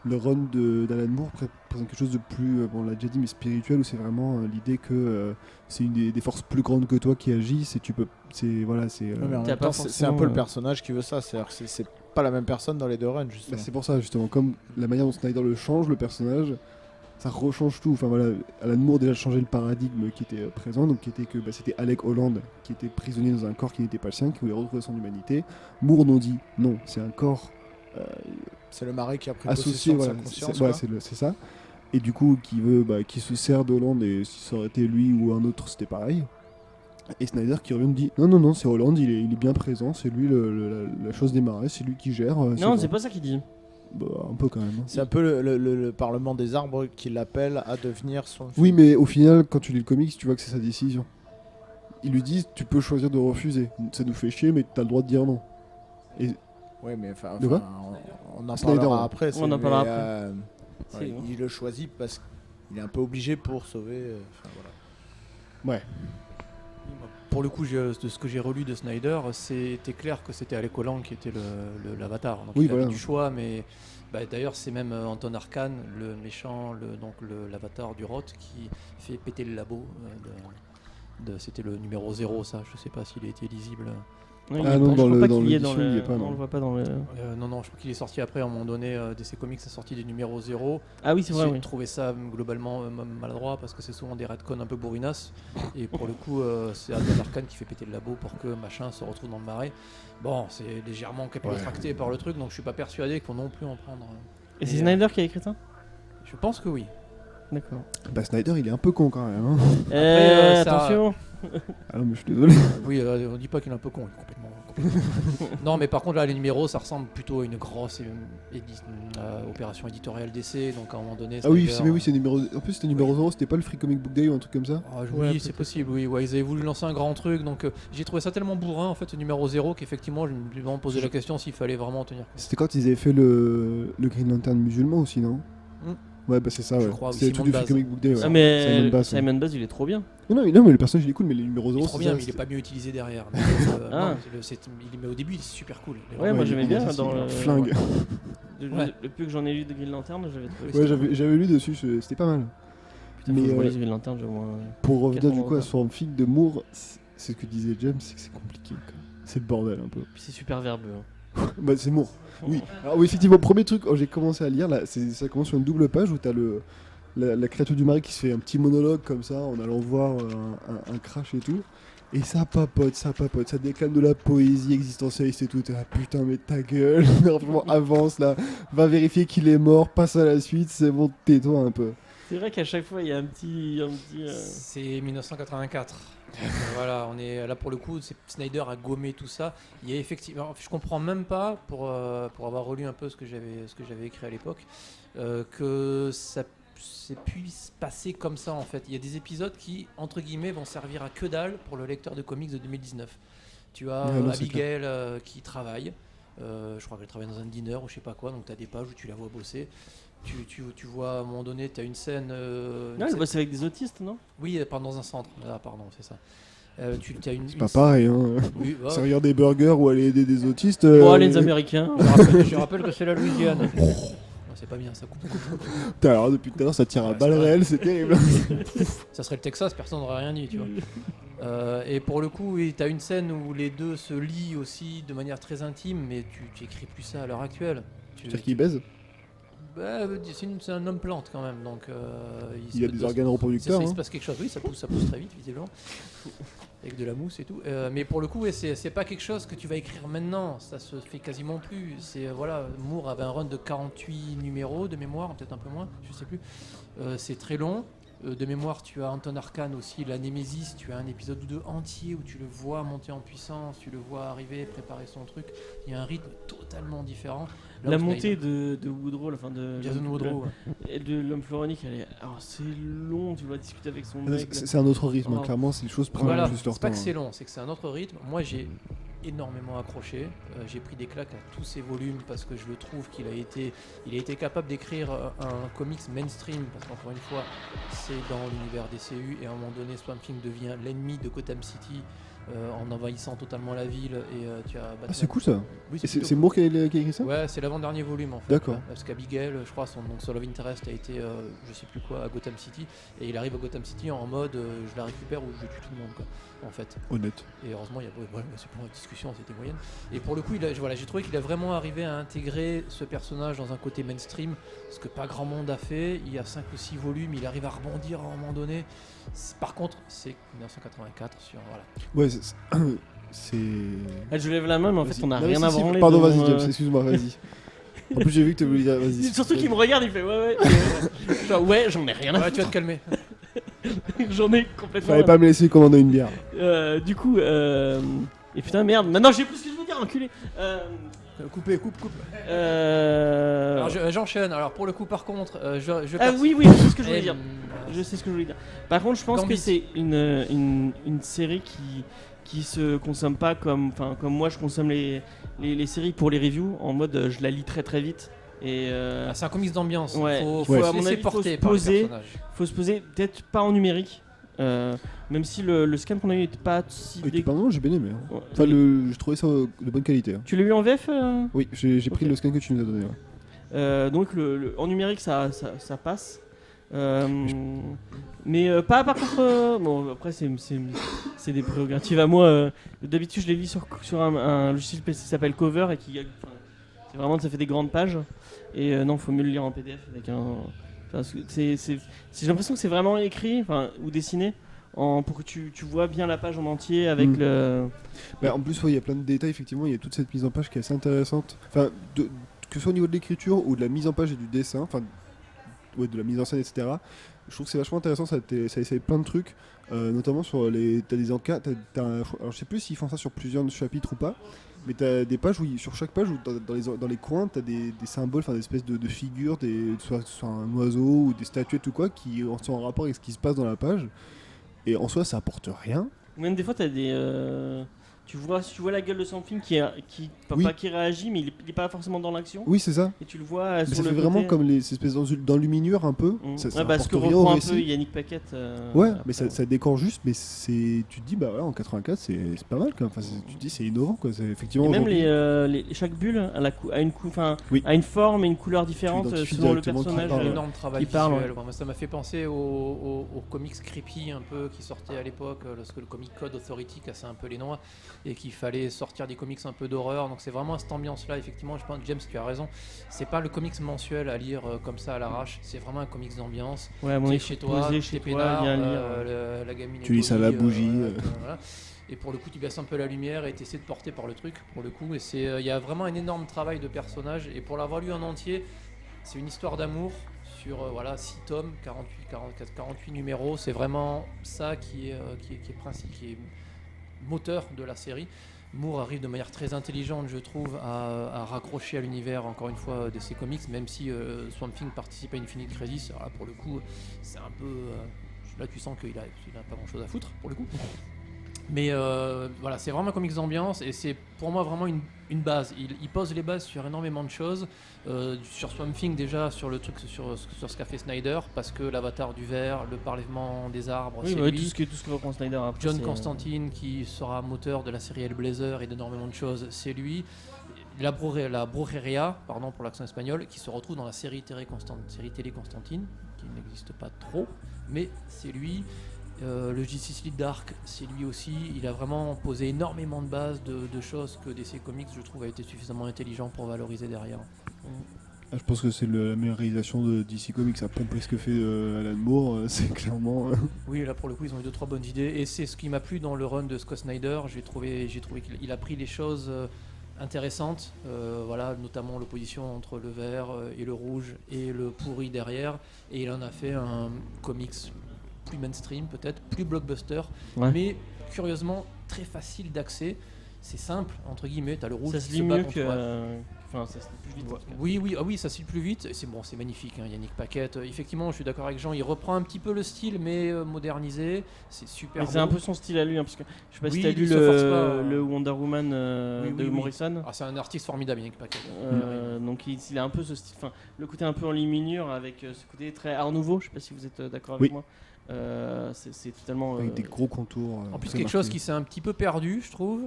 [SPEAKER 5] Le run d'Alan Moore présente quelque chose de plus, on l'a déjà dit, mais spirituel, où c'est vraiment l'idée que c'est une des forces plus grandes que toi qui agissent et tu peux. C'est. Voilà, c'est.
[SPEAKER 6] Ouais, mais en
[SPEAKER 3] T'as
[SPEAKER 6] même
[SPEAKER 3] pas
[SPEAKER 6] temps, c'est un peu le
[SPEAKER 3] forcément,
[SPEAKER 6] personnage qui veut ça. C'est-à-dire que c'est pas la même personne dans les deux runs, justement.
[SPEAKER 5] C'est pour ça, justement, comme la manière dont Snyder le change, le personnage, ça rechange tout. Enfin voilà, Alan Moore déjà changé le paradigme qui était présent, donc qui était que c'était Alec Holland qui était prisonnier dans un corps qui n'était pas le sien, qui voulait retrouver son humanité. Moore nous dit non, c'est un corps
[SPEAKER 6] C'est le marais qui a pris
[SPEAKER 5] associé,
[SPEAKER 6] possession de
[SPEAKER 5] voilà,
[SPEAKER 6] sa conscience.
[SPEAKER 5] voilà,
[SPEAKER 6] quoi.
[SPEAKER 5] c'est ça. Et du coup, qui se sert d'Holland, et si ça aurait été lui ou un autre, c'était pareil. Et Snyder qui revient nous dit non, c'est Holland, il est bien présent, c'est lui la chose des marais, c'est lui qui gère.
[SPEAKER 3] Non,
[SPEAKER 5] bon.
[SPEAKER 3] c'est pas ça qu'il dit.
[SPEAKER 5] Bah, un peu quand même. Hein.
[SPEAKER 6] C'est un peu le Parlement des arbres qui l'appelle à devenir son.
[SPEAKER 5] Oui, mais au final, quand tu lis le comics, tu vois que c'est sa décision. Ils lui disent tu peux choisir de refuser. Ça nous fait chier, mais t'as le droit de dire non.
[SPEAKER 6] Ouais, mais enfin,
[SPEAKER 5] De quoi
[SPEAKER 6] on en
[SPEAKER 5] Snyder,
[SPEAKER 6] parlera
[SPEAKER 5] hein.
[SPEAKER 6] après.
[SPEAKER 3] On en parlera après.
[SPEAKER 6] Ouais,
[SPEAKER 3] C'est bon.
[SPEAKER 6] il le choisit parce qu'il est un peu obligé pour sauver. Voilà.
[SPEAKER 5] Ouais.
[SPEAKER 4] Pour le coup, de ce que j'ai relu de Snyder, c'était clair que c'était Alec Holland qui était l'avatar. Donc
[SPEAKER 5] Oui,
[SPEAKER 4] il avait
[SPEAKER 5] voilà.
[SPEAKER 4] du choix, mais d'ailleurs c'est même Anton Arcan, le méchant, l'avatar du Roth, qui fait péter le labo. C'était le numéro 0, ça. Je sais pas s'il a été lisible.
[SPEAKER 3] Ouais,
[SPEAKER 5] Ah
[SPEAKER 3] il est
[SPEAKER 5] non,
[SPEAKER 3] pas- je
[SPEAKER 5] dans
[SPEAKER 3] crois
[SPEAKER 5] le-
[SPEAKER 3] pas
[SPEAKER 5] dans
[SPEAKER 3] qu'il y ait
[SPEAKER 5] l'édition, il y est pas,
[SPEAKER 3] Non,
[SPEAKER 5] non.
[SPEAKER 3] on le voit pas dans le.
[SPEAKER 4] Non, je crois qu'il est sorti après, à un moment donné, DC Comics a sorti des numéros 0.
[SPEAKER 3] Ah oui, c'est vrai.
[SPEAKER 4] J'ai
[SPEAKER 3] Oui.
[SPEAKER 4] trouvé ça globalement maladroit parce que c'est souvent des retcons un peu bourrinasses. Et pour le coup, c'est Anton Arcan qui fait péter le labo pour que machin se retrouve dans le marais. Bon, c'est légèrement capillotracté par le truc, donc je suis pas persuadé qu'on non plus en prendre.
[SPEAKER 3] Et c'est
[SPEAKER 4] Et,
[SPEAKER 3] Snyder qui a écrit ça?
[SPEAKER 4] Je pense que oui.
[SPEAKER 3] D'accord.
[SPEAKER 5] Bah Snyder, il est un peu con quand même. Hein.
[SPEAKER 4] ça-
[SPEAKER 3] Attention.
[SPEAKER 5] Ah non, mais je suis désolé.
[SPEAKER 4] Oui, on dit pas qu'il est un peu con, il est complètement. Non, mais par contre, là, les numéros, ça ressemble plutôt à une grosse opération éditoriale d'essai. Donc, à un moment donné.
[SPEAKER 5] Ah oui,
[SPEAKER 4] Snyder,
[SPEAKER 5] mais oui, c'est numéro. En plus, c'était numéro 0, c'était pas le Free Comic Book Day ou un truc comme ça.
[SPEAKER 4] Ah,
[SPEAKER 3] Ouais,
[SPEAKER 4] oui, c'est possible, oui. Ouais, ils avaient voulu lancer un grand truc, donc j'ai trouvé ça tellement bourrin en fait, ce numéro 0, qu'effectivement, je me suis vraiment posé la question s'il fallait vraiment en tenir compte.
[SPEAKER 5] C'était quand ils avaient fait le Green Lantern musulman aussi, non Ouais, bah c'est ça,
[SPEAKER 4] Je
[SPEAKER 5] ouais.
[SPEAKER 4] crois, oui,
[SPEAKER 5] C'est le
[SPEAKER 4] Simon
[SPEAKER 5] truc du
[SPEAKER 4] Baz.
[SPEAKER 5] Free Comic Book Day, ouais.
[SPEAKER 3] Ah, mais
[SPEAKER 5] Simon Baz, ouais.
[SPEAKER 3] Simon Baz, il est trop bien.
[SPEAKER 5] Non, mais le personnage il est cool, mais les numéros
[SPEAKER 4] Il
[SPEAKER 5] 0,
[SPEAKER 4] est trop bien, mais il est pas mieux utilisé derrière. Mais,
[SPEAKER 3] Ah.
[SPEAKER 4] non, mais au début, il est super cool.
[SPEAKER 3] Ouais, moi j'aimais bien dans le
[SPEAKER 5] Flingue.
[SPEAKER 3] Le peu que j'en ai lu de Green Lantern, j'avais trouvé
[SPEAKER 5] Ouais,
[SPEAKER 3] ça.
[SPEAKER 5] j'avais lu dessus, c'était pas mal.
[SPEAKER 3] Putain,
[SPEAKER 5] mais,
[SPEAKER 3] faut que je relise Green Lantern, je vois.
[SPEAKER 5] Pour revenir du coup à
[SPEAKER 3] 80
[SPEAKER 5] son fic de Moore, c'est ce que disait James, c'est que c'est compliqué, quoi. C'est le bordel un peu.
[SPEAKER 3] Puis c'est super verbeux. hein.
[SPEAKER 5] Bah c'est Moore. Oui. Alors oui, effectivement, premier truc, quand j'ai commencé à lire, là, ça commence sur une double page où t'as la créature du marais qui se fait un petit monologue comme ça en allant voir un crash et tout. Et ça papote, ça déclame de la poésie existentialiste et tout. Ah putain, mais ta gueule, franchement, avance là, va vérifier qu'il est mort, passe à la suite, c'est bon, tais-toi un peu.
[SPEAKER 3] C'est vrai qu'à chaque fois il y a un petit.
[SPEAKER 4] C'est 1984. Voilà, on est là pour le coup. Snyder a gommé tout ça. Il y a effectivement, je comprends même pas pour avoir relu un peu ce que j'avais écrit à l'époque, que ça puisse passer comme ça en fait. Il y a des épisodes qui entre guillemets vont servir à que dalle pour le lecteur de comics de 2019. Tu as
[SPEAKER 5] Ouais, non, c'est
[SPEAKER 4] Abigail qui travaille. Je crois qu'elle travaille dans un diner ou je sais pas quoi. Donc tu as des pages où tu la vois bosser. Tu vois à un moment donné, tu as une scène.
[SPEAKER 3] Non, elle bosse avec des autistes, non?
[SPEAKER 4] Oui, dans un centre. Ah, pardon, c'est ça. T'as
[SPEAKER 5] C'est pas pareil, hein.
[SPEAKER 4] Oui, bah,
[SPEAKER 5] Servir des burgers ou aller aider des autistes.
[SPEAKER 3] Bon, les Américains.
[SPEAKER 4] je rappelle que c'est la Louisiane. Non, c'est pas bien, ça coupe.
[SPEAKER 5] Putain, alors depuis tout à l'heure, ça tire à
[SPEAKER 4] Ouais,
[SPEAKER 5] balles
[SPEAKER 4] c'est vrai.
[SPEAKER 5] réelles, c'est terrible.
[SPEAKER 4] Ça serait le Texas, personne n'aurait rien dit, tu vois. Et pour le coup, oui, t'as une scène où les deux se lient aussi de manière très intime, mais tu écris plus ça à l'heure actuelle.
[SPEAKER 5] C'est-à-dire qu'il baise.
[SPEAKER 4] Bah, c'est un homme plante quand même, donc
[SPEAKER 5] Il a des organes reproducteurs.
[SPEAKER 4] Il se
[SPEAKER 5] Hein.
[SPEAKER 4] passe quelque chose, oui, ça pousse très vite, visiblement, avec de la mousse et tout. Mais pour le coup, ouais, c'est pas quelque chose que tu vas écrire maintenant, ça se fait quasiment plus. Voilà, Moore avait un run de 48 numéros de mémoire, peut-être un peu moins, je sais plus. C'est très long. De mémoire, tu as Anton Arcane aussi, la Némésis, tu as un épisode ou deux entier où tu le vois monter en puissance, tu le vois arriver, préparer son truc. Il y a un rythme totalement différent. Là
[SPEAKER 3] La
[SPEAKER 4] où
[SPEAKER 3] montée
[SPEAKER 4] Snyder-
[SPEAKER 3] de Woodrow, enfin de
[SPEAKER 4] Jason Woodrow, ouais.
[SPEAKER 3] et de l'homme floronique, elle est. Alors c'est long, tu dois discuter avec son
[SPEAKER 5] Ah,
[SPEAKER 3] mec.
[SPEAKER 5] C'est un autre rythme, hein,
[SPEAKER 3] Oh.
[SPEAKER 5] clairement, c'est les choses prennent
[SPEAKER 4] Voilà,
[SPEAKER 5] plus leur
[SPEAKER 4] c'est pas
[SPEAKER 5] temps.
[SPEAKER 4] que c'est
[SPEAKER 5] hein.
[SPEAKER 4] long, c'est que c'est un autre rythme. Moi, j'ai énormément accroché. J'ai pris des claques à tous ses volumes parce que je le trouve qu'il a été capable d'écrire un comics mainstream parce qu'encore une fois, c'est dans l'univers des CU et à un moment donné, Swamp Thing devient l'ennemi de Gotham City en envahissant totalement la ville et tu as.
[SPEAKER 5] Ah, c'est cool ça.
[SPEAKER 4] Oui,
[SPEAKER 5] Et
[SPEAKER 4] plutôt
[SPEAKER 5] c'est
[SPEAKER 4] cool.
[SPEAKER 5] Moore qui a écrit ça.
[SPEAKER 4] Ouais, c'est l'avant-dernier volume en fait.
[SPEAKER 5] D'accord.
[SPEAKER 4] Parce qu'Abigail, je crois, son Soul of Interest a été, je sais plus quoi, à Gotham City. Et il arrive à Gotham City en mode je la récupère ou je tue tout le monde, quoi, en fait.
[SPEAKER 5] Honnête.
[SPEAKER 4] Et heureusement, c'est pour une discussion, c'était moyenne. Et pour le coup, j'ai trouvé qu'il a vraiment arrivé à intégrer ce personnage dans un côté mainstream, ce que pas grand monde a fait. Il y a 5 ou 6 volumes, il arrive à rebondir à un moment donné. Par contre, c'est 1984 sur. Voilà.
[SPEAKER 5] Ouais, c'est.
[SPEAKER 3] Ah, je lève la main, mais en fait
[SPEAKER 5] Vas-y.
[SPEAKER 3] on a
[SPEAKER 5] Non,
[SPEAKER 3] rien
[SPEAKER 5] si,
[SPEAKER 3] à
[SPEAKER 5] si,
[SPEAKER 3] branler.
[SPEAKER 5] Pardon,
[SPEAKER 3] de
[SPEAKER 5] vas-y,
[SPEAKER 3] mon,
[SPEAKER 5] James, excuse-moi, vas-y. En plus, j'ai vu que tu voulais dire, vas-y.
[SPEAKER 3] Surtout qu'il me regarde, il fait ouais. Genre, ouais, j'en ai rien à
[SPEAKER 4] Ouais, tu vas te calmer.
[SPEAKER 3] J'en ai complètement.
[SPEAKER 5] Fallait pas me laisser commander une bière.
[SPEAKER 3] Du coup, et putain, merde, maintenant j'ai plus ce que je veux dire, enculé.
[SPEAKER 4] Coupe.
[SPEAKER 3] Euh...
[SPEAKER 4] Alors j'enchaîne. Alors pour le coup, par contre, je
[SPEAKER 3] Ah oui, je sais ce que je voulais
[SPEAKER 4] Eh,
[SPEAKER 3] dire. Je sais ce que je voulais dire. Par contre, je pense
[SPEAKER 4] Gambit.
[SPEAKER 3] que c'est une série qui se consomme pas comme moi je consomme les séries pour les reviews en mode je la lis très très vite et
[SPEAKER 4] c'est un comics d'ambiance.
[SPEAKER 3] Ouais.
[SPEAKER 4] Faut
[SPEAKER 5] Ouais.
[SPEAKER 4] se
[SPEAKER 3] à mon
[SPEAKER 4] laisser
[SPEAKER 3] avis, faut
[SPEAKER 4] porter
[SPEAKER 3] se
[SPEAKER 4] par le
[SPEAKER 3] poser.
[SPEAKER 4] personnage.
[SPEAKER 3] faut se poser peut-être pas en numérique même si le scan qu'on a eu était pas si
[SPEAKER 5] Et
[SPEAKER 3] dé-
[SPEAKER 5] pardon, j'ai bien aimé. Hein.
[SPEAKER 3] Ouais.
[SPEAKER 5] Enfin, je trouvais ça de bonne qualité. Hein.
[SPEAKER 3] Tu l'as eu en VF
[SPEAKER 5] Oui, j'ai pris
[SPEAKER 3] Ok.
[SPEAKER 5] le scan que tu nous as donné. Ouais.
[SPEAKER 3] donc en numérique ça passe. Mais pas par contre bon après c'est des prérogatives à moi. D'habitude je les lis sur un logiciel PC qui s'appelle Cover et c'est vraiment ça fait des grandes pages et non faut mieux le lire en PDF avec un parce que j'ai l'impression que c'est vraiment écrit ou dessiné pour que tu vois bien la page en entier avec
[SPEAKER 5] Mm.
[SPEAKER 3] le
[SPEAKER 5] Bah, en plus, ouais, il y a plein de détails, effectivement. Il y a toute cette mise en page qui est assez intéressante. Enfin, que ce soit au niveau de l'écriture ou de la mise en page et du dessin. Enfin, de la mise en scène, etc. Je trouve que c'est vachement intéressant, ça essaye plein de trucs, notamment sur t'as des encas, alors je sais plus s'ils font ça sur plusieurs chapitres ou pas, mais t'as des pages sur chaque page, où dans les coins, t'as des symboles, enfin des espèces de figures, soit un oiseau ou des statuettes ou quoi, qui sont en rapport avec ce qui se passe dans la page, et en soi ça apporte rien.
[SPEAKER 3] Ou même des fois, t'as des. Tu vois la gueule de Something qui
[SPEAKER 5] Oui.
[SPEAKER 3] pas qui réagit, mais il est pas forcément dans l'action.
[SPEAKER 5] Oui, c'est ça.
[SPEAKER 3] Et tu le vois
[SPEAKER 5] Mais
[SPEAKER 3] sur
[SPEAKER 5] ça
[SPEAKER 3] le
[SPEAKER 5] fait
[SPEAKER 3] côté.
[SPEAKER 5] vraiment comme les espèces d'enluminures un peu.
[SPEAKER 3] Mmh.
[SPEAKER 5] Ça
[SPEAKER 3] Ouais, parce
[SPEAKER 5] apporte
[SPEAKER 3] que
[SPEAKER 5] rien au
[SPEAKER 3] reprend un
[SPEAKER 5] récit.
[SPEAKER 3] peu Yannick Paquette.
[SPEAKER 5] Ouais,
[SPEAKER 3] après.
[SPEAKER 5] mais ça décore juste, mais tu te dis, bah ouais, en 84, c'est pas mal quand même. Enfin, tu te dis, c'est innovant quoi. C'est effectivement.
[SPEAKER 3] Et même
[SPEAKER 5] aujourd'hui-
[SPEAKER 3] chaque bulle
[SPEAKER 5] Oui.
[SPEAKER 3] a une forme et une couleur différente
[SPEAKER 5] Tu identifies
[SPEAKER 3] selon le
[SPEAKER 5] directement qui
[SPEAKER 3] personnage.
[SPEAKER 5] parle.
[SPEAKER 4] Un énorme travail
[SPEAKER 3] qui parle,
[SPEAKER 4] visuel. Moi, ça m'a fait penser aux comics creepy un peu qui sortaient à l'époque, lorsque le Comic Code Authority cassait un peu les noix et qu'il fallait sortir des comics un peu d'horreur. Donc c'est vraiment cette ambiance-là. Effectivement, je pense James, tu as raison. C'est pas le comics mensuel à lire comme ça à l'arrache. C'est vraiment un comics d'ambiance.
[SPEAKER 3] Ouais,
[SPEAKER 4] Tu
[SPEAKER 3] bon,
[SPEAKER 4] es
[SPEAKER 3] il faut
[SPEAKER 4] chez toi,
[SPEAKER 3] poser
[SPEAKER 4] t'es
[SPEAKER 3] chez toi,
[SPEAKER 4] peinard,
[SPEAKER 3] bien lire.
[SPEAKER 4] la gamine.
[SPEAKER 5] Tu
[SPEAKER 4] est
[SPEAKER 5] lis ça à la
[SPEAKER 4] polie,
[SPEAKER 5] bougie,
[SPEAKER 4] voilà. Et pour le coup, tu baisses un peu la lumière et tu essaies de porter par le truc. Pour le coup, et il y a vraiment un énorme travail de personnage. Et pour l'avoir lu en entier, c'est une histoire d'amour sur 6 tomes, 48 numéros. C'est vraiment ça qui est moteur de la série. Moore arrive de manière très intelligente, je trouve, à raccrocher à l'univers, encore une fois, de ses comics, même si Swamp Thing participe à Infinite Crisis. Alors là, pour le coup, c'est un peu... là, tu sens qu'il a pas grand-chose à foutre, pour le coup. Mais voilà, c'est vraiment un comics d'ambiance et c'est pour moi vraiment une base. Il pose les bases sur énormément de choses. Sur Swamp Thing, déjà, sur le truc sur ce qu'a fait Snyder, parce que l'avatar du verre, le parlement des arbres,
[SPEAKER 3] Oui,
[SPEAKER 4] c'est
[SPEAKER 3] bah,
[SPEAKER 4] lui.
[SPEAKER 3] tout ce que reprend Snyder après.
[SPEAKER 4] John
[SPEAKER 3] c'est-
[SPEAKER 4] Constantine, qui sera moteur de la série Hellblazer et d'énormément de choses, c'est lui. La Brujeria, pardon pour l'accent espagnol, qui se retrouve dans la série télé Constantine, qui n'existe pas trop, mais c'est lui. Le Justice League Dark, c'est lui aussi. Il a vraiment posé énormément de bases de choses que DC Comics, je trouve, a été suffisamment intelligent pour valoriser derrière.
[SPEAKER 5] Ah, je pense que c'est la meilleure réalisation de DC Comics à pomper ce que fait Alan Moore. C'est clairement.
[SPEAKER 4] Oui, là pour le coup, ils ont eu 2-3 bonnes idées. Et c'est ce qui m'a plu dans le run de Scott Snyder. J'ai trouvé qu'il a pris les choses intéressantes, notamment l'opposition entre le vert et le rouge et le pourri derrière. Et il en a fait un comics plus mainstream, peut-être, plus blockbuster,
[SPEAKER 3] Ouais.
[SPEAKER 4] mais curieusement très facile d'accès. C'est simple, entre guillemets, t'as le rouge
[SPEAKER 3] Ça
[SPEAKER 4] qui
[SPEAKER 3] se lit
[SPEAKER 4] bat
[SPEAKER 3] mieux
[SPEAKER 4] contre
[SPEAKER 3] que.
[SPEAKER 4] toi.
[SPEAKER 3] Enfin, ça se lit plus vite. en tout cas.
[SPEAKER 4] Oui, ça se lit plus vite. Et c'est magnifique, hein, Yannick Paquette. Effectivement, je suis d'accord avec Jean. Il reprend un petit peu le style, mais modernisé. C'est super.
[SPEAKER 3] Mais c'est un peu son style à lui, hein, parce que je sais pas si
[SPEAKER 4] Oui,
[SPEAKER 3] t'as
[SPEAKER 4] il
[SPEAKER 3] lu
[SPEAKER 4] se force pas,
[SPEAKER 3] le Wonder Woman
[SPEAKER 4] Oui,
[SPEAKER 3] de
[SPEAKER 4] oui.
[SPEAKER 3] Morrison.
[SPEAKER 4] Ah, c'est un artiste formidable, Yannick Paquette.
[SPEAKER 3] Donc il a un peu ce style, enfin le côté un peu en liminure avec ce côté très Art Nouveau. Je sais pas si vous êtes d'accord avec
[SPEAKER 5] Oui.
[SPEAKER 3] moi. C'est totalement.
[SPEAKER 5] Avec des gros contours.
[SPEAKER 4] En plus,
[SPEAKER 5] très
[SPEAKER 4] quelque chose
[SPEAKER 5] marqués.
[SPEAKER 4] qui s'est un petit peu perdu, je trouve.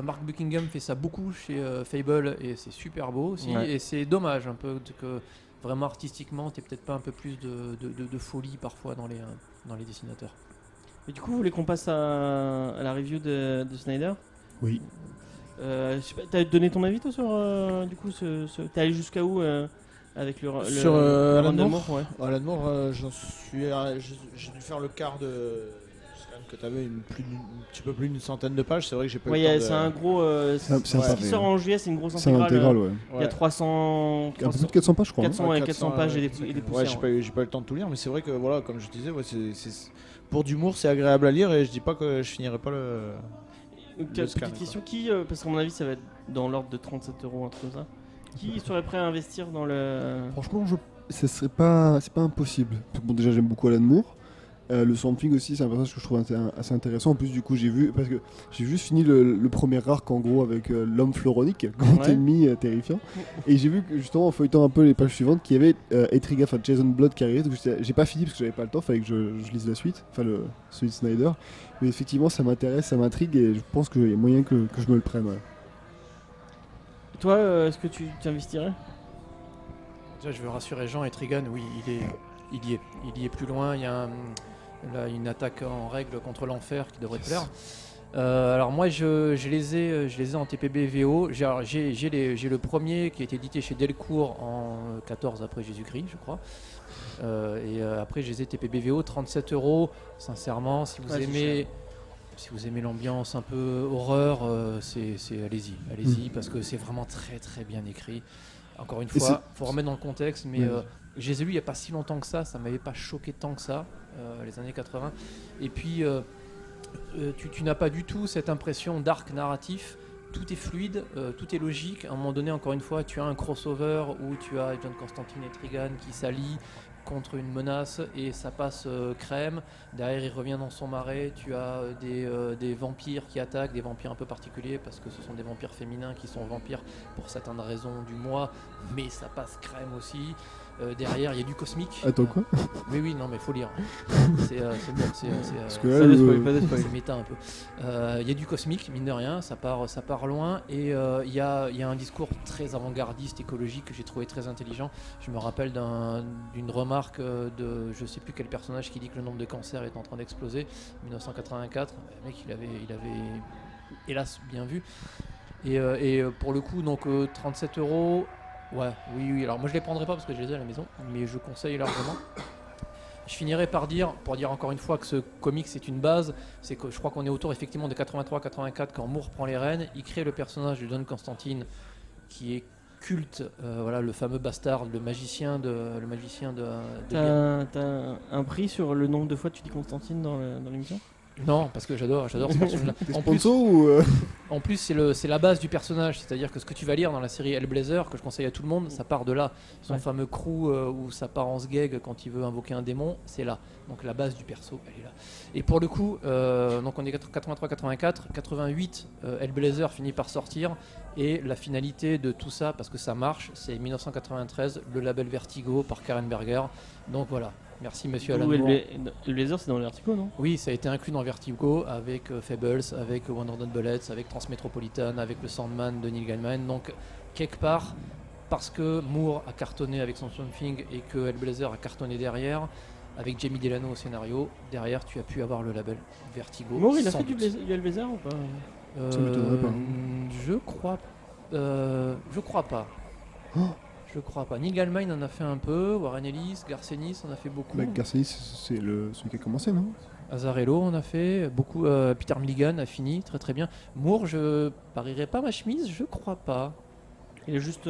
[SPEAKER 4] Mark Buckingham fait ça beaucoup chez Fable et c'est super beau aussi.
[SPEAKER 3] Ouais.
[SPEAKER 4] Et c'est dommage un peu que vraiment artistiquement, t'aies peut-être pas un peu plus de folie parfois dans les dessinateurs.
[SPEAKER 3] Et du coup, vous voulez qu'on passe à la review de Snyder?
[SPEAKER 5] Oui.
[SPEAKER 3] Je sais pas, t'as donné ton avis toi sur du coup t'es allé jusqu'à où avec le
[SPEAKER 6] Sur,
[SPEAKER 3] le
[SPEAKER 6] Alan
[SPEAKER 3] Random
[SPEAKER 6] Moore
[SPEAKER 3] Moore, ouais.
[SPEAKER 6] Alan Moore, j'ai dû faire le quart de. C'est quand même que t'avais un petit peu plus d'une centaine de pages. C'est vrai que j'ai pas
[SPEAKER 3] Ouais,
[SPEAKER 6] eu le temps de...
[SPEAKER 3] c'est un gros.
[SPEAKER 5] C'est un
[SPEAKER 3] ce qui
[SPEAKER 5] pavé,
[SPEAKER 3] sort
[SPEAKER 5] hein.
[SPEAKER 3] en juillet, c'est une grosse
[SPEAKER 5] C'est
[SPEAKER 3] intégrale.
[SPEAKER 5] intégral, ouais.
[SPEAKER 3] Il y a 300.
[SPEAKER 5] Un peu plus de 400 pages, je crois.
[SPEAKER 3] 400, ouais, 400 pages et des
[SPEAKER 6] Ouais,
[SPEAKER 3] poussières.
[SPEAKER 6] j'ai pas eu le temps de tout lire, mais c'est vrai que voilà, comme je disais, ouais, pour d'humour, c'est agréable à lire et je dis pas que je finirai pas le.
[SPEAKER 3] Petite question, qui, parce qu'à mon avis ça va être dans l'ordre de 37€, un truc comme ça. Qui serait prêt à investir dans le.
[SPEAKER 5] Franchement, c'est pas impossible. Bon, déjà, j'aime beaucoup Alan Moore. Le Swamp Thing aussi, c'est un personnage que je trouve assez intéressant. En plus, du coup, j'ai juste fini le premier arc en gros avec l'homme floronique, grand
[SPEAKER 3] Ouais.
[SPEAKER 5] ennemi terrifiant. Et j'ai vu que justement en feuilletant un peu les pages suivantes, qu'il y avait Etrigan, enfin Jason Blood qui arrivait. Donc j'ai pas fini parce que j'avais pas le temps, fallait que je lise la suite, enfin celui de Snyder. Mais effectivement, ça m'intéresse, ça m'intrigue et je pense qu'il y a moyen que je me le prenne. Ouais.
[SPEAKER 3] Toi, est-ce que tu t'investirais?
[SPEAKER 4] Déjà, je veux rassurer Jean et Trigan, oui, il y est plus loin. Il y a une attaque en règle contre l'enfer qui devrait te plaire. Alors moi, je les ai en TPB VO. J'ai le premier qui a été édité chez Delcourt en 14 après Jésus-Christ, je crois. Après, je les ai TPB VO, 37€. Sincèrement, si vous
[SPEAKER 3] Ouais, c'est
[SPEAKER 4] aimez. Si vous aimez l'ambiance un peu horreur, allez-y, parce que c'est vraiment très très bien écrit. Encore une
[SPEAKER 5] Et
[SPEAKER 4] fois, faut remettre dans le contexte, mais
[SPEAKER 5] Ouais.
[SPEAKER 4] Je les ai lus il n'y a pas si longtemps que ça m'avait pas choqué tant que ça, les années 80. Et puis, tu n'as pas du tout cette impression d'arc narratif. Tout est fluide, tout est logique. À un moment donné, encore une fois, tu as un crossover où tu as John Constantine et Trigan qui s'allient contre une menace et ça passe crème. Derrière, il revient dans son marais. Tu as des vampires qui attaquent, des vampires un peu particuliers parce que ce sont des vampires féminins qui sont vampires pour certaines raisons du mois, mais ça passe crème aussi. Derrière, il y a du cosmique.
[SPEAKER 5] Attends, quoi?
[SPEAKER 4] Oui, non, mais faut lire. C'est bon,
[SPEAKER 5] Parce que là,
[SPEAKER 3] Pas de spoil, pas de spoil.
[SPEAKER 4] c'est méta un peu. Il y a du cosmique, mine de rien, ça part loin. Et il y a un discours très avant-gardiste, écologique, que j'ai trouvé très intelligent. Je me rappelle d'une remarque de je sais plus quel personnage qui dit que le nombre de cancers est en train d'exploser. 1984, le mec, il avait hélas bien vu. Et pour le coup, donc 37 €. Ouais, oui. Alors moi je les prendrai pas parce que je les ai à la maison, mais je conseille largement. Je finirai pour dire encore une fois que ce comic c'est une base, c'est que je crois qu'on est autour effectivement de 83-84 quand Moore prend les rênes, il crée le personnage de John Constantine qui est culte, voilà le fameux bastard, le magicien de
[SPEAKER 3] T'as un prix sur le nombre de fois que tu dis Constantine dans l'émission?
[SPEAKER 4] Non, parce que j'adore ce personnage.
[SPEAKER 5] T'es sponsor ou
[SPEAKER 4] En plus, c'est la base du personnage, c'est-à-dire que ce que tu vas lire dans la série Hellblazer, que je conseille à tout le monde, ça part de là. Son fameux crew où ça part en sgeg quand il veut invoquer un démon, c'est là. Donc la base du perso, elle est là. Et pour le coup, donc on est 83-84, 88, Hellblazer finit par sortir, et la finalité de tout ça, parce que ça marche, c'est 1993, le label Vertigo par Karen Berger. Donc voilà. Merci monsieur Alan Moore.
[SPEAKER 3] Le Blazer, c'est dans l'Artico, non?
[SPEAKER 4] Oui, ça a été inclus dans Vertigo avec Fables, avec Wonder Bullets, avec Transmetropolitan, avec le Sandman de Neil Gaiman. Donc, quelque part, parce que Moore a cartonné avec son Swamp Thing et que Hellblazer a cartonné derrière, avec Jamie Delano au scénario, derrière tu as pu avoir le label Vertigo.
[SPEAKER 3] Moore, il a
[SPEAKER 4] sans
[SPEAKER 3] fait
[SPEAKER 4] doute.
[SPEAKER 3] du Blazer ou pas?
[SPEAKER 5] Ça m'étonnerait pas.
[SPEAKER 4] Je crois pas. Je crois pas. Neil Gaiman en a fait un peu, Warren Ellis, Garcenis en a fait beaucoup.
[SPEAKER 5] Mec, Garcenis, c'est celui qui a commencé, non?
[SPEAKER 4] Azzarello en a fait beaucoup. Peter Milligan a fini très très bien. Moore, je parierais pas ma chemise, je crois pas.
[SPEAKER 3] Il a juste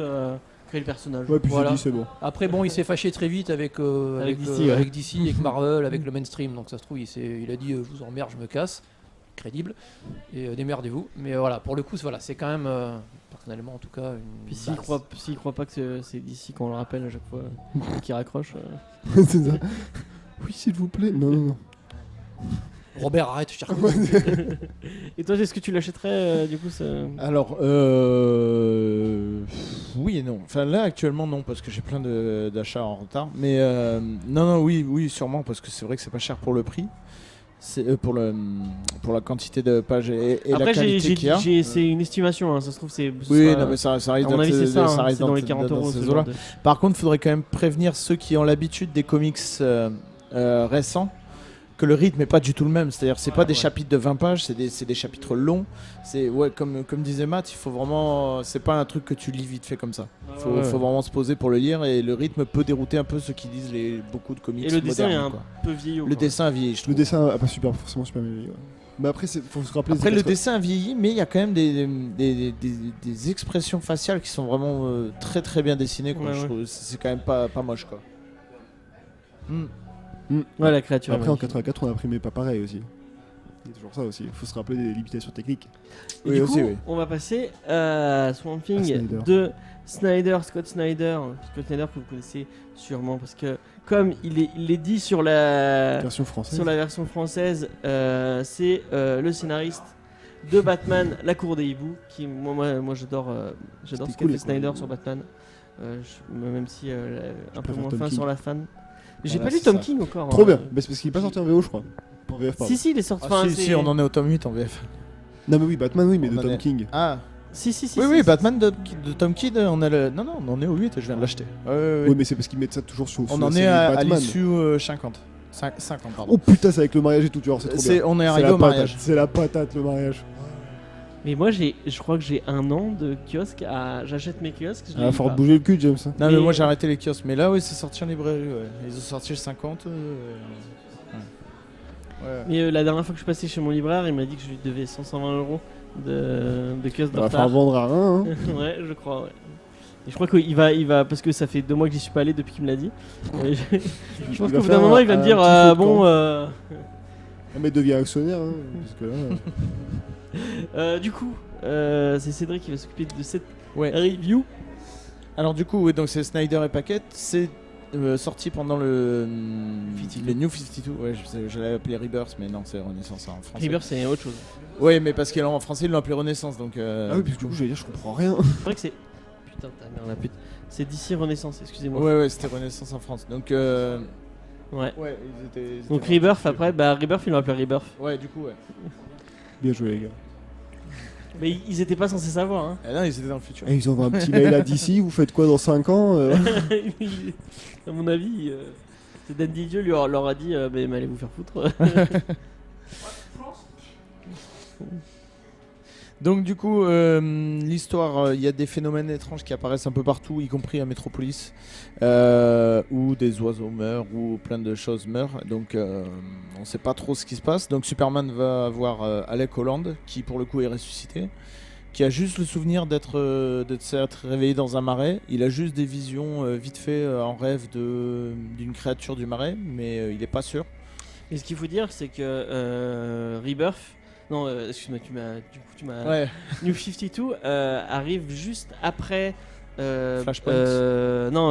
[SPEAKER 3] créé le personnage.
[SPEAKER 5] Ouais, puis
[SPEAKER 4] Voilà.
[SPEAKER 5] j'ai dit, c'est bon.
[SPEAKER 4] Après, bon, il s'est fâché très vite avec
[SPEAKER 3] DC,
[SPEAKER 4] avec DC, avec Marvel, avec le mainstream. Donc ça se trouve, il a dit je vous emmerde, je me casse. Crédible. Et démerdez-vous. Mais voilà, pour le coup, c'est quand même, personnellement en tout cas, une.
[SPEAKER 3] Puis s'il
[SPEAKER 4] base.
[SPEAKER 3] croit pas que c'est d'ici qu'on le rappelle à chaque fois qu'il raccroche.
[SPEAKER 5] C'est ça. Oui, s'il vous plaît. Non.
[SPEAKER 4] Robert, arrête, je
[SPEAKER 3] Et toi, est-ce que tu l'achèterais du coup ça...
[SPEAKER 6] Alors, oui et non. Enfin, là, actuellement, non, parce que j'ai plein d'achats en retard. Mais non, oui, sûrement, parce que c'est vrai que c'est pas cher pour le prix. C'est pour la quantité de pages et
[SPEAKER 3] Après,
[SPEAKER 6] la qualité qu'il y a.
[SPEAKER 3] c'est une estimation, hein, ça se trouve, c'est.
[SPEAKER 6] Oui, non, mais ça risque
[SPEAKER 3] à mon avis, c'est ça,
[SPEAKER 6] ça
[SPEAKER 3] hein,
[SPEAKER 6] risque
[SPEAKER 3] c'est dans les 40
[SPEAKER 6] dans
[SPEAKER 3] euros.
[SPEAKER 6] ces
[SPEAKER 3] ce
[SPEAKER 6] eaux-là.
[SPEAKER 3] genre de-
[SPEAKER 6] Par contre, il faudrait quand même prévenir ceux qui ont l'habitude des comics récents que le rythme n'est pas du tout le même. C'est-à-dire, c'est pas des chapitres de 20 pages, c'est des chapitres longs. C'est comme disait Matt, il faut vraiment. C'est pas un truc que tu lis vite fait comme ça. Faut vraiment se poser pour le lire et le rythme peut dérouter un peu ceux qui lisent beaucoup de comics
[SPEAKER 3] Et le dessin
[SPEAKER 6] modernes,
[SPEAKER 3] est un
[SPEAKER 6] quoi.
[SPEAKER 3] peu vieillot.
[SPEAKER 6] Le
[SPEAKER 3] quoi.
[SPEAKER 6] dessin a vieilli, je trouve.
[SPEAKER 5] Le dessin a pas forcément super bien vieilli, ouais. Mais après, faut se rappeler.
[SPEAKER 6] Après,
[SPEAKER 5] c'est
[SPEAKER 6] le
[SPEAKER 5] parce que-
[SPEAKER 6] dessin a vieilli, mais il y a quand même des expressions faciales qui sont vraiment très très bien dessinées, quoi.
[SPEAKER 3] Ouais,
[SPEAKER 6] Je
[SPEAKER 3] ouais.
[SPEAKER 6] trouve c'est quand même pas moche, quoi.
[SPEAKER 3] Ouais, la créature.
[SPEAKER 5] Après, en
[SPEAKER 3] ouais.
[SPEAKER 5] 84, on imprimait pas pareil aussi. Il y a toujours ça aussi. Faut se rappeler des limitations techniques.
[SPEAKER 3] Et
[SPEAKER 6] Oui,
[SPEAKER 3] du
[SPEAKER 6] aussi,
[SPEAKER 3] coup,
[SPEAKER 6] oui.
[SPEAKER 3] on va passer à Swamp Thing
[SPEAKER 5] Snyder.
[SPEAKER 3] de Scott Snyder que vous connaissez sûrement parce que comme il est dit sur la
[SPEAKER 5] Version française.
[SPEAKER 3] version française, c'est le scénariste de Batman, La Cour des Hiboux, qui moi j'adore ce qu'a
[SPEAKER 5] cool,
[SPEAKER 3] fait
[SPEAKER 5] les
[SPEAKER 3] Snyder
[SPEAKER 5] Cour des
[SPEAKER 3] sur Batman, même si un peu
[SPEAKER 5] préfère
[SPEAKER 3] moins
[SPEAKER 5] Tom
[SPEAKER 3] fin
[SPEAKER 5] King.
[SPEAKER 3] sur la fan. J'ai
[SPEAKER 5] Voilà,
[SPEAKER 3] pas lu
[SPEAKER 5] c'est
[SPEAKER 3] Tom
[SPEAKER 5] ça.
[SPEAKER 3] King encore.
[SPEAKER 5] Trop bien. Mais c'est parce qu'il est pas sorti en VO, je crois. En VF, pardon.
[SPEAKER 3] Si il est sorti.
[SPEAKER 6] Ah,
[SPEAKER 3] enfin,
[SPEAKER 6] si,
[SPEAKER 3] c'est-
[SPEAKER 6] si, on en est au tome 8 en VF.
[SPEAKER 5] Non, mais oui, Batman, oui, mais
[SPEAKER 6] On
[SPEAKER 5] de
[SPEAKER 6] en
[SPEAKER 5] Tom
[SPEAKER 6] est-
[SPEAKER 5] King.
[SPEAKER 6] Ah,
[SPEAKER 3] Si.
[SPEAKER 6] oui, Batman de Tom Kidd, on a le. Non, on en est au 8, je viens de l'acheter. Ouais.
[SPEAKER 5] Oui, mais c'est parce qu'ils mettent ça toujours sur.
[SPEAKER 6] On
[SPEAKER 5] sur
[SPEAKER 6] en
[SPEAKER 5] la
[SPEAKER 6] est
[SPEAKER 5] série
[SPEAKER 6] à
[SPEAKER 5] Batman.
[SPEAKER 6] l'issue 50. 50, pardon.
[SPEAKER 5] Oh putain, c'est avec le mariage et tout, tu vois, c'est trop bien.
[SPEAKER 6] On est
[SPEAKER 5] C'est
[SPEAKER 6] arrivé
[SPEAKER 5] la
[SPEAKER 6] au mariage.
[SPEAKER 5] patate, c'est la patate, le mariage.
[SPEAKER 3] Mais moi je crois que j'ai un an de kiosque j'achète mes kiosques. je les
[SPEAKER 5] Ah,
[SPEAKER 3] lis
[SPEAKER 5] faut
[SPEAKER 3] pas.
[SPEAKER 5] bouger le cul, James.
[SPEAKER 6] Non, mais
[SPEAKER 3] Mais-
[SPEAKER 6] moi j'ai arrêté les kiosques. Mais là, oui, c'est sorti en librairie. Ouais. Ils ont sorti le 50. Ouais.
[SPEAKER 3] Mais la dernière fois que je suis passé chez mon libraire, il m'a dit que je lui devais 120 € de kiosque de
[SPEAKER 5] On va
[SPEAKER 3] retard.
[SPEAKER 5] faire vendre à rien. Hein.
[SPEAKER 3] Ouais, je crois, ouais. Et je crois qu'il va, parce que ça fait 2 mois que j'y suis pas allé depuis qu'il me l'a dit. Je pense
[SPEAKER 5] va
[SPEAKER 3] qu'au bout
[SPEAKER 5] faire
[SPEAKER 3] d'un moment, il va
[SPEAKER 5] un
[SPEAKER 3] me dire
[SPEAKER 5] petit feu de
[SPEAKER 3] bon.
[SPEAKER 5] Ah, mais devient actionnaire, hein, parce que là.
[SPEAKER 3] Du coup, c'est Cédric qui va s'occuper de cette
[SPEAKER 6] Ouais.
[SPEAKER 3] review.
[SPEAKER 6] Alors du coup, donc c'est Snyder et Paquette, c'est sorti pendant le New 52. Ouais, je l'avais appelé Rebirth, mais non, c'est Renaissance en français.
[SPEAKER 3] Rebirth, c'est autre chose.
[SPEAKER 6] Ouais, mais parce qu'en français ils l'ont appelé Renaissance, donc.
[SPEAKER 5] Ah oui, parce que du coup, j'allais dire, je comprends rien.
[SPEAKER 3] C'est vrai que c'est. Putain, ta mère la pute. C'est d'ici Renaissance, excusez-moi.
[SPEAKER 6] Ouais, c'était Renaissance en France, donc.
[SPEAKER 3] Ouais.
[SPEAKER 6] Ouais, ils étaient
[SPEAKER 3] Donc Rebirth après, Rebirth ils l'ont appelé Rebirth.
[SPEAKER 6] Ouais, du coup, ouais.
[SPEAKER 5] Bien joué, les gars.
[SPEAKER 3] Mais ils étaient pas censés savoir, hein.
[SPEAKER 6] Ah non, ils étaient dans le futur.
[SPEAKER 5] Et ils envoient un petit mail à DC, vous faites quoi dans 5 ans
[SPEAKER 3] À mon avis, c'est Dan Didio leur a dit mais allez vous faire foutre.
[SPEAKER 6] Donc du coup, l'histoire, il y a des phénomènes étranges qui apparaissent un peu partout, y compris à Metropolis, où des oiseaux meurent, où plein de choses meurent. Donc on sait pas trop ce qui se passe. Donc Superman va voir Alec Holland, qui pour le coup est ressuscité, qui a juste le souvenir d'être s'être réveillé dans un marais. Il a juste des visions vite fait en rêve d'une créature du marais, mais il est pas sûr.
[SPEAKER 3] Et ce qu'il faut dire, c'est que Rebirth. Non, excuse-moi, tu m'as.
[SPEAKER 6] Ouais.
[SPEAKER 3] New 52 arrive juste après.
[SPEAKER 6] Flashpoint.
[SPEAKER 3] Non,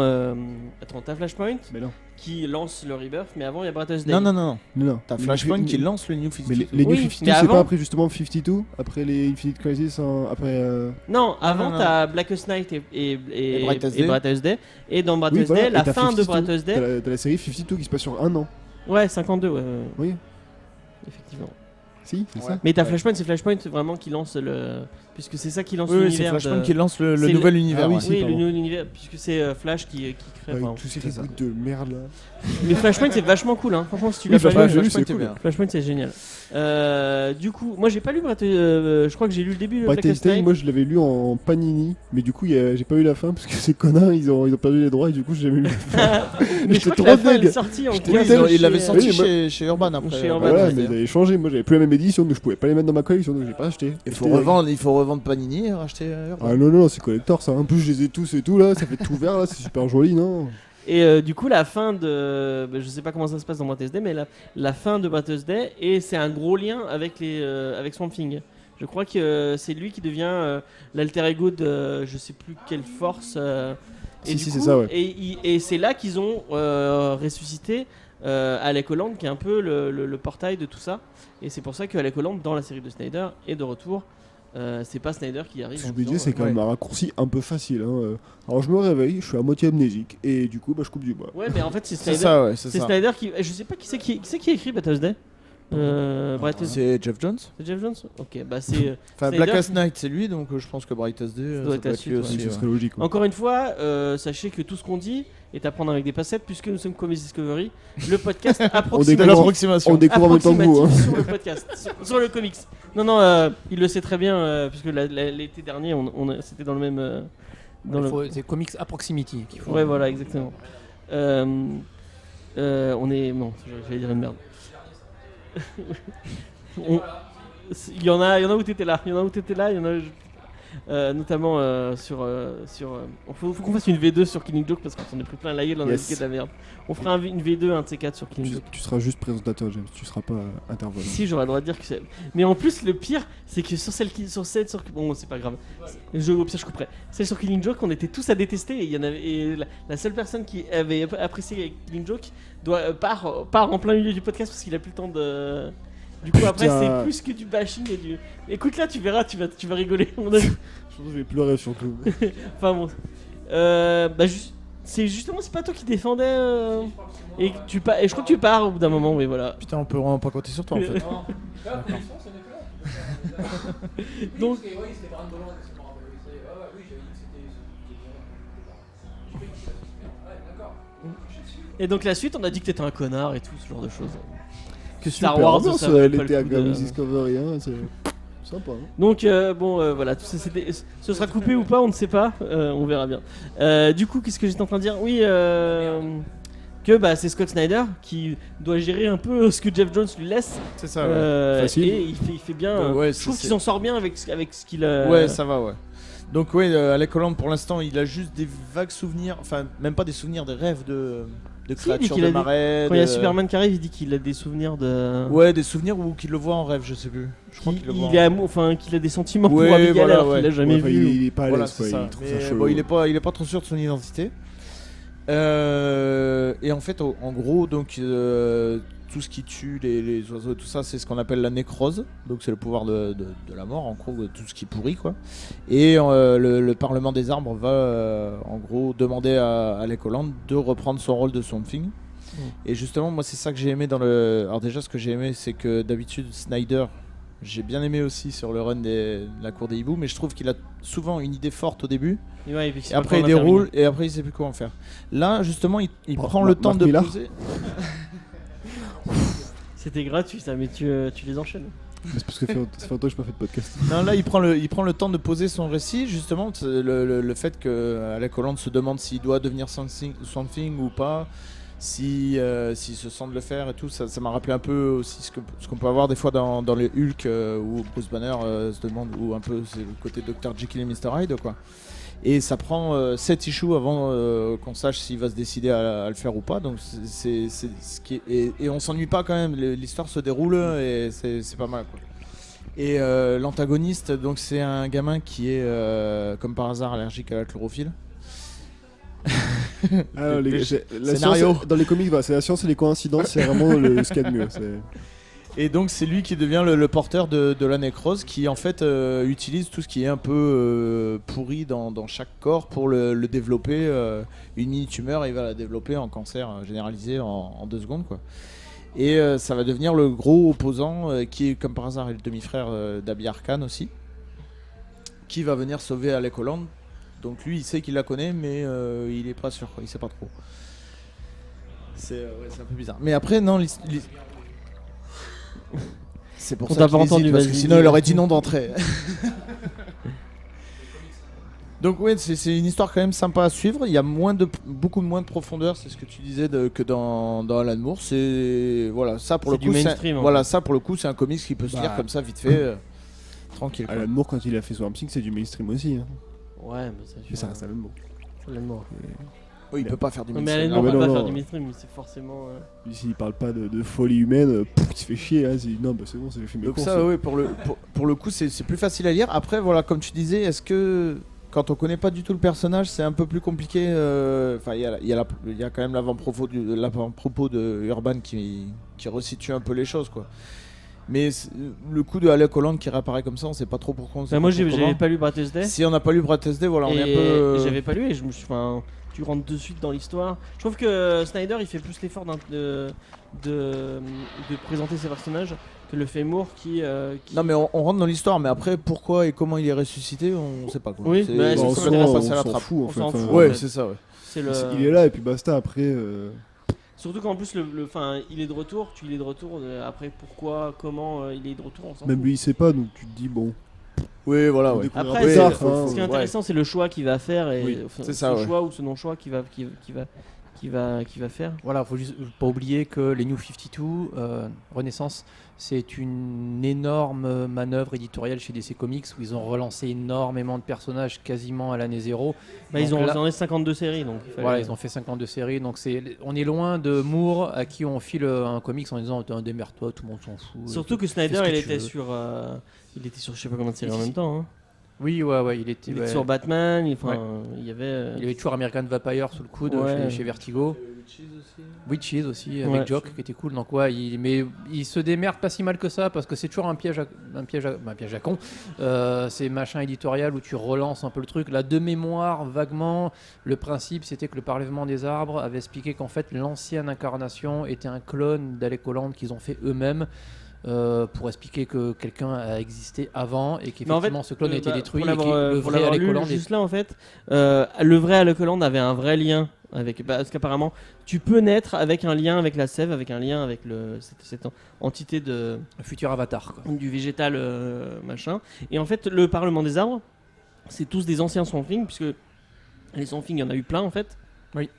[SPEAKER 3] attends, t'as Flashpoint
[SPEAKER 5] Mais non.
[SPEAKER 3] qui lance le Rebirth, mais avant il y a Brightest Day.
[SPEAKER 6] Non.
[SPEAKER 5] Non.
[SPEAKER 6] T'as
[SPEAKER 5] Les
[SPEAKER 6] Flashpoint
[SPEAKER 5] New-
[SPEAKER 6] qui lance le New 52.
[SPEAKER 5] Mais les New
[SPEAKER 3] Oui,
[SPEAKER 5] 52,
[SPEAKER 3] mais
[SPEAKER 5] c'est
[SPEAKER 3] avant-
[SPEAKER 5] pas après justement 52 Après les Infinite Crisis après.
[SPEAKER 3] Non, avant
[SPEAKER 6] non.
[SPEAKER 3] t'as Blackest Night et
[SPEAKER 6] Brightest Day.
[SPEAKER 3] Et dans Brightest
[SPEAKER 5] Oui, voilà,
[SPEAKER 3] Day,
[SPEAKER 5] et
[SPEAKER 3] la
[SPEAKER 5] t'as
[SPEAKER 3] fin de
[SPEAKER 5] 52,
[SPEAKER 3] Brightest Day.
[SPEAKER 5] T'as la série 52 qui se passe sur un an.
[SPEAKER 3] Ouais, 52, ouais.
[SPEAKER 5] Oui,
[SPEAKER 3] Effectivement.
[SPEAKER 5] si, c'est
[SPEAKER 6] Ouais.
[SPEAKER 5] ça.
[SPEAKER 3] Mais t'as Flashpoint, c'est Flashpoint vraiment qui lance le. Puisque c'est ça qui lance
[SPEAKER 6] Oui, c'est
[SPEAKER 3] l'univers.
[SPEAKER 6] Flashpoint
[SPEAKER 3] de-
[SPEAKER 6] qui lance le
[SPEAKER 3] c'est
[SPEAKER 6] nouvel univers.
[SPEAKER 5] Ah oui,
[SPEAKER 6] ouais.
[SPEAKER 5] si,
[SPEAKER 3] Oui, le
[SPEAKER 5] pardon.
[SPEAKER 3] nouvel univers, puisque c'est Flash qui crée.
[SPEAKER 5] Avec
[SPEAKER 3] enfin,
[SPEAKER 5] tous ces
[SPEAKER 6] c'est ça.
[SPEAKER 5] reboots de merde là.
[SPEAKER 3] Mais Flashpoint c'est vachement cool, hein. Franchement, si tu
[SPEAKER 5] Oui,
[SPEAKER 3] l'as pas
[SPEAKER 5] Flashpoint,
[SPEAKER 3] vu,
[SPEAKER 5] j'ai vu,
[SPEAKER 6] Flashpoint,
[SPEAKER 5] c'est
[SPEAKER 6] c'est
[SPEAKER 5] cool.
[SPEAKER 6] bien.
[SPEAKER 3] Flashpoint c'est génial. Du coup, moi j'ai pas lu je crois que j'ai lu le début de
[SPEAKER 5] Brightest
[SPEAKER 3] Blackest
[SPEAKER 5] Day,
[SPEAKER 3] Night.
[SPEAKER 5] moi je l'avais lu en Panini, mais du coup j'ai pas eu la fin parce que ces connards ils ont perdu les droits et du coup j'ai jamais lu la fin.
[SPEAKER 3] Mais je
[SPEAKER 5] j'étais
[SPEAKER 3] crois que
[SPEAKER 5] trop
[SPEAKER 3] la fin elle
[SPEAKER 5] deg.
[SPEAKER 3] est sortie en
[SPEAKER 5] J'étais
[SPEAKER 6] Oui,
[SPEAKER 3] kiosque
[SPEAKER 5] deg.
[SPEAKER 6] il l'avait
[SPEAKER 3] chez-
[SPEAKER 6] sorti
[SPEAKER 5] Oui, moi-
[SPEAKER 6] chez Urban après.
[SPEAKER 3] Chez Urban,
[SPEAKER 5] Voilà,
[SPEAKER 3] ouais,
[SPEAKER 5] mais ils avaient changé, moi j'avais plus la même édition donc je pouvais pas les mettre dans ma collection donc j'ai pas acheté.
[SPEAKER 6] Il faut
[SPEAKER 5] J'étais-
[SPEAKER 6] revendre Panini et racheter Urban.
[SPEAKER 5] Ah non, c'est collector ça. En plus, je les ai tous et tout là, ça fait tout vert là, c'est super joli, non?
[SPEAKER 3] Et du coup, la fin de. Je sais pas comment ça se passe dans Brightest Day, mais la fin de Brightest Day, et c'est un gros lien avec, avec Swamp Thing. Je crois que c'est lui qui devient l'alter ego de je sais plus quelle force.
[SPEAKER 5] Si,
[SPEAKER 3] du
[SPEAKER 5] si,
[SPEAKER 3] coup,
[SPEAKER 5] c'est ça, ouais.
[SPEAKER 3] Et c'est là qu'ils ont ressuscité Alec Holland, qui est un peu le portail de tout ça. Et c'est pour ça que Alec Holland, dans la série de Snyder, est de retour. C'est pas Snyder qui arrive.
[SPEAKER 5] Ce que
[SPEAKER 3] en
[SPEAKER 5] je me disais,
[SPEAKER 3] disant,
[SPEAKER 5] c'est quand même un raccourci un peu facile. Hein. Alors je me réveille, je suis à moitié amnésique et du coup, bah, je coupe du bois.
[SPEAKER 3] Ouais, mais en fait, c'est
[SPEAKER 6] C'est
[SPEAKER 3] Snyder.
[SPEAKER 6] ça, ouais, c'est
[SPEAKER 3] C'est
[SPEAKER 6] ça.
[SPEAKER 3] Snyder qui. Je sais pas qui c'est qui a écrit Brightest Day. Brightest Day.
[SPEAKER 6] C'est Jeff Jones.
[SPEAKER 3] C'est Jeff Jones. Ok, bah c'est.
[SPEAKER 6] Enfin,
[SPEAKER 3] Snyder
[SPEAKER 6] Blackest
[SPEAKER 3] qui-
[SPEAKER 6] Night, c'est lui, donc je pense que Brightest Day,
[SPEAKER 3] doit
[SPEAKER 6] ça
[SPEAKER 3] être
[SPEAKER 6] doit
[SPEAKER 3] la
[SPEAKER 6] être
[SPEAKER 3] suite,
[SPEAKER 6] lui
[SPEAKER 3] ouais.
[SPEAKER 6] aussi.
[SPEAKER 5] Ce
[SPEAKER 6] ouais.
[SPEAKER 5] serait logique. Ouais.
[SPEAKER 3] Encore une fois, sachez que tout ce qu'on dit est à prendre avec des pincettes, puisque nous sommes Comics Discovery, le podcast
[SPEAKER 6] C'est de
[SPEAKER 3] approximatif,
[SPEAKER 6] l'approximation.
[SPEAKER 5] On découvre en même temps que vous. Hein.
[SPEAKER 3] sur le podcast, sur le comics. Non, il le sait très bien, puisque l'été dernier, c'était dans le même.
[SPEAKER 4] C'est Comics à proximity qu'il faut.
[SPEAKER 3] Ouais, voilà, exactement. On est. Non, j'allais dire une merde. Il y en a où t'étais là, il y en a notamment sur faut qu'on fasse une V2 sur Killing Joke parce qu'on s'en est pris plein la gueule, on a
[SPEAKER 5] Yes.
[SPEAKER 3] dit de la merde. On fera une V2, un de ces 4 sur Killing Joke.
[SPEAKER 5] Tu seras juste présentateur, James. Tu seras pas intervenant.
[SPEAKER 3] Si, j'aurais le droit de dire que c'est. Mais en plus, le pire, c'est que sur bon, c'est pas grave. Au pire, je couperai. Celle sur Killing Joke, on était tous à détester. Et il y en avait. Et la seule personne qui avait apprécié Killing Joke part en plein milieu du podcast parce qu'il a plus le temps de. Du coup, après,
[SPEAKER 5] Putain.
[SPEAKER 3] c'est plus que du bashing et du. Écoute, là, tu verras, tu vas rigoler. On a-
[SPEAKER 5] Je pense que je vais pleurer surtout.
[SPEAKER 3] Enfin bon. C'est justement, c'est pas toi qui défendais. Et je crois que tu pars au bout d'un moment, mais voilà.
[SPEAKER 6] Putain, on peut vraiment pas compter sur toi en fait.
[SPEAKER 3] Donc. Et donc la suite, on a dit que t'étais un connard et tout ce genre de choses. Que Star
[SPEAKER 5] Super
[SPEAKER 3] Wars,
[SPEAKER 5] ambiance,
[SPEAKER 3] ça valait pas
[SPEAKER 5] l'été
[SPEAKER 3] le
[SPEAKER 5] à
[SPEAKER 3] coup de-
[SPEAKER 5] Comics Discovery, hein, c'est sympa. Hein.
[SPEAKER 3] Donc voilà, tout ça, ce sera coupé ou pas, on ne sait pas, on verra bien. Du coup, qu'est-ce que j'étais en train de dire? Oui, que bah, c'est Scott Snyder qui doit gérer un peu ce que Jeff Jones lui laisse.
[SPEAKER 6] C'est ça, ouais.
[SPEAKER 5] Facile.
[SPEAKER 3] Et il fait bien.
[SPEAKER 6] Ouais,
[SPEAKER 3] je trouve
[SPEAKER 6] c'est-
[SPEAKER 3] qu'il s'en sort bien avec ce qu'il a.
[SPEAKER 6] Ouais, ça va, ouais. Donc oui, Alec Holland pour l'instant il a juste des vagues souvenirs, enfin même pas des souvenirs, des rêves de
[SPEAKER 3] Si, il dit
[SPEAKER 6] créatures
[SPEAKER 3] qu'il
[SPEAKER 6] de
[SPEAKER 3] a des-
[SPEAKER 6] marais.
[SPEAKER 3] Quand il y a
[SPEAKER 6] de-
[SPEAKER 3] Superman qui arrive, il dit qu'il a des souvenirs de.
[SPEAKER 6] Ouais, des souvenirs ou qu'il le voit en rêve, je sais plus. Je crois qu'il le voit.
[SPEAKER 3] Il est amour, enfin qu'il a des sentiments pour
[SPEAKER 6] Ouais,
[SPEAKER 3] Abigail
[SPEAKER 6] voilà,
[SPEAKER 3] alors
[SPEAKER 6] ouais.
[SPEAKER 3] qu'il l'a jamais
[SPEAKER 5] Enfin,
[SPEAKER 3] vu.
[SPEAKER 5] il est pas à
[SPEAKER 6] Voilà,
[SPEAKER 5] l'aise, quoi.
[SPEAKER 6] c'est ça.
[SPEAKER 5] Il trouve
[SPEAKER 6] Mais
[SPEAKER 5] ça chelou.
[SPEAKER 6] bon, il est pas trop sûr de son identité. Et en fait, en gros, donc tout ce qui tue les oiseaux, tout ça, c'est ce qu'on appelle la nécrose. Donc c'est le pouvoir de la mort, en gros, tout ce qui pourrit, quoi. Et le Parlement des arbres va, en gros, demander à Alec Holland de reprendre son rôle de Swamp Thing. Et justement, moi, c'est ça que j'ai aimé dans le. Alors déjà, ce que j'ai aimé, c'est que d'habitude, Snyder, j'ai bien aimé aussi sur le run de la cour des hiboux, mais je trouve qu'il a souvent une idée forte au début.
[SPEAKER 3] Ouais, et puis
[SPEAKER 6] Et après il déroule et après il sait plus quoi en faire. Là justement il
[SPEAKER 5] Oh,
[SPEAKER 6] prend le temps
[SPEAKER 5] Mark
[SPEAKER 6] de
[SPEAKER 5] Millar.
[SPEAKER 6] poser.
[SPEAKER 3] C'était gratuit ça, mais tu les enchaînes.
[SPEAKER 5] Mais c'est parce que ça fait longtemps que je n'ai pas fait de podcast.
[SPEAKER 6] Non là il prend le temps de poser son récit justement, c'est le fait que Alec Holland se demande s'il doit devenir Swamp Thing ou pas, s'il se sent de le faire et tout, ça m'a rappelé un peu aussi ce qu'on peut avoir des fois dans les Hulk où Bruce Banner se demande, ou un peu c'est le côté Dr. Jekyll et Mr. Hyde quoi. Et ça prend 7 issues avant qu'on sache s'il va se décider à le faire ou pas. Donc c'est ce qui est, et on s'ennuie pas quand même. L'histoire se déroule et c'est pas mal quoi. Et l'antagoniste, donc c'est un gamin qui est comme par hasard allergique à la chlorophylle.
[SPEAKER 5] Alors, la
[SPEAKER 6] Scénario.
[SPEAKER 5] science, dans les comics, voilà, c'est la science et les coïncidences, c'est vraiment ce qu'il y a de mieux.
[SPEAKER 6] Et donc c'est lui qui devient le porteur de la nécrose, qui en fait utilise tout ce qui est un peu pourri dans chaque corps pour le développer. Une mini-tumeur, il va la développer en cancer généralisé en 2 secondes quoi. Et ça va devenir le gros opposant qui est comme par hasard est le demi-frère d'Abi Arkan aussi, qui va venir sauver Alec Holland. Donc lui il sait qu'il la connaît mais il est pas sûr quoi, il sait pas trop. C'est un peu bizarre. Mais après non, c'est pour
[SPEAKER 3] On
[SPEAKER 6] ça
[SPEAKER 3] t'a
[SPEAKER 6] qu'il
[SPEAKER 3] pas
[SPEAKER 6] hésite,
[SPEAKER 3] entendu,
[SPEAKER 6] parce que
[SPEAKER 3] vas-y,
[SPEAKER 6] sinon
[SPEAKER 3] dis.
[SPEAKER 6] il aurait dit non d'entrée. Donc ouais, c'est une histoire quand même sympa à suivre. Il y a beaucoup moins de profondeur, c'est ce que tu disais que dans Alan Moore. C'est voilà, ça pour le
[SPEAKER 3] C'est
[SPEAKER 6] coup,
[SPEAKER 3] du mainstream, en
[SPEAKER 6] voilà, ça pour le coup, c'est un comics qui peut se lire
[SPEAKER 5] Bah.
[SPEAKER 6] comme ça vite fait, tranquille. quoi.
[SPEAKER 5] Alan Moore, quand il a fait Swamp Thing, c'est du mainstream aussi. Hein.
[SPEAKER 3] Ouais, mais ça.
[SPEAKER 5] Mais ça reste Alan Moore.
[SPEAKER 3] Alan Moore.
[SPEAKER 6] Oui, il peut pas faire du
[SPEAKER 3] Non, mais
[SPEAKER 6] mainstream.
[SPEAKER 3] Alan Moore
[SPEAKER 5] Ah,
[SPEAKER 3] peut
[SPEAKER 5] bah
[SPEAKER 3] pas
[SPEAKER 5] non,
[SPEAKER 3] faire
[SPEAKER 5] non.
[SPEAKER 3] du mainstream, mais c'est forcément.
[SPEAKER 5] Lui, s'il parle pas de folie humaine, il se fait chier. Hein, non, bah c'est bon, j'ai fait mes
[SPEAKER 6] Donc
[SPEAKER 5] courses.
[SPEAKER 6] ça, oui, pour le coup, c'est plus facile à lire. Après, voilà, comme tu disais, est-ce que quand on connaît pas du tout le personnage, c'est un peu plus compliqué. Enfin, il y a quand même l'avant-propos de Urban qui resitue un peu les choses, quoi. Mais le coup de Alec Holland qui réapparaît comme ça, on sait pas trop pourquoi. On sait
[SPEAKER 3] Bah, moi
[SPEAKER 6] pas trop
[SPEAKER 3] j'avais
[SPEAKER 6] comment.
[SPEAKER 3] pas lu Brightest Day.
[SPEAKER 6] Si on n'a pas lu Brightest Day, voilà, on est un
[SPEAKER 3] Et
[SPEAKER 6] peu.
[SPEAKER 3] j'avais pas lu et je me suis. Enfin, tu rentres de suite dans l'histoire. Je trouve que Snyder il fait plus l'effort de présenter ses personnages que le fait Moore qui.
[SPEAKER 6] Non, mais on rentre dans l'histoire, mais après, pourquoi et comment il est ressuscité, on sait pas quoi.
[SPEAKER 3] Oui,
[SPEAKER 6] C'est-
[SPEAKER 3] bah,
[SPEAKER 6] c'est
[SPEAKER 3] c'est
[SPEAKER 5] en
[SPEAKER 3] ça,
[SPEAKER 5] soi,
[SPEAKER 6] complètement
[SPEAKER 5] on
[SPEAKER 6] passé à la
[SPEAKER 5] s'en
[SPEAKER 6] trappe.
[SPEAKER 5] fout en
[SPEAKER 3] On
[SPEAKER 5] fait.
[SPEAKER 3] s'en
[SPEAKER 5] Enfin,
[SPEAKER 3] fout.
[SPEAKER 6] Ouais,
[SPEAKER 3] fait.
[SPEAKER 6] c'est ça, ouais.
[SPEAKER 3] C'est le.
[SPEAKER 5] Il est là et puis basta. Après,
[SPEAKER 3] Surtout qu'en plus il est de retour. Il est de retour. Après pourquoi, comment il est de retour, on s'en
[SPEAKER 5] même
[SPEAKER 3] fout.
[SPEAKER 5] lui, il sait pas, donc tu te dis bon.
[SPEAKER 6] Oui, voilà,
[SPEAKER 5] on
[SPEAKER 6] ouais.
[SPEAKER 5] découvrira
[SPEAKER 3] Après,
[SPEAKER 5] plus
[SPEAKER 3] c'est-
[SPEAKER 5] tard,
[SPEAKER 3] ce
[SPEAKER 5] hein.
[SPEAKER 3] qui est intéressant, c'est le choix qu'il va faire et
[SPEAKER 5] Oui,
[SPEAKER 3] enfin,
[SPEAKER 6] c'est ça,
[SPEAKER 3] ce
[SPEAKER 6] ouais.
[SPEAKER 3] choix ou ce non choix qu'il va faire.
[SPEAKER 4] Voilà, faut juste pas oublier que les New 52, Renaissance, c'est une énorme manœuvre éditoriale chez DC Comics où ils ont relancé énormément de personnages quasiment à l'année zéro.
[SPEAKER 3] Bah, ils
[SPEAKER 4] Donc
[SPEAKER 3] ont
[SPEAKER 4] là-
[SPEAKER 3] ils en ont 52 séries donc. il fallait-
[SPEAKER 4] Voilà, ils ont fait 52 séries, donc on est loin de Moore à qui on file un comics en disant démerde-toi, tout le monde s'en fout.
[SPEAKER 3] Surtout que
[SPEAKER 4] Fais
[SPEAKER 3] Snyder
[SPEAKER 4] ce que
[SPEAKER 3] il
[SPEAKER 4] tu
[SPEAKER 3] était
[SPEAKER 4] veux.
[SPEAKER 3] sur je sais pas combien de séries en même temps. Hein.
[SPEAKER 4] Oui, ouais, il était,
[SPEAKER 3] Il
[SPEAKER 4] ouais.
[SPEAKER 3] était sur Batman. Il
[SPEAKER 4] Ouais.
[SPEAKER 3] y avait.
[SPEAKER 4] Il avait toujours American Vampire sous le coude
[SPEAKER 3] Ouais.
[SPEAKER 4] chez Vertigo. Witches aussi, avec
[SPEAKER 3] Ouais.
[SPEAKER 4] Jock qui était cool. Donc ouais, mais il se démerde pas si mal que ça parce que c'est toujours un piège à con. C'est machin éditorial où tu relances un peu le truc. Là, de mémoire, vaguement, le principe c'était que le Parlement des arbres avait expliqué qu'en fait l'ancienne incarnation était un clone d'Alec Holland qu'ils ont fait eux-mêmes. Pour expliquer que quelqu'un a existé avant et
[SPEAKER 3] Mais en fait,
[SPEAKER 4] qu'effectivement ce clone a été détruit
[SPEAKER 3] pour
[SPEAKER 4] et que
[SPEAKER 3] l'avoir,
[SPEAKER 4] le
[SPEAKER 3] pour
[SPEAKER 4] vrai
[SPEAKER 3] l'avoir
[SPEAKER 4] Alec
[SPEAKER 3] lu
[SPEAKER 4] Holland
[SPEAKER 3] juste là en fait, le vrai Alec Holland avait un vrai lien avec, parce qu'apparemment tu peux naître avec un lien avec la sève, avec un lien avec cette entité
[SPEAKER 4] un futur avatar, quoi.
[SPEAKER 3] du végétal machin. Et en fait le Parlement des arbres, c'est tous des anciens Swamp Thing puisque les Swamp Thing il y en a eu plein en fait.
[SPEAKER 4] Oui.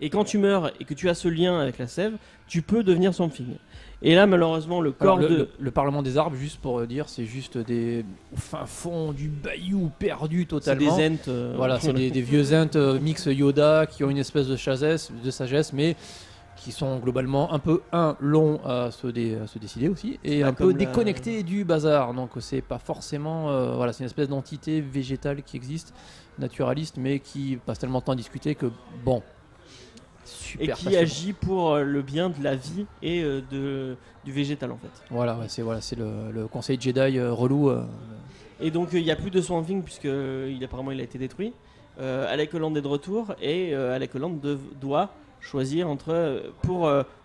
[SPEAKER 3] Et quand tu meurs et que tu as ce lien avec la sève, tu peux devenir Swamp Thing. Et là, malheureusement, le corps
[SPEAKER 4] Alors,
[SPEAKER 3] de...
[SPEAKER 4] le Parlement des arbres, juste pour dire, c'est juste au fin fond du bayou perdu
[SPEAKER 3] C'est
[SPEAKER 4] totalement.
[SPEAKER 3] des ents.
[SPEAKER 4] Voilà, c'est des vieux ents mix Yoda qui ont une espèce de sagesse, mais qui sont globalement un peu longs à se décider aussi et
[SPEAKER 3] Bah,
[SPEAKER 4] un peu
[SPEAKER 3] comme la-
[SPEAKER 4] déconnectés du bazar. Donc c'est pas forcément voilà, c'est une espèce d'entité végétale qui existe, naturaliste, mais qui passe tellement de temps à discuter que bon,
[SPEAKER 3] Et
[SPEAKER 4] super
[SPEAKER 3] qui
[SPEAKER 4] passionnant.
[SPEAKER 3] agit pour le bien de la vie et du végétal en fait.
[SPEAKER 4] Voilà, c'est le conseil Jedi relou.
[SPEAKER 3] Et donc il n'y a plus de Swamp Thing puisque apparemment il a été détruit. Alec Holland est de retour et Alec Holland doit choisir entre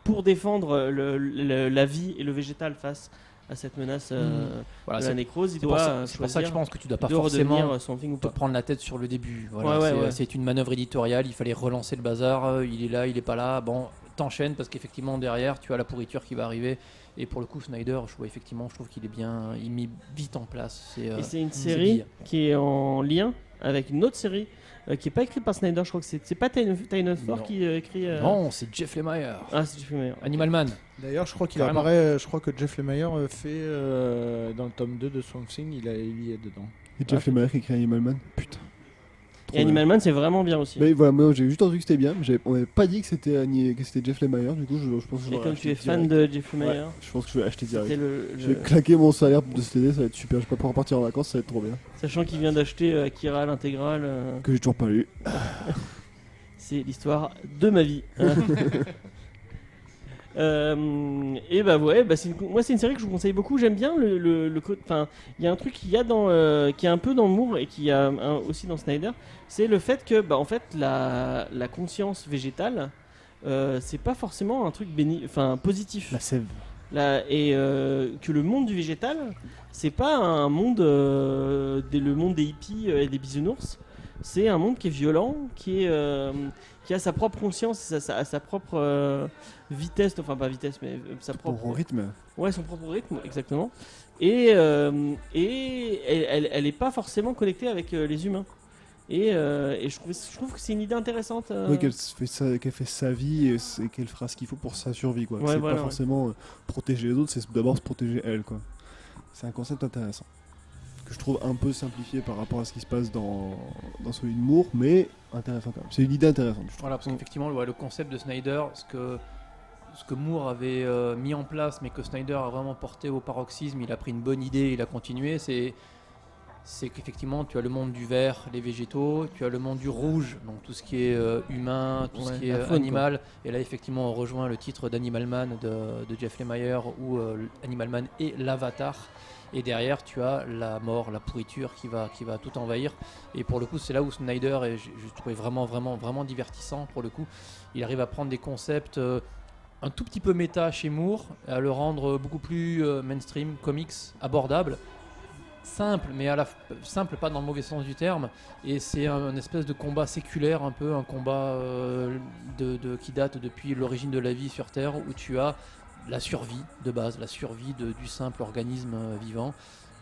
[SPEAKER 3] pour défendre la vie et le végétal face à cette menace
[SPEAKER 4] Voilà,
[SPEAKER 3] de
[SPEAKER 4] c'est
[SPEAKER 3] la nécrose. Il
[SPEAKER 4] c'est pour
[SPEAKER 3] doit
[SPEAKER 4] ça, c'est pour ça que je pense que tu dois pas
[SPEAKER 3] de redevenir
[SPEAKER 4] forcément
[SPEAKER 3] Swamp Thing ou
[SPEAKER 4] te
[SPEAKER 3] pas.
[SPEAKER 4] prendre la tête sur le début. Voilà,
[SPEAKER 3] Ouais.
[SPEAKER 4] c'est une manœuvre éditoriale, il fallait relancer le bazar, il est là, il est pas là, bon, t'enchaînes parce qu'effectivement derrière tu as la pourriture qui va arriver et pour le coup Snyder, je trouve qu'il est bien, il met vite en place.
[SPEAKER 3] Et c'est une
[SPEAKER 4] c'est
[SPEAKER 3] série
[SPEAKER 4] bien.
[SPEAKER 3] qui est en lien avec une autre série qui est pas écrite par Snyder. Je crois que c'est pas Tynion
[SPEAKER 4] Non.
[SPEAKER 3] qui écrit.
[SPEAKER 4] Non, c'est Jeff Lemire,
[SPEAKER 3] Ah, c'est Jeffrey Meyer.
[SPEAKER 4] Animal Man.
[SPEAKER 6] D'ailleurs, je crois qu'il
[SPEAKER 4] Carrément.
[SPEAKER 6] apparaît. Je crois que Jeff Lemire fait dans le tome 2 de Swamp Thing, il y est dedans.
[SPEAKER 5] Et Jeff Lemire qui écrit Animal Man. Putain. Trop
[SPEAKER 3] Et Animal Man, c'est vraiment bien aussi.
[SPEAKER 5] bien. Mais voilà, moi j'ai juste entendu que c'était bien, mais on m'avait pas dit que c'était Jeff Lemire, du coup je pense que je
[SPEAKER 3] Et
[SPEAKER 5] l'aurais
[SPEAKER 3] comme
[SPEAKER 5] acheté
[SPEAKER 3] tu es fan
[SPEAKER 5] direct.
[SPEAKER 3] de Jeffrey Meyer,
[SPEAKER 5] Ouais, je pense que je vais acheter direct.
[SPEAKER 3] c'était
[SPEAKER 5] Je vais claquer mon salaire de cet été, ça va être super. Je vais pas pouvoir partir en vacances, ça va être trop bien.
[SPEAKER 3] sachant qu'il vient d'acheter Akira l'intégrale,
[SPEAKER 5] Que j'ai toujours pas lu.
[SPEAKER 3] c'est l'histoire de ma vie. Et bah ouais, moi c'est une série que je vous conseille beaucoup. J'aime bien enfin, il y a un truc qu'il y a qui est un peu dans Moore et qui y a aussi dans Snyder, c'est le fait que en fait la conscience végétale, c'est pas forcément un truc positif.
[SPEAKER 5] La sève.
[SPEAKER 3] Que le monde du végétal, c'est pas un monde, le monde des hippies et des bisounours. C'est un monde qui est violent, qui a sa propre conscience, et sa propre vitesse, enfin pas vitesse, mais sa propre
[SPEAKER 5] Pour rythme.
[SPEAKER 3] Ouais, son propre rythme, exactement. Et elle est pas forcément connectée avec les humains. Et je trouve que c'est une idée intéressante.
[SPEAKER 5] Oui, qu'elle fait sa vie et qu'elle fera ce qu'il faut pour sa survie, quoi.
[SPEAKER 3] Ouais,
[SPEAKER 5] C'est
[SPEAKER 3] voilà,
[SPEAKER 5] pas forcément protéger les autres, c'est d'abord se protéger elle, quoi. C'est un concept intéressant. Que je trouve un peu simplifié par rapport à ce qui se passe dans celui de Moore, mais intéressant quand même. C'est une idée intéressante, je trouve.
[SPEAKER 4] Voilà, parce qu'effectivement, le concept de Snyder, ce que Moore avait mis en place, mais que Snyder a vraiment porté au paroxysme, il a pris une bonne idée, il a continué, c'est qu'effectivement, tu as le monde du vert, les végétaux, tu as le monde du rouge, donc tout ce qui est humain, tout ce qui est
[SPEAKER 3] la faune,
[SPEAKER 4] animal. Et là, effectivement, on rejoint le titre d'Animal Man de Jeff Lemire, où Animal Man est l'avatar. Et derrière, tu as la mort, la pourriture qui va tout envahir. Et pour le coup, c'est là où Snyder, et je trouvais vraiment divertissant pour le coup. Il arrive à prendre des concepts un tout petit peu méta chez Moore, à le rendre beaucoup plus mainstream, comics, abordable. Simple, mais simple pas dans le mauvais sens du terme. Et c'est un espèce de combat séculaire, un peu un combat qui date depuis l'origine de la vie sur Terre, où tu as la survie de base, la survie du simple organisme vivant,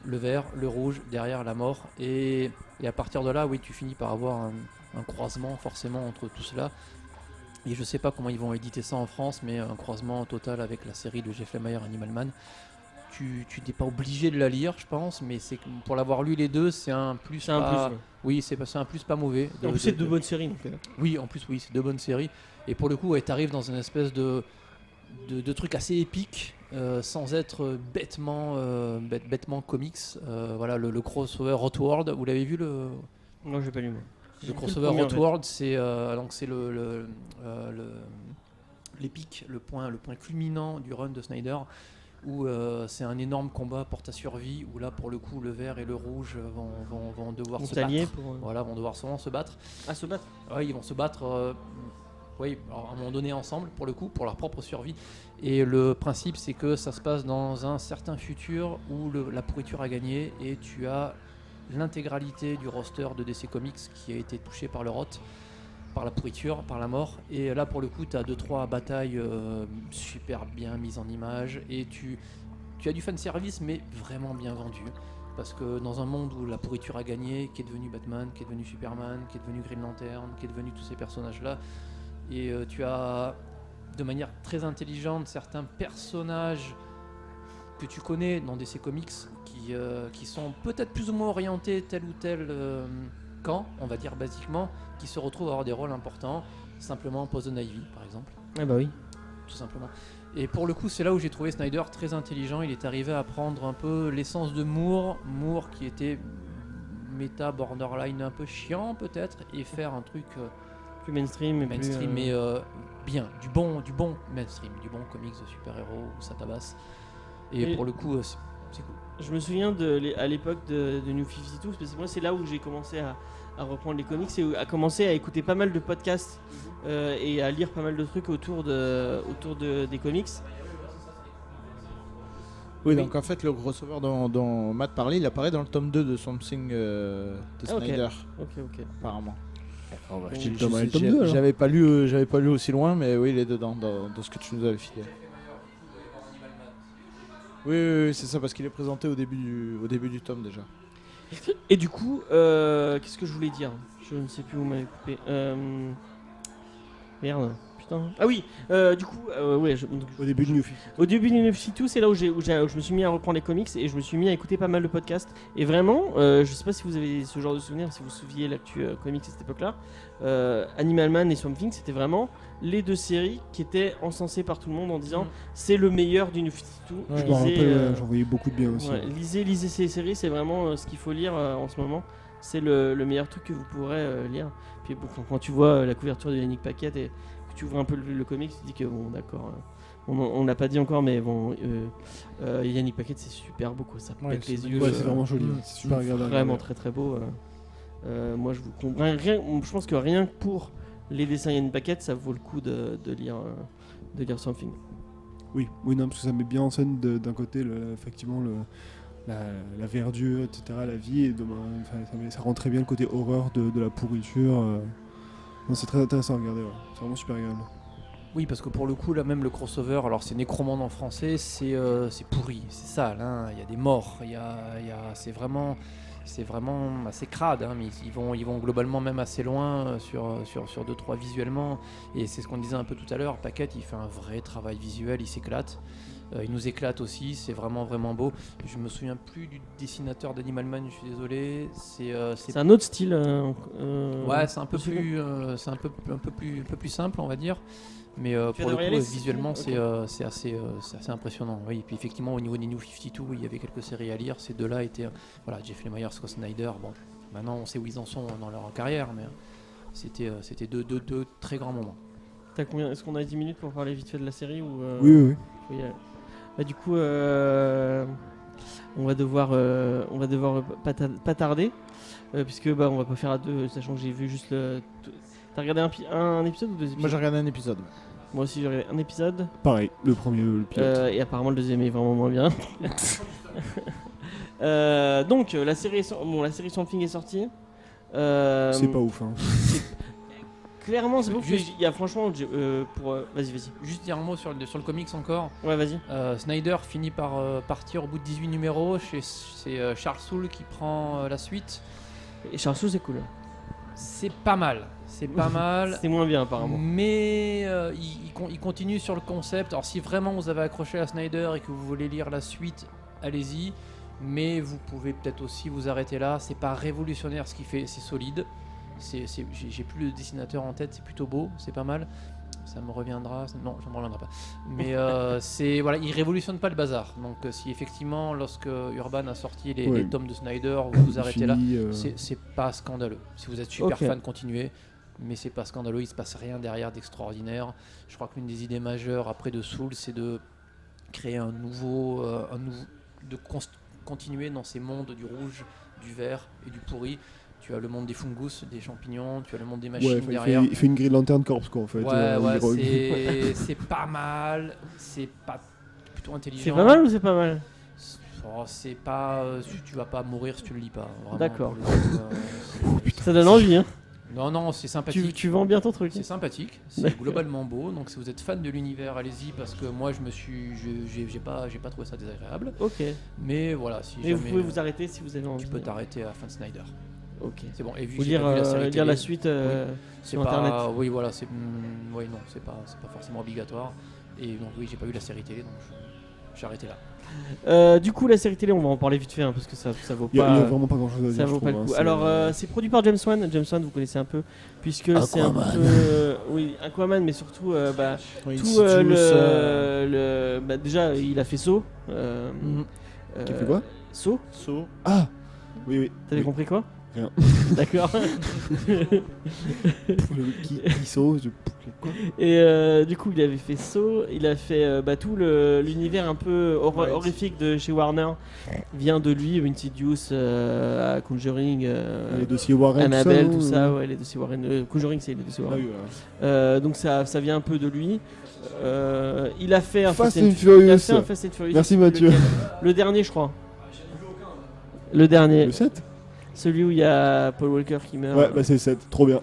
[SPEAKER 4] le vert, le rouge, derrière la mort, et à partir de là, oui, tu finis par avoir un croisement forcément entre tout cela. Et je sais pas comment ils vont éditer ça en France, mais un croisement total avec la série de Jeff Lemire, Animal Man. Tu n'es pas obligé de la lire, je pense, mais c'est pour l'avoir lu les deux, c'est un plus.
[SPEAKER 3] C'est un
[SPEAKER 4] pas...
[SPEAKER 3] plus. Ouais.
[SPEAKER 4] Oui, c'est un plus pas mauvais.
[SPEAKER 3] En plus, c'est deux bonnes séries. Donc,
[SPEAKER 4] Oui, en plus, oui, c'est deux bonnes séries. Et pour le coup, tu arrives dans une espèce de trucs assez épiques, sans être bêtement comics. Voilà, le crossover Hotworld, vous l'avez vu
[SPEAKER 3] Non, j'ai pas lu. Moi.
[SPEAKER 4] le crossover
[SPEAKER 3] premier, en fait.
[SPEAKER 4] Hotworld, c'est l'épique, le point culminant du run de Snyder, où c'est un énorme combat porte à survie, où là pour le coup le vert et le rouge vont devoir
[SPEAKER 3] On
[SPEAKER 4] se
[SPEAKER 3] s'allier
[SPEAKER 4] battre.
[SPEAKER 3] pour.
[SPEAKER 4] Voilà, vont devoir souvent se battre.
[SPEAKER 3] Ah, se battre.
[SPEAKER 4] Ouais, ils vont se battre alors, à un moment donné ensemble, pour le coup, pour leur propre survie. Et le principe, c'est que ça se passe dans un certain futur où la pourriture a gagné et tu as l'intégralité du roster de DC Comics qui a été touché par le rot, par la pourriture, par la mort. Et là, pour le coup, tu as 2-3 batailles super bien mises en image et tu as du fanservice, mais vraiment bien vendu. Parce que dans un monde où la pourriture a gagné, qui est devenu Batman, qui est devenu Superman, qui est devenu Green Lantern, qui est devenu tous ces personnages-là, et tu as de manière très intelligente certains personnages que tu connais dans DC Comics qui sont peut-être plus ou moins orientés tel ou tel camp, on va dire basiquement, qui se retrouvent à avoir des rôles importants. Simplement Poison Ivy par exemple,
[SPEAKER 3] Ah bah oui.
[SPEAKER 4] tout simplement. Et pour le coup, c'est là où j'ai trouvé Snyder très intelligent. Il est arrivé à prendre un peu l'essence de Moore qui était méta borderline un peu chiant peut-être, et faire un truc
[SPEAKER 3] Plus mainstream et
[SPEAKER 4] mainstream
[SPEAKER 3] plus,
[SPEAKER 4] mais bien, du bon mainstream, du bon comics de super-héros où ça tabasse. Et pour le coup, c'est cool.
[SPEAKER 3] Je me souviens à l'époque de New 52, parce que moi c'est là où j'ai commencé à reprendre les comics et à commencer à écouter pas mal de podcasts et à lire pas mal de trucs autour des comics.
[SPEAKER 6] Oui, donc en fait, le crossover dont Matt parlait, il apparaît dans le tome 2 de Something de
[SPEAKER 3] Ah, ok.
[SPEAKER 6] Snyder,
[SPEAKER 3] Ok.
[SPEAKER 6] apparemment.
[SPEAKER 5] On va
[SPEAKER 3] Bon,
[SPEAKER 5] acheter le
[SPEAKER 3] je
[SPEAKER 5] tome 1 et le
[SPEAKER 6] J'ai-
[SPEAKER 5] tome 2 alors.
[SPEAKER 6] J'avais pas lu aussi loin, mais oui, il est dedans, dans ce que tu nous avais filé. Oui, c'est ça, parce qu'il est présenté au début du tome déjà.
[SPEAKER 3] Et du coup, qu'est-ce que je voulais dire? Je ne sais plus où m'avait coupé. Merde, putain. Ah oui, du coup, ouais, donc,
[SPEAKER 5] Au début de New 50.
[SPEAKER 3] au début du 962, c'est là où je me suis mis à reprendre les comics et je me suis mis à écouter pas mal de podcasts. Et vraiment, je sais pas si vous avez ce genre de souvenir, si vous vous souviez l'actu comics à cette époque-là. Animal Man et Swamp Thing, c'était vraiment les deux séries qui étaient encensées par tout le monde en disant c'est le meilleur du 962.
[SPEAKER 6] Ouais.
[SPEAKER 5] Je me rappelle, j'en voyais beaucoup de bien aussi.
[SPEAKER 3] Ouais, lisez ces séries, c'est vraiment ce qu'il faut lire en ce moment. C'est le meilleur truc que vous pourrez lire. Puis bon, quand tu vois la couverture de Yannick Paquette et que tu ouvres un peu le comic, tu te dis que bon, d'accord. On l'a pas dit encore, mais bon, Yannick Paquette, c'est super beau, quoi. Ça
[SPEAKER 6] Ouais,
[SPEAKER 3] pète les
[SPEAKER 6] c'est
[SPEAKER 3] yeux.
[SPEAKER 5] Ouais, c'est vraiment joli. C'est super agréable. à
[SPEAKER 3] Vraiment
[SPEAKER 5] regarder.
[SPEAKER 3] très très beau. Moi, je vous je pense que rien que pour les dessins Yannick Paquette, ça vaut le coup de lire Something.
[SPEAKER 5] Oui, non, parce que ça met bien en scène d'un côté, effectivement, la verdure, etc., la vie, et ça rend très bien le côté horreur de la pourriture. Non, c'est très intéressant à regarder, ouais. C'est vraiment super agréable.
[SPEAKER 4] Oui, parce que pour le coup, là même le crossover, alors c'est Necromante en français, c'est pourri, c'est sale, hein. Il y a des morts, c'est vraiment assez crade, hein, mais ils vont globalement même assez loin sur 2-3 visuellement, et c'est ce qu'on disait un peu tout à l'heure. Paquette, il fait un vrai travail visuel, il s'éclate. Il nous éclate aussi, c'est vraiment beau. Je me souviens plus du dessinateur d'Animal Man, je suis désolé.
[SPEAKER 3] C'est un autre style.
[SPEAKER 4] Ouais, c'est un peu
[SPEAKER 3] possible.
[SPEAKER 4] plus, c'est un peu plus simple, on va dire. Mais pour le
[SPEAKER 3] devrais y
[SPEAKER 4] coup,
[SPEAKER 3] aller,
[SPEAKER 4] visuellement,
[SPEAKER 3] ok.
[SPEAKER 4] c'est assez impressionnant. Oui, et puis effectivement, au niveau des New 52, il y avait quelques séries à lire. Ces deux-là étaient, voilà, Jeff Lemire, Scott Snyder. Bon, maintenant, on sait où ils en sont dans leur carrière, mais c'était deux très grands moments.
[SPEAKER 3] T'as combien? Est-ce qu'on a 10 minutes pour parler vite fait de la série ou
[SPEAKER 5] Oui.
[SPEAKER 3] faut y aller. Bah, du coup, on va devoir pas tarder, puisque bah, on va pas faire à deux, sachant que j'ai vu juste le. T'as regardé un épisode ou deux épisodes?
[SPEAKER 6] Moi, j'ai regardé un épisode.
[SPEAKER 3] Moi aussi j'ai regardé un épisode,
[SPEAKER 5] Pareil, le premier, le pilote.
[SPEAKER 3] et apparemment le deuxième est vraiment moins bien. Donc la série Swamp Thing est sortie.
[SPEAKER 5] C'est pas ouf, hein.
[SPEAKER 3] Clairement, c'est beau.
[SPEAKER 4] Juste-
[SPEAKER 3] Il y a franchement vas-y.
[SPEAKER 4] Juste dire un mot sur le comics encore.
[SPEAKER 3] Ouais, vas-y.
[SPEAKER 4] Snyder finit par partir au bout de 18 numéros. C'est Charles Soule qui prend la suite.
[SPEAKER 3] Et Charles Soule, c'est cool.
[SPEAKER 4] C'est pas mal.
[SPEAKER 3] C'était moins bien apparemment.
[SPEAKER 4] Mais il continue sur le concept. Alors si vraiment vous avez accroché à Snyder et que vous voulez lire la suite, allez-y. Mais vous pouvez peut-être aussi vous arrêter là. C'est pas révolutionnaire ce qu'il fait, c'est solide. J'ai plus le dessinateur en tête, c'est plutôt beau, c'est pas mal. Ça me reviendra. Non, ça me reviendra pas. Mais voilà, il révolutionne pas le bazar. Donc si effectivement, lorsque Urban a sorti les tomes de Snyder, vous vous arrêtez là, c'est pas scandaleux. Si vous êtes super fan, continuez. Mais c'est pas scandaleux, il se passe rien derrière d'extraordinaire. Je crois que l'une des idées majeures après de Soul, c'est de créer continuer dans ces mondes du rouge, du vert et du pourri. Tu as le monde des fungus, des champignons, tu as le monde des machines derrière.
[SPEAKER 5] Il fait une grille lanterne corps, quoi, en fait.
[SPEAKER 4] C'est pas mal, c'est pas plutôt intelligent.
[SPEAKER 3] C'est pas mal ou c'est pas mal?
[SPEAKER 4] C'est pas, tu vas pas mourir si tu le lis pas. Vraiment,
[SPEAKER 3] D'accord.
[SPEAKER 4] pour le coup,
[SPEAKER 3] Ça donne envie, hein.
[SPEAKER 4] Non, c'est sympathique.
[SPEAKER 3] Tu vends bien ton truc.
[SPEAKER 4] C'est sympathique, c'est globalement beau. Donc si vous êtes fan de l'univers, allez-y parce que moi j'ai pas trouvé ça désagréable.
[SPEAKER 3] Ok.
[SPEAKER 4] Mais voilà, si
[SPEAKER 3] Mais
[SPEAKER 4] jamais
[SPEAKER 3] vous pouvez vous arrêter si vous avez envie.
[SPEAKER 4] tu peux t'arrêter à la fin de Snyder.
[SPEAKER 3] Ok.
[SPEAKER 4] C'est bon. Et vu
[SPEAKER 3] Ou
[SPEAKER 4] que j'ai
[SPEAKER 3] lire,
[SPEAKER 4] pas vu la série
[SPEAKER 3] lire la
[SPEAKER 4] télé,
[SPEAKER 3] suite
[SPEAKER 4] c'est
[SPEAKER 3] sur
[SPEAKER 4] pas...
[SPEAKER 3] internet.
[SPEAKER 4] Oui, voilà, oui, non, c'est pas forcément obligatoire. Et donc oui, j'ai pas vu la série télé, donc j'ai arrêté là.
[SPEAKER 3] Du coup, la série télé, on va en parler vite fait hein, parce que ça vaut
[SPEAKER 5] Il y a
[SPEAKER 3] pas.
[SPEAKER 5] vraiment pas grand chose à dire.
[SPEAKER 3] Ça vaut
[SPEAKER 5] je
[SPEAKER 3] pas le
[SPEAKER 5] trouve,
[SPEAKER 3] coup.
[SPEAKER 5] hein,
[SPEAKER 3] Alors, c'est produit par James Wan. James Wan, vous connaissez un peu, puisque c'est un peu, oui, Aquaman, mais surtout,
[SPEAKER 6] Oui,
[SPEAKER 3] tout
[SPEAKER 6] Insidious,
[SPEAKER 3] bah, déjà, il a fait Saw.
[SPEAKER 5] Qui fait quoi
[SPEAKER 3] Saw.
[SPEAKER 6] Saw.
[SPEAKER 5] Ah oui.
[SPEAKER 3] T'avais
[SPEAKER 5] Oui.
[SPEAKER 3] compris quoi?
[SPEAKER 5] Rien.
[SPEAKER 3] D'accord.
[SPEAKER 5] Qui sauve quoi.
[SPEAKER 3] Et du coup, il avait fait Saw. Il a fait tout l'univers un peu horrifique de chez Warner. Vient de lui, Insidious, Conjuring,
[SPEAKER 5] Les dossiers Warren,
[SPEAKER 3] Annabelle, tout
[SPEAKER 5] non
[SPEAKER 3] ça, ouais, les dossiers Warren. Conjuring, c'est les dossiers
[SPEAKER 5] Ah
[SPEAKER 3] Warren.
[SPEAKER 5] oui, voilà.
[SPEAKER 3] Donc ça vient un peu de lui. Il a fait un
[SPEAKER 5] Fast
[SPEAKER 3] Fast
[SPEAKER 5] and
[SPEAKER 3] and
[SPEAKER 5] Furious.
[SPEAKER 3] Il a fait un Fast and Furious.
[SPEAKER 5] Merci, Mathieu.
[SPEAKER 3] Lequel Le dernier, je crois. Le dernier.
[SPEAKER 5] Le 7
[SPEAKER 3] Celui où il y a Paul Walker qui meurt.
[SPEAKER 5] Ouais, bah c'est le 7, trop bien.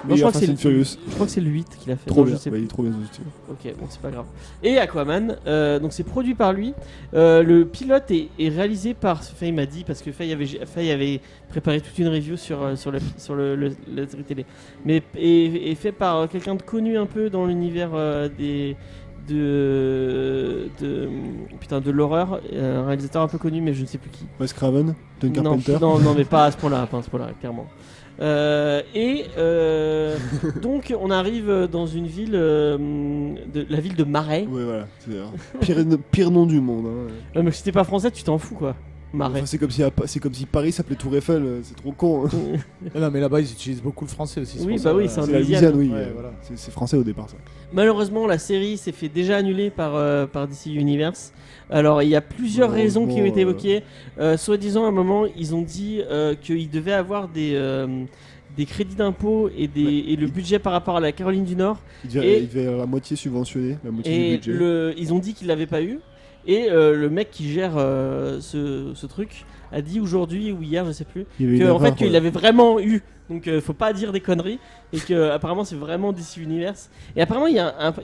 [SPEAKER 3] Non, je crois que
[SPEAKER 5] Fast
[SPEAKER 3] c'est
[SPEAKER 5] and Furious.
[SPEAKER 3] Je crois que c'est le 8 qu'il a fait.
[SPEAKER 5] Trop
[SPEAKER 3] Non,
[SPEAKER 5] bien.
[SPEAKER 3] je sais
[SPEAKER 5] Bah, il
[SPEAKER 3] plus.
[SPEAKER 5] est trop bien ce style.
[SPEAKER 3] Ok, bon, c'est pas grave. Et Aquaman, donc c'est produit par lui. Le pilote est réalisé par. Faye m'a dit, parce que Faye avait préparé toute une review sur la série télé. Mais est fait par quelqu'un de connu un peu dans l'univers de l'horreur. Un réalisateur un peu connu, mais je ne sais plus qui.
[SPEAKER 5] Wes Craven, John
[SPEAKER 3] Non,
[SPEAKER 5] Carpenter.
[SPEAKER 3] non, mais pas à ce point-là, clairement. Donc on arrive dans une ville, la ville de Marais.
[SPEAKER 5] Ouais, voilà. C'est pire nom du monde. Hein.
[SPEAKER 3] Mais si t'es pas français, tu t'en fous quoi. Marais.
[SPEAKER 5] Enfin, c'est comme si Paris s'appelait Tour Eiffel, c'est trop con. Hein.
[SPEAKER 6] Non, mais là-bas, ils utilisent beaucoup le français aussi.
[SPEAKER 3] Oui,
[SPEAKER 6] pour
[SPEAKER 3] bah
[SPEAKER 6] ça,
[SPEAKER 3] oui, c'est un
[SPEAKER 5] C'est la
[SPEAKER 3] Louisiane.
[SPEAKER 5] Louisiane, oui.
[SPEAKER 6] Ouais, voilà.
[SPEAKER 5] C'est français au départ, ça.
[SPEAKER 3] Malheureusement, la série s'est fait déjà annuler par DC Universe. Alors, il y a plusieurs raisons qui ont été évoquées. Soi-disant, à un moment, ils ont dit qu'ils devaient avoir des crédits d'impôt et le budget par rapport à la Caroline du Nord.
[SPEAKER 5] Il devait avoir la moitié subventionné, la moitié
[SPEAKER 3] Et
[SPEAKER 5] du budget.
[SPEAKER 3] ils ont dit qu'ils l'avaient pas eu. Et le mec qui gère ce truc a dit aujourd'hui ou hier, je sais plus,
[SPEAKER 5] Il y avait une
[SPEAKER 3] en fait
[SPEAKER 5] erreur,
[SPEAKER 3] qu'il
[SPEAKER 5] ouais.
[SPEAKER 3] l'avait vraiment eu. Donc faut pas dire des conneries. Et que apparemment c'est vraiment DC Universe. Et apparemment il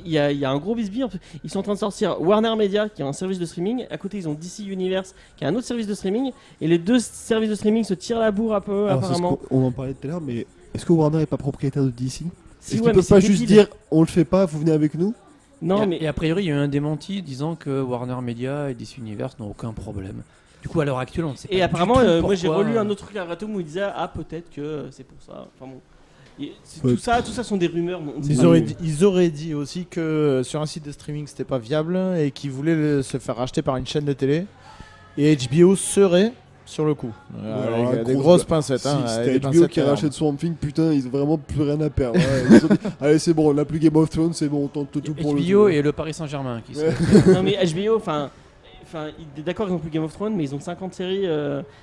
[SPEAKER 3] y a un gros bisbille. Ils sont en train de sortir Warner Media qui a un service de streaming. À côté ils ont DC Universe qui a un autre service de streaming. Et les deux services de streaming se tirent la bourre un peu
[SPEAKER 5] Alors, c'est
[SPEAKER 3] apparemment.
[SPEAKER 5] on en parlait tout à l'heure, mais est-ce que Warner est pas propriétaire de DC?
[SPEAKER 3] Si,
[SPEAKER 5] Est-ce
[SPEAKER 3] ouais,
[SPEAKER 5] qu'ils
[SPEAKER 3] mais
[SPEAKER 5] peuvent
[SPEAKER 3] c'est
[SPEAKER 5] pas juste
[SPEAKER 3] débile.
[SPEAKER 5] dire on le fait pas, vous venez avec nous?
[SPEAKER 3] Non mais
[SPEAKER 4] Et a priori, il y a eu un démenti disant que Warner Media et DC Universe n'ont aucun problème. Du coup, à l'heure actuelle, on ne sait pas.
[SPEAKER 3] et
[SPEAKER 4] du
[SPEAKER 3] apparemment
[SPEAKER 4] tout
[SPEAKER 3] moi j'ai
[SPEAKER 4] pourquoi.
[SPEAKER 3] relu un autre truc à Ratum où il disait peut-être que c'est pour ça. Enfin bon.
[SPEAKER 5] Ouais.
[SPEAKER 3] Tout ça sont des rumeurs. On sait pas.
[SPEAKER 6] Ils auraient dit aussi que sur un site de streaming c'était pas viable et qu'ils voulaient se faire racheter par une chaîne de télé. Et HBO serait sur le coup.
[SPEAKER 5] alors,
[SPEAKER 6] Avec des
[SPEAKER 5] grosse
[SPEAKER 6] grosses
[SPEAKER 5] ba-
[SPEAKER 6] pincettes.
[SPEAKER 5] Si
[SPEAKER 6] hein, avec
[SPEAKER 5] c'était
[SPEAKER 6] des
[SPEAKER 5] HBO
[SPEAKER 6] pincettes
[SPEAKER 5] qui
[SPEAKER 6] énormes.
[SPEAKER 5] rachète Swamp Thing, putain, ils ont vraiment plus rien à perdre. Ouais. Ils ont dit, allez, c'est bon, on n'a plus Game of Thrones, c'est bon, on tente tout pour le
[SPEAKER 4] HBO
[SPEAKER 5] tout.
[SPEAKER 4] et le Paris Saint-Germain qui
[SPEAKER 5] Ouais.
[SPEAKER 3] Non mais HBO, enfin, d'accord, ils ont plus Game of Thrones, mais ils ont 50 séries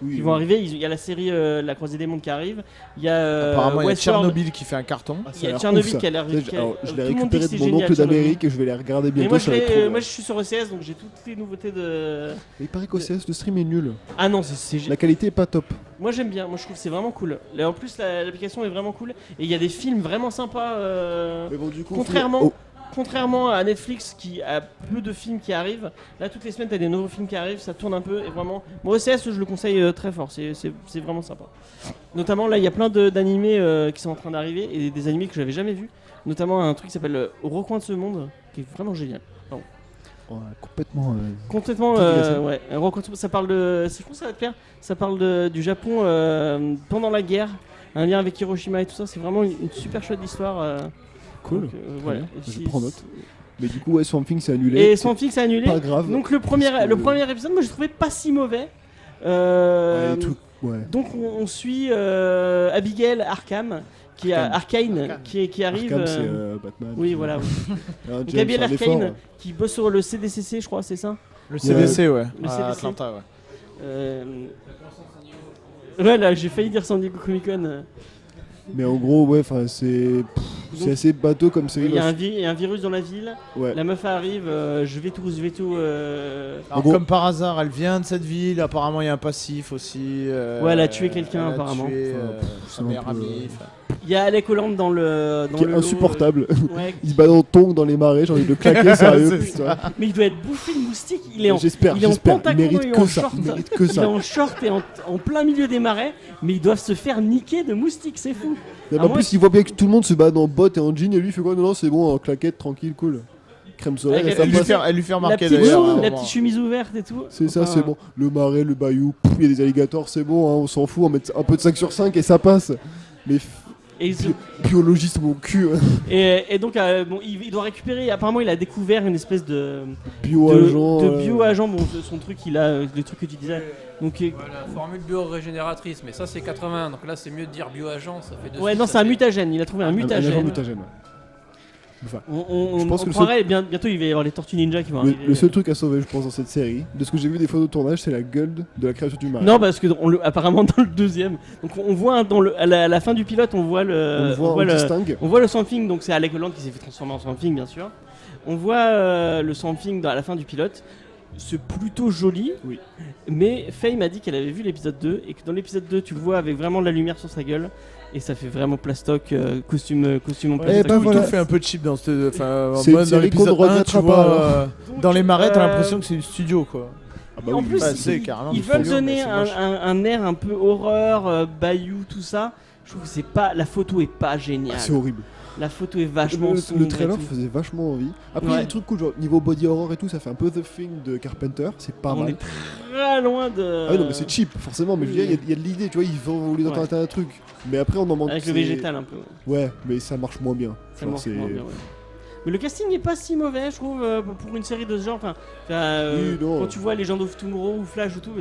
[SPEAKER 5] Oui,
[SPEAKER 3] qui vont arriver. Il y a la série La Croisée des Mondes qui arrive. Il y a
[SPEAKER 6] Apparemment, il y a
[SPEAKER 3] Westworld.
[SPEAKER 6] Tchernobyl qui fait un carton.
[SPEAKER 5] Ah, ça
[SPEAKER 3] Il y
[SPEAKER 5] a
[SPEAKER 3] a
[SPEAKER 5] l'air
[SPEAKER 3] Tchernobyl
[SPEAKER 5] ouf, ça.
[SPEAKER 3] qui a l'air.
[SPEAKER 5] Alors, je l'ai
[SPEAKER 3] tout le monde dit
[SPEAKER 5] récupéré
[SPEAKER 3] que
[SPEAKER 5] de
[SPEAKER 3] c'est
[SPEAKER 5] mon
[SPEAKER 3] génial,
[SPEAKER 5] oncle
[SPEAKER 3] Tchernobyl.
[SPEAKER 5] d'Amérique et je vais les regarder
[SPEAKER 3] Mais
[SPEAKER 5] bientôt.
[SPEAKER 3] moi,
[SPEAKER 5] ça va être trop
[SPEAKER 3] moi
[SPEAKER 5] bien.
[SPEAKER 3] je suis sur OCS donc j'ai toutes les nouveautés de.
[SPEAKER 5] Mais il paraît qu'OCS, le stream est nul.
[SPEAKER 3] Ah non, c'est
[SPEAKER 5] La qualité est pas top.
[SPEAKER 3] moi j'aime bien. Moi je trouve que c'est vraiment cool. Et en plus l'application est vraiment cool et il y a des films vraiment sympas.
[SPEAKER 5] Mais bon, du coup,
[SPEAKER 3] Contrairement à Netflix qui a peu de films qui arrivent, là toutes les semaines t'as des nouveaux films qui arrivent, ça tourne un peu et vraiment. Moi OCS je le conseille très fort, c'est vraiment sympa. Notamment là il y a plein d'animés qui sont en train d'arriver et des animés que j'avais jamais vus. Notamment un truc qui s'appelle Au recoin de ce monde qui est vraiment génial.
[SPEAKER 5] Ouais, complètement.
[SPEAKER 3] Complètement,
[SPEAKER 5] Digression.
[SPEAKER 3] ouais. Un recoin de ce monde, ça parle de. Je pense que ça va te plaire. Ça parle du Japon pendant la guerre, un lien avec Hiroshima et tout ça. C'est vraiment une super chouette histoire.
[SPEAKER 5] Cool.
[SPEAKER 3] Donc,
[SPEAKER 5] Très
[SPEAKER 3] voilà.
[SPEAKER 5] bien.
[SPEAKER 3] Et
[SPEAKER 5] Je
[SPEAKER 3] si-
[SPEAKER 5] prends note. Mais du coup, ouais, Swamp Thing, c'est annulé.
[SPEAKER 3] Et Swamp Thing c'est annulé.
[SPEAKER 5] Pas grave.
[SPEAKER 3] Donc le premier épisode, moi j'ai trouvé pas si mauvais.
[SPEAKER 5] Ouais, tout. Ouais.
[SPEAKER 3] Donc on suit Abigail Arkham qui a Arcane qui arrive.
[SPEAKER 5] Arkham, c'est Batman.
[SPEAKER 3] Oui voilà. Oui.
[SPEAKER 5] Ah,
[SPEAKER 3] Donc
[SPEAKER 5] James,
[SPEAKER 3] Abigail
[SPEAKER 5] un effort,
[SPEAKER 3] Arcane qui bosse sur le CDCC je crois c'est ça.
[SPEAKER 6] Le CDC, ouais.
[SPEAKER 3] Le
[SPEAKER 6] À
[SPEAKER 3] CDC.
[SPEAKER 6] Atlanta, ouais.
[SPEAKER 3] Ouais là j'ai failli dire San Diego Comic Con.
[SPEAKER 5] Mais en gros, ouais, enfin, c'est. C'est assez bateau comme série.
[SPEAKER 3] Il y a un virus dans la ville.
[SPEAKER 5] Ouais.
[SPEAKER 3] La meuf arrive, je vais tout.
[SPEAKER 6] Alors,
[SPEAKER 5] gros-
[SPEAKER 6] comme par hasard, elle vient de cette ville. Apparemment, il y a un passif aussi.
[SPEAKER 3] Ouais, elle a tué quelqu'un,
[SPEAKER 6] elle a
[SPEAKER 3] apparemment.
[SPEAKER 6] tué,
[SPEAKER 5] c'est
[SPEAKER 6] sa
[SPEAKER 5] un
[SPEAKER 6] meilleure
[SPEAKER 5] peu,
[SPEAKER 6] amie.
[SPEAKER 3] Il y a Alec Holland dans le.
[SPEAKER 5] Qui est
[SPEAKER 3] lot,
[SPEAKER 5] insupportable.
[SPEAKER 3] ouais.
[SPEAKER 5] Il se bat en tongs dans les marais, j'ai envie de le claquer, sérieux.
[SPEAKER 6] C'est
[SPEAKER 5] putain.
[SPEAKER 3] Mais il doit être bouffé de moustique. Il est en.
[SPEAKER 5] J'espère,
[SPEAKER 3] il est en
[SPEAKER 5] j'espère. Il
[SPEAKER 3] pentagon
[SPEAKER 5] mérite
[SPEAKER 3] et
[SPEAKER 5] que
[SPEAKER 3] en
[SPEAKER 5] ça.
[SPEAKER 3] short.
[SPEAKER 5] Il mérite que
[SPEAKER 3] Il est
[SPEAKER 5] ça.
[SPEAKER 3] en short et en plein milieu des marais, mais ils doivent se faire niquer de moustiques, c'est fou.
[SPEAKER 5] Et
[SPEAKER 3] Ah,
[SPEAKER 5] en
[SPEAKER 3] moi,
[SPEAKER 5] plus, il voit bien que tout le monde se bat en bottes et en jean et lui il fait quoi? Non, non, c'est bon, en claquette, tranquille, cool. Crème solaire,
[SPEAKER 3] Avec
[SPEAKER 5] et ça
[SPEAKER 6] Elle
[SPEAKER 5] passe.
[SPEAKER 6] lui fait
[SPEAKER 3] La
[SPEAKER 6] remarquer
[SPEAKER 3] petite,
[SPEAKER 6] d'ailleurs. à un
[SPEAKER 3] la
[SPEAKER 6] moment.
[SPEAKER 3] petite chemise ouverte et tout.
[SPEAKER 5] C'est ça,
[SPEAKER 3] Enfin,
[SPEAKER 5] c'est bon. Le marais, le bayou, il y a des alligators, c'est bon, hein, on s'en fout, on met un peu de 5 sur 5 et ça passe. Mais
[SPEAKER 3] Et, ils se-
[SPEAKER 5] biologiste, mon cul.
[SPEAKER 3] et donc, bon, il doit récupérer. Apparemment, il a découvert une espèce de
[SPEAKER 5] Bio-agent.
[SPEAKER 3] de bio-agent. Bon, son truc, il a le truc que tu disais. Donc,
[SPEAKER 4] Voilà, formule bio-régénératrice, mais ça c'est 80, donc là c'est mieux de dire bio-agent, ça fait 2.
[SPEAKER 3] ouais, non, c'est un mutagène. Il a trouvé un
[SPEAKER 5] agent
[SPEAKER 3] mutagène.
[SPEAKER 5] mutagène, ouais. Enfin, Je
[SPEAKER 3] On
[SPEAKER 5] pense que le
[SPEAKER 3] croirait bientôt il va y avoir les tortues ninja qui vont arriver.
[SPEAKER 5] le seul truc à sauver, je pense, dans cette série, de ce que j'ai vu des photos de tournage, c'est la gueule de la créature du marais.
[SPEAKER 3] Non, parce que apparemment dans le deuxième, donc on voit à la fin du pilote, on voit
[SPEAKER 5] on le voit, on distingue.
[SPEAKER 3] on voit le Swamp Thing, donc c'est Alec Holland qui s'est fait transformer en Swamp Thing, bien sûr. On voit le Swamp Thing à la fin du pilote. C'est plutôt joli,
[SPEAKER 5] Oui.
[SPEAKER 3] mais Faye m'a dit qu'elle avait vu l'épisode 2 et que dans l'épisode 2, tu le vois avec vraiment de la lumière sur sa gueule et ça fait vraiment plastoc, costume en plastoc.
[SPEAKER 5] ben voilà.
[SPEAKER 6] Tout fait un peu cheap dans cette. Enfin, en
[SPEAKER 5] C'est une
[SPEAKER 6] mode, dans
[SPEAKER 5] série
[SPEAKER 6] l'épisode
[SPEAKER 5] qu'on ne
[SPEAKER 6] 1,
[SPEAKER 5] regrettera
[SPEAKER 6] tu
[SPEAKER 5] pas,
[SPEAKER 6] vois,
[SPEAKER 5] alors.
[SPEAKER 6] dans les marais, t'as
[SPEAKER 3] Euh,
[SPEAKER 6] l'impression que c'est du studio, quoi.
[SPEAKER 5] Ah bah
[SPEAKER 3] en
[SPEAKER 5] oui,
[SPEAKER 3] plus,
[SPEAKER 6] bah, c'est carrément
[SPEAKER 3] ils
[SPEAKER 6] du
[SPEAKER 3] veulent
[SPEAKER 6] studio,
[SPEAKER 3] donner
[SPEAKER 6] mais c'est moche.
[SPEAKER 3] un air un peu horreur, bayou, tout ça. Je trouve que c'est pas, la photo est pas géniale.
[SPEAKER 5] c'est horrible.
[SPEAKER 3] La photo est vachement
[SPEAKER 5] Le
[SPEAKER 3] sombre et
[SPEAKER 5] trailer
[SPEAKER 3] tout.
[SPEAKER 5] faisait vachement envie. Après, il y
[SPEAKER 3] Ouais.
[SPEAKER 5] a des trucs cool, genre niveau body horror et tout, ça fait un peu The Thing de Carpenter, c'est pas
[SPEAKER 3] On
[SPEAKER 5] mal.
[SPEAKER 3] est très loin de.
[SPEAKER 5] Ah oui, non, mais c'est cheap, forcément, mais je veux dire, il y a de l'idée, tu vois, ils vont voulu dans
[SPEAKER 3] Ouais.
[SPEAKER 5] un truc. Mais après, on en manque.
[SPEAKER 3] Avec le végétal un peu.
[SPEAKER 5] Ouais, mais ça marche moins bien.
[SPEAKER 3] Ça
[SPEAKER 5] Genre,
[SPEAKER 3] marche
[SPEAKER 5] c'est-
[SPEAKER 3] moins bien, ouais. Mais le casting n'est pas si mauvais, je trouve, pour une série de ce genre. Enfin,
[SPEAKER 5] Oui, non.
[SPEAKER 3] quand tu vois Legend of Tomorrow ou Flash ou tout,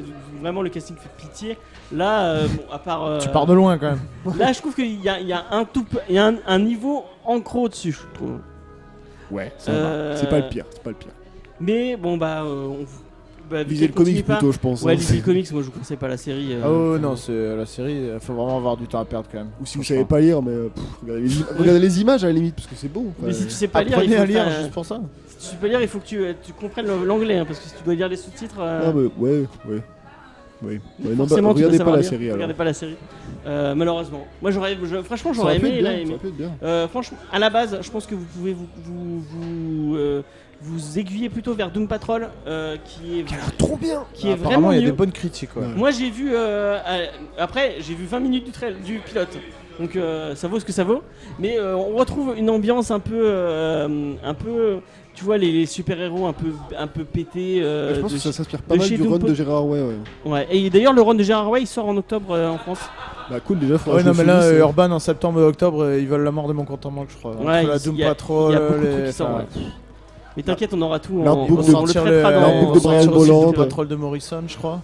[SPEAKER 3] vraiment le casting fait pitié. Là, bon, à part.
[SPEAKER 6] Tu pars de loin quand même.
[SPEAKER 3] Là, je trouve qu'il y a un niveau encore au-dessus, je trouve.
[SPEAKER 5] Ouais, ça va. C'est pas le pire, c'est pas le pire.
[SPEAKER 3] Mais bon, vu
[SPEAKER 5] Lisez
[SPEAKER 3] qu'elle
[SPEAKER 5] le comics
[SPEAKER 3] continue pas-
[SPEAKER 5] plutôt, je pense.
[SPEAKER 3] Ouais,
[SPEAKER 5] hein.
[SPEAKER 3] lisez le comics, moi je vous conseille pas la série.
[SPEAKER 6] Oh non, c'est la série, il faut vraiment avoir du temps à perdre quand même.
[SPEAKER 5] Ou si vous savez pas lire, mais regardez les images à la limite, parce que c'est beau. Enfin,
[SPEAKER 3] Mais si tu sais pas lire,
[SPEAKER 6] Apprenez
[SPEAKER 3] il faut
[SPEAKER 6] à lire
[SPEAKER 3] faire-
[SPEAKER 6] juste pour ça.
[SPEAKER 3] si tu sais pas lire, il faut que tu comprennes l'anglais, hein, parce que si tu dois lire les sous-titres.
[SPEAKER 5] Non, mais ouais. Ouais, non, bah,
[SPEAKER 3] forcément, tu dois
[SPEAKER 5] regardez pas
[SPEAKER 3] savoir
[SPEAKER 5] la
[SPEAKER 3] lire.
[SPEAKER 5] série alors.
[SPEAKER 3] Regardez pas la série. Malheureusement. Moi, franchement,
[SPEAKER 5] Ça
[SPEAKER 3] j'aurais
[SPEAKER 5] aurait pu
[SPEAKER 3] aimé.
[SPEAKER 5] être bien,
[SPEAKER 3] là,
[SPEAKER 5] ça
[SPEAKER 3] mais-
[SPEAKER 5] aurait pu être bien.
[SPEAKER 3] Franchement, à la base, je pense que vous pouvez vous aiguiller plutôt vers Doom Patrol, qui est
[SPEAKER 5] Trop bien.
[SPEAKER 3] qui est
[SPEAKER 6] Apparemment,
[SPEAKER 3] vraiment
[SPEAKER 6] il y a
[SPEAKER 3] mieux.
[SPEAKER 6] des bonnes critiques. Ouais.
[SPEAKER 5] Ouais.
[SPEAKER 3] Moi, j'ai vu après, j'ai vu 20 minutes du pilote. Donc ça vaut ce que ça vaut. Mais on retrouve une ambiance un peu, tu vois, les super-héros un peu pétés.
[SPEAKER 5] Je pense
[SPEAKER 3] de
[SPEAKER 5] que ça
[SPEAKER 3] chez-
[SPEAKER 5] s'inspire pas
[SPEAKER 3] de
[SPEAKER 5] mal
[SPEAKER 3] chez
[SPEAKER 5] du
[SPEAKER 3] Doom
[SPEAKER 5] run
[SPEAKER 3] Pot-
[SPEAKER 5] de Gérard Way, ouais.
[SPEAKER 3] Ouais. Et d'ailleurs, le run de Gérard Way, il sort en octobre en France.
[SPEAKER 5] Bah cool, déjà, faudra
[SPEAKER 6] Ouais,
[SPEAKER 5] que
[SPEAKER 6] non,
[SPEAKER 5] je
[SPEAKER 6] mais
[SPEAKER 5] le
[SPEAKER 6] là,
[SPEAKER 5] finisse,
[SPEAKER 6] Urban en septembre et octobre, ils veulent la mort de mon compte en banque, je crois. Entre
[SPEAKER 3] Ouais,
[SPEAKER 6] la
[SPEAKER 3] il
[SPEAKER 6] Doom
[SPEAKER 3] y a-
[SPEAKER 6] Patrol,
[SPEAKER 3] il y a beaucoup de
[SPEAKER 6] les-
[SPEAKER 3] trucs qui sortent,
[SPEAKER 6] enfin,
[SPEAKER 3] ouais. Mais t'inquiète, on aura tout.
[SPEAKER 5] L'artbook
[SPEAKER 3] on
[SPEAKER 5] de-
[SPEAKER 3] le
[SPEAKER 6] sortir
[SPEAKER 3] traitera dans.
[SPEAKER 5] l'artbook de
[SPEAKER 6] on
[SPEAKER 5] Brian
[SPEAKER 6] sortir aussi le
[SPEAKER 5] Bolland.
[SPEAKER 6] Doom Patrol de Morrison, je crois.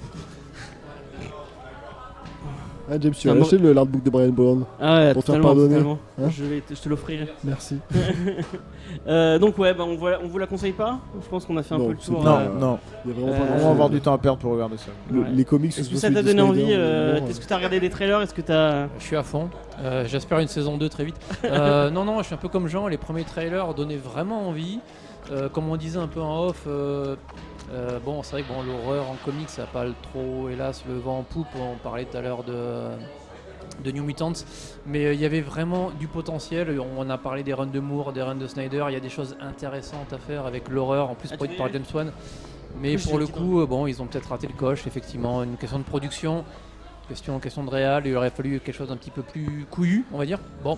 [SPEAKER 5] Ah, James, tu
[SPEAKER 3] C'est
[SPEAKER 5] as
[SPEAKER 3] un
[SPEAKER 5] acheté le l'artbook de Brian Bolland.
[SPEAKER 3] Ah ouais,
[SPEAKER 5] Pour te faire
[SPEAKER 3] totalement,
[SPEAKER 5] pardonner.
[SPEAKER 3] totalement.
[SPEAKER 5] Hein
[SPEAKER 3] Je te l'offrirai.
[SPEAKER 5] Merci.
[SPEAKER 3] Donc ouais, on vous la conseille pas. Je pense qu'on a fait un
[SPEAKER 5] Non,
[SPEAKER 3] peu le
[SPEAKER 5] c'est
[SPEAKER 3] tour.
[SPEAKER 5] pas-
[SPEAKER 6] Non, non.
[SPEAKER 5] Il y a vraiment pas
[SPEAKER 3] Euh,
[SPEAKER 6] On
[SPEAKER 5] grand-chose.
[SPEAKER 6] va avoir du temps à perdre pour regarder ça.
[SPEAKER 5] Le-
[SPEAKER 3] Ouais.
[SPEAKER 5] Les comics.
[SPEAKER 3] Est-ce que
[SPEAKER 5] sont
[SPEAKER 3] ça t'a
[SPEAKER 5] ceux de
[SPEAKER 3] donné envie
[SPEAKER 5] Snyder, mais
[SPEAKER 3] Est-ce que t'as regardé des trailers Est-ce que t'as
[SPEAKER 4] Je suis à fond. J'espère une saison 2 très vite. Non, je suis un peu comme Jean. Les premiers trailers donnaient vraiment envie. Comme on disait un peu en off, bon, c'est vrai que bon, l'horreur en comics, ça n'a pas trop, hélas, le vent en poupe. On parlait tout à l'heure de New Mutants, mais il y avait vraiment du potentiel. On a parlé des runs de Moore, des runs de Snyder. Il y a des choses intéressantes à faire avec l'horreur, en plus
[SPEAKER 3] Ah,
[SPEAKER 4] produite
[SPEAKER 3] tu
[SPEAKER 4] par
[SPEAKER 3] veux-
[SPEAKER 4] James Wan. Mais
[SPEAKER 3] Oui, je
[SPEAKER 4] pour le
[SPEAKER 3] l'ai dit,
[SPEAKER 4] coup, bon, ils ont peut-être raté le coche, effectivement. Une question de production, question de réal. Il aurait fallu quelque chose d'un petit peu plus couillu, on va dire. Bon,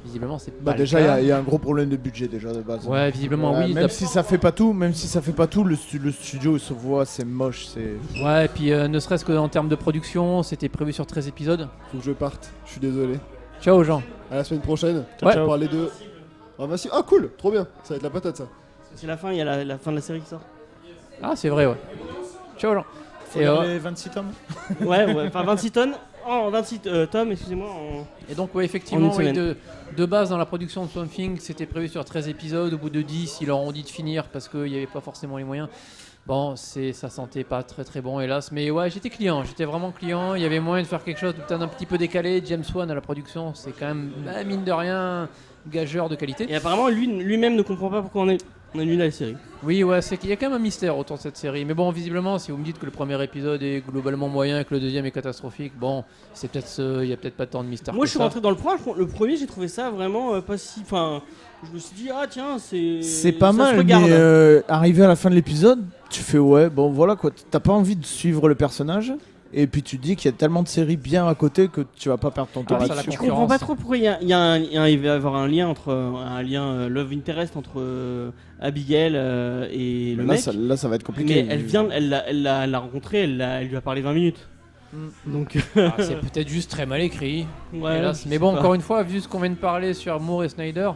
[SPEAKER 4] visiblement, c'est
[SPEAKER 6] Bah
[SPEAKER 4] pas
[SPEAKER 6] déjà,
[SPEAKER 4] le cas.
[SPEAKER 6] il y a un gros problème de budget déjà de base.
[SPEAKER 4] Ouais, visiblement, oui.
[SPEAKER 6] Même si ça fait pas tout, le studio il se voit, c'est moche, c'est.
[SPEAKER 4] Ouais, et puis ne serait-ce qu'en termes de production, c'était prévu sur 13 épisodes.
[SPEAKER 5] Faut que je parte. Je suis désolé.
[SPEAKER 4] Ciao, Jean.
[SPEAKER 5] À la semaine prochaine.
[SPEAKER 4] Ouais.
[SPEAKER 5] On va parler de. Ah, bah si. Ah, cool. Trop bien. Ça va être la patate, ça.
[SPEAKER 3] C'est la fin, il y a la fin de la série qui sort.
[SPEAKER 4] Ah, c'est vrai, ouais. Ciao, Jean.
[SPEAKER 6] Faut
[SPEAKER 4] Et,
[SPEAKER 6] lire les 26 tomes.
[SPEAKER 3] Ouais, enfin 26 tonnes 26 tomes, excusez-moi.
[SPEAKER 4] Et donc, ouais,
[SPEAKER 3] En
[SPEAKER 4] effectivement,
[SPEAKER 3] une semaine.
[SPEAKER 4] de base, dans la production de Swamp Thing, c'était prévu sur 13 épisodes. Au bout de 10, ils leur ont dit de finir parce qu'il n'y avait pas forcément les moyens. Bon, ça sentait pas très très bon, hélas. Mais ouais, j'étais vraiment client. Il y avait moyen de faire quelque chose de peut-être un petit peu décalé. James Wan à la production, c'est quand même, mine de rien, gageur de qualité.
[SPEAKER 3] Et apparemment, lui-même ne comprend pas pourquoi on annule la série.
[SPEAKER 4] Oui, ouais, c'est qu'il y a quand même un mystère autour de cette série. Mais bon, visiblement, si vous me dites que le premier épisode est globalement moyen et que le deuxième est catastrophique, bon, c'est peut-être il y a peut-être pas tant de mystère.
[SPEAKER 3] Moi,
[SPEAKER 4] que
[SPEAKER 3] je suis
[SPEAKER 4] ça.
[SPEAKER 3] rentré dans le premier, j'ai trouvé ça vraiment pas si. Enfin, je me suis dit, ah tiens,
[SPEAKER 6] C'est pas
[SPEAKER 3] ça se
[SPEAKER 6] mal,
[SPEAKER 3] regarde.
[SPEAKER 6] mais arrivé à la fin de l'épisode, tu fais ouais, bon voilà quoi, t'as pas envie de suivre le personnage, et puis tu te dis qu'il y a tellement de séries bien à côté que tu vas pas perdre ton temps
[SPEAKER 4] Ah, ça, la
[SPEAKER 6] là-dessus.
[SPEAKER 3] Je comprends pas trop pourquoi il va y avoir un lien love interest entre Abigail et le
[SPEAKER 6] Là,
[SPEAKER 3] mec.
[SPEAKER 6] ça va être compliqué.
[SPEAKER 3] Mais elle l'a rencontré, elle lui a parlé 20 minutes. Donc,
[SPEAKER 4] C'est peut-être juste très mal écrit.
[SPEAKER 3] ouais,
[SPEAKER 4] Hélas.
[SPEAKER 3] je
[SPEAKER 4] Mais
[SPEAKER 3] sais
[SPEAKER 4] bon,
[SPEAKER 3] pas.
[SPEAKER 4] encore une fois, vu ce qu'on vient de parler sur Moore et Snyder,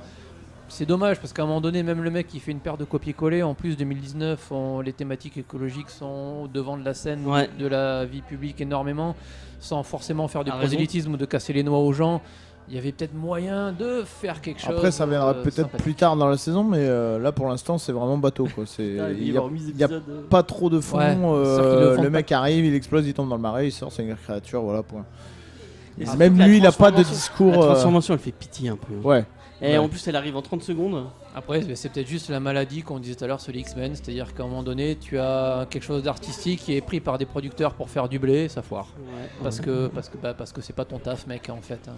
[SPEAKER 4] c'est dommage parce qu'à un moment donné, même le mec qui fait une paire de copier-coller, en plus 2019, les thématiques écologiques sont au devant de la scène
[SPEAKER 3] Ouais.
[SPEAKER 4] de la vie publique énormément, sans forcément faire du
[SPEAKER 3] A raison.
[SPEAKER 4] prosélytisme ou de casser les noix aux gens. Il y avait peut-être moyen de faire quelque chose.
[SPEAKER 6] Après, ça viendra peut-être
[SPEAKER 4] sympathique.
[SPEAKER 6] plus tard dans la saison, mais là pour l'instant, c'est vraiment bateau quoi.
[SPEAKER 3] Ah,
[SPEAKER 6] Il
[SPEAKER 3] il
[SPEAKER 6] y a
[SPEAKER 3] remis
[SPEAKER 6] y a
[SPEAKER 3] épisode,
[SPEAKER 6] pas trop de fond.
[SPEAKER 4] Ouais, sauf qu'ils le font
[SPEAKER 6] le
[SPEAKER 4] pas.
[SPEAKER 6] mec arrive, il explose, il tombe dans le marais, il sort, c'est une créature, voilà point.
[SPEAKER 3] Et
[SPEAKER 6] Ah,
[SPEAKER 3] surtout
[SPEAKER 6] même
[SPEAKER 3] que la
[SPEAKER 6] lui, il a pas de
[SPEAKER 3] transformation-
[SPEAKER 6] discours.
[SPEAKER 3] La transformation, elle fait pitié un peu.
[SPEAKER 6] Ouais.
[SPEAKER 3] Et
[SPEAKER 6] Ouais.
[SPEAKER 3] en plus, elle arrive en 30 secondes.
[SPEAKER 4] Après, c'est peut-être juste la maladie qu'on disait tout à l'heure sur les X-Men, c'est-à-dire qu'à un moment donné, tu as quelque chose d'artistique qui est pris par des producteurs pour faire du blé, ça foire.
[SPEAKER 3] Ouais.
[SPEAKER 4] Parce que c'est pas ton taf, mec, en fait.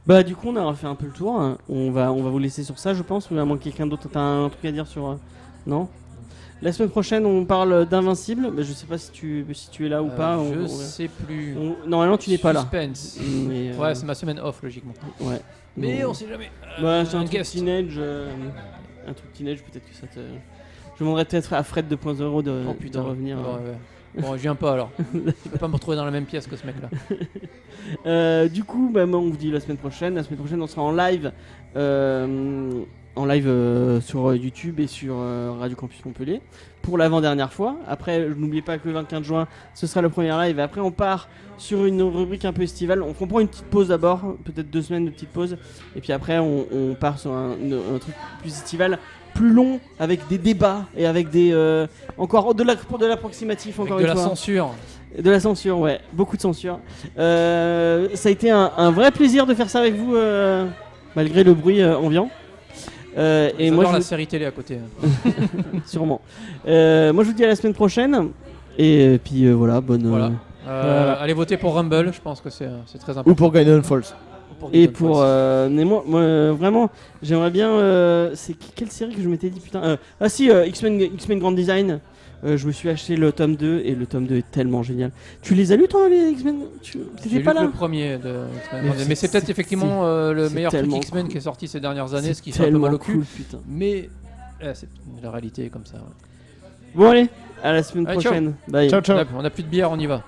[SPEAKER 3] Bah, du coup, on a refait un peu le tour. On va vous laisser sur ça, je pense. Mais à moins que quelqu'un d'autre ait un truc à dire sur. Non. La semaine prochaine, on parle d'Invincible. Mais je sais pas si tu es là ou pas.
[SPEAKER 4] Je sais plus.
[SPEAKER 3] Normalement, tu n'es pas là.
[SPEAKER 4] Suspense.
[SPEAKER 3] Mais,
[SPEAKER 4] Ouais, c'est ma semaine off, logiquement.
[SPEAKER 3] ouais.
[SPEAKER 4] Mais
[SPEAKER 3] Donc,
[SPEAKER 4] on sait jamais.
[SPEAKER 3] bah, c'est un truc
[SPEAKER 4] guest.
[SPEAKER 3] teenage. Un truc teenage, peut-être que ça te. Je demanderais peut-être à Fred 2.0 de,
[SPEAKER 4] Oh putain.
[SPEAKER 3] de revenir.
[SPEAKER 4] Ouais, ouais. Bon, je viens pas alors. Je peux pas me retrouver dans la même pièce que ce mec-là.
[SPEAKER 3] Du coup, bah, on vous dit la semaine prochaine. La semaine prochaine, on sera en live. Sur YouTube et sur Radio Campus Montpellier pour l'avant-dernière fois. Après, n'oubliez pas que le 25 juin, ce sera le premier live. Et après, on part sur une rubrique un peu estivale. On prend une petite pause d'abord, peut-être 2 semaines de petite pause. Et puis après, on part sur un truc plus estival, plus long, avec des débats et avec des encore de l'approximatif, encore
[SPEAKER 4] Avec de
[SPEAKER 3] une
[SPEAKER 4] la
[SPEAKER 3] fois.
[SPEAKER 4] censure.
[SPEAKER 3] De la censure, ouais, beaucoup de censure. Ça a été un vrai plaisir de faire ça avec vous, malgré le bruit ambiant. Et moi,
[SPEAKER 4] la série télé à côté.
[SPEAKER 3] sûrement. Moi, je vous dis à la semaine prochaine. Et puis voilà, bonne.
[SPEAKER 4] Voilà.
[SPEAKER 3] Voilà.
[SPEAKER 4] Allez voter pour Rumble, je pense que c'est très important.
[SPEAKER 6] Ou pour Gaiden Falls.
[SPEAKER 3] Et
[SPEAKER 4] Gideon
[SPEAKER 3] pour.
[SPEAKER 4] Falls.
[SPEAKER 3] Mais moi, vraiment, j'aimerais bien. C'est quelle série que je m'étais dit, putain. X-Men Grand Design. Je me suis acheté le tome 2 et le tome 2 est tellement génial. Tu les as lus toi les X-Men?
[SPEAKER 4] J'ai
[SPEAKER 3] T'étais
[SPEAKER 4] lu
[SPEAKER 3] pas
[SPEAKER 4] que
[SPEAKER 3] là?
[SPEAKER 4] le premier de X-Men.
[SPEAKER 3] Mais
[SPEAKER 4] Mais c'est peut-être
[SPEAKER 3] c'est-
[SPEAKER 4] effectivement le
[SPEAKER 3] c'est
[SPEAKER 4] meilleur truc
[SPEAKER 3] tellement
[SPEAKER 4] X-Men
[SPEAKER 3] cool.
[SPEAKER 4] qui est sorti ces dernières années,
[SPEAKER 3] C'est
[SPEAKER 4] ce qui fait un peu
[SPEAKER 3] tellement
[SPEAKER 4] mal au cul.
[SPEAKER 3] cool, putain.
[SPEAKER 4] Mais la réalité est comme ça. Ouais.
[SPEAKER 3] Bon allez, à la semaine
[SPEAKER 4] Allez, ciao.
[SPEAKER 3] prochaine. Bye.
[SPEAKER 6] Ciao, ciao.
[SPEAKER 4] On a plus de bière, on y va.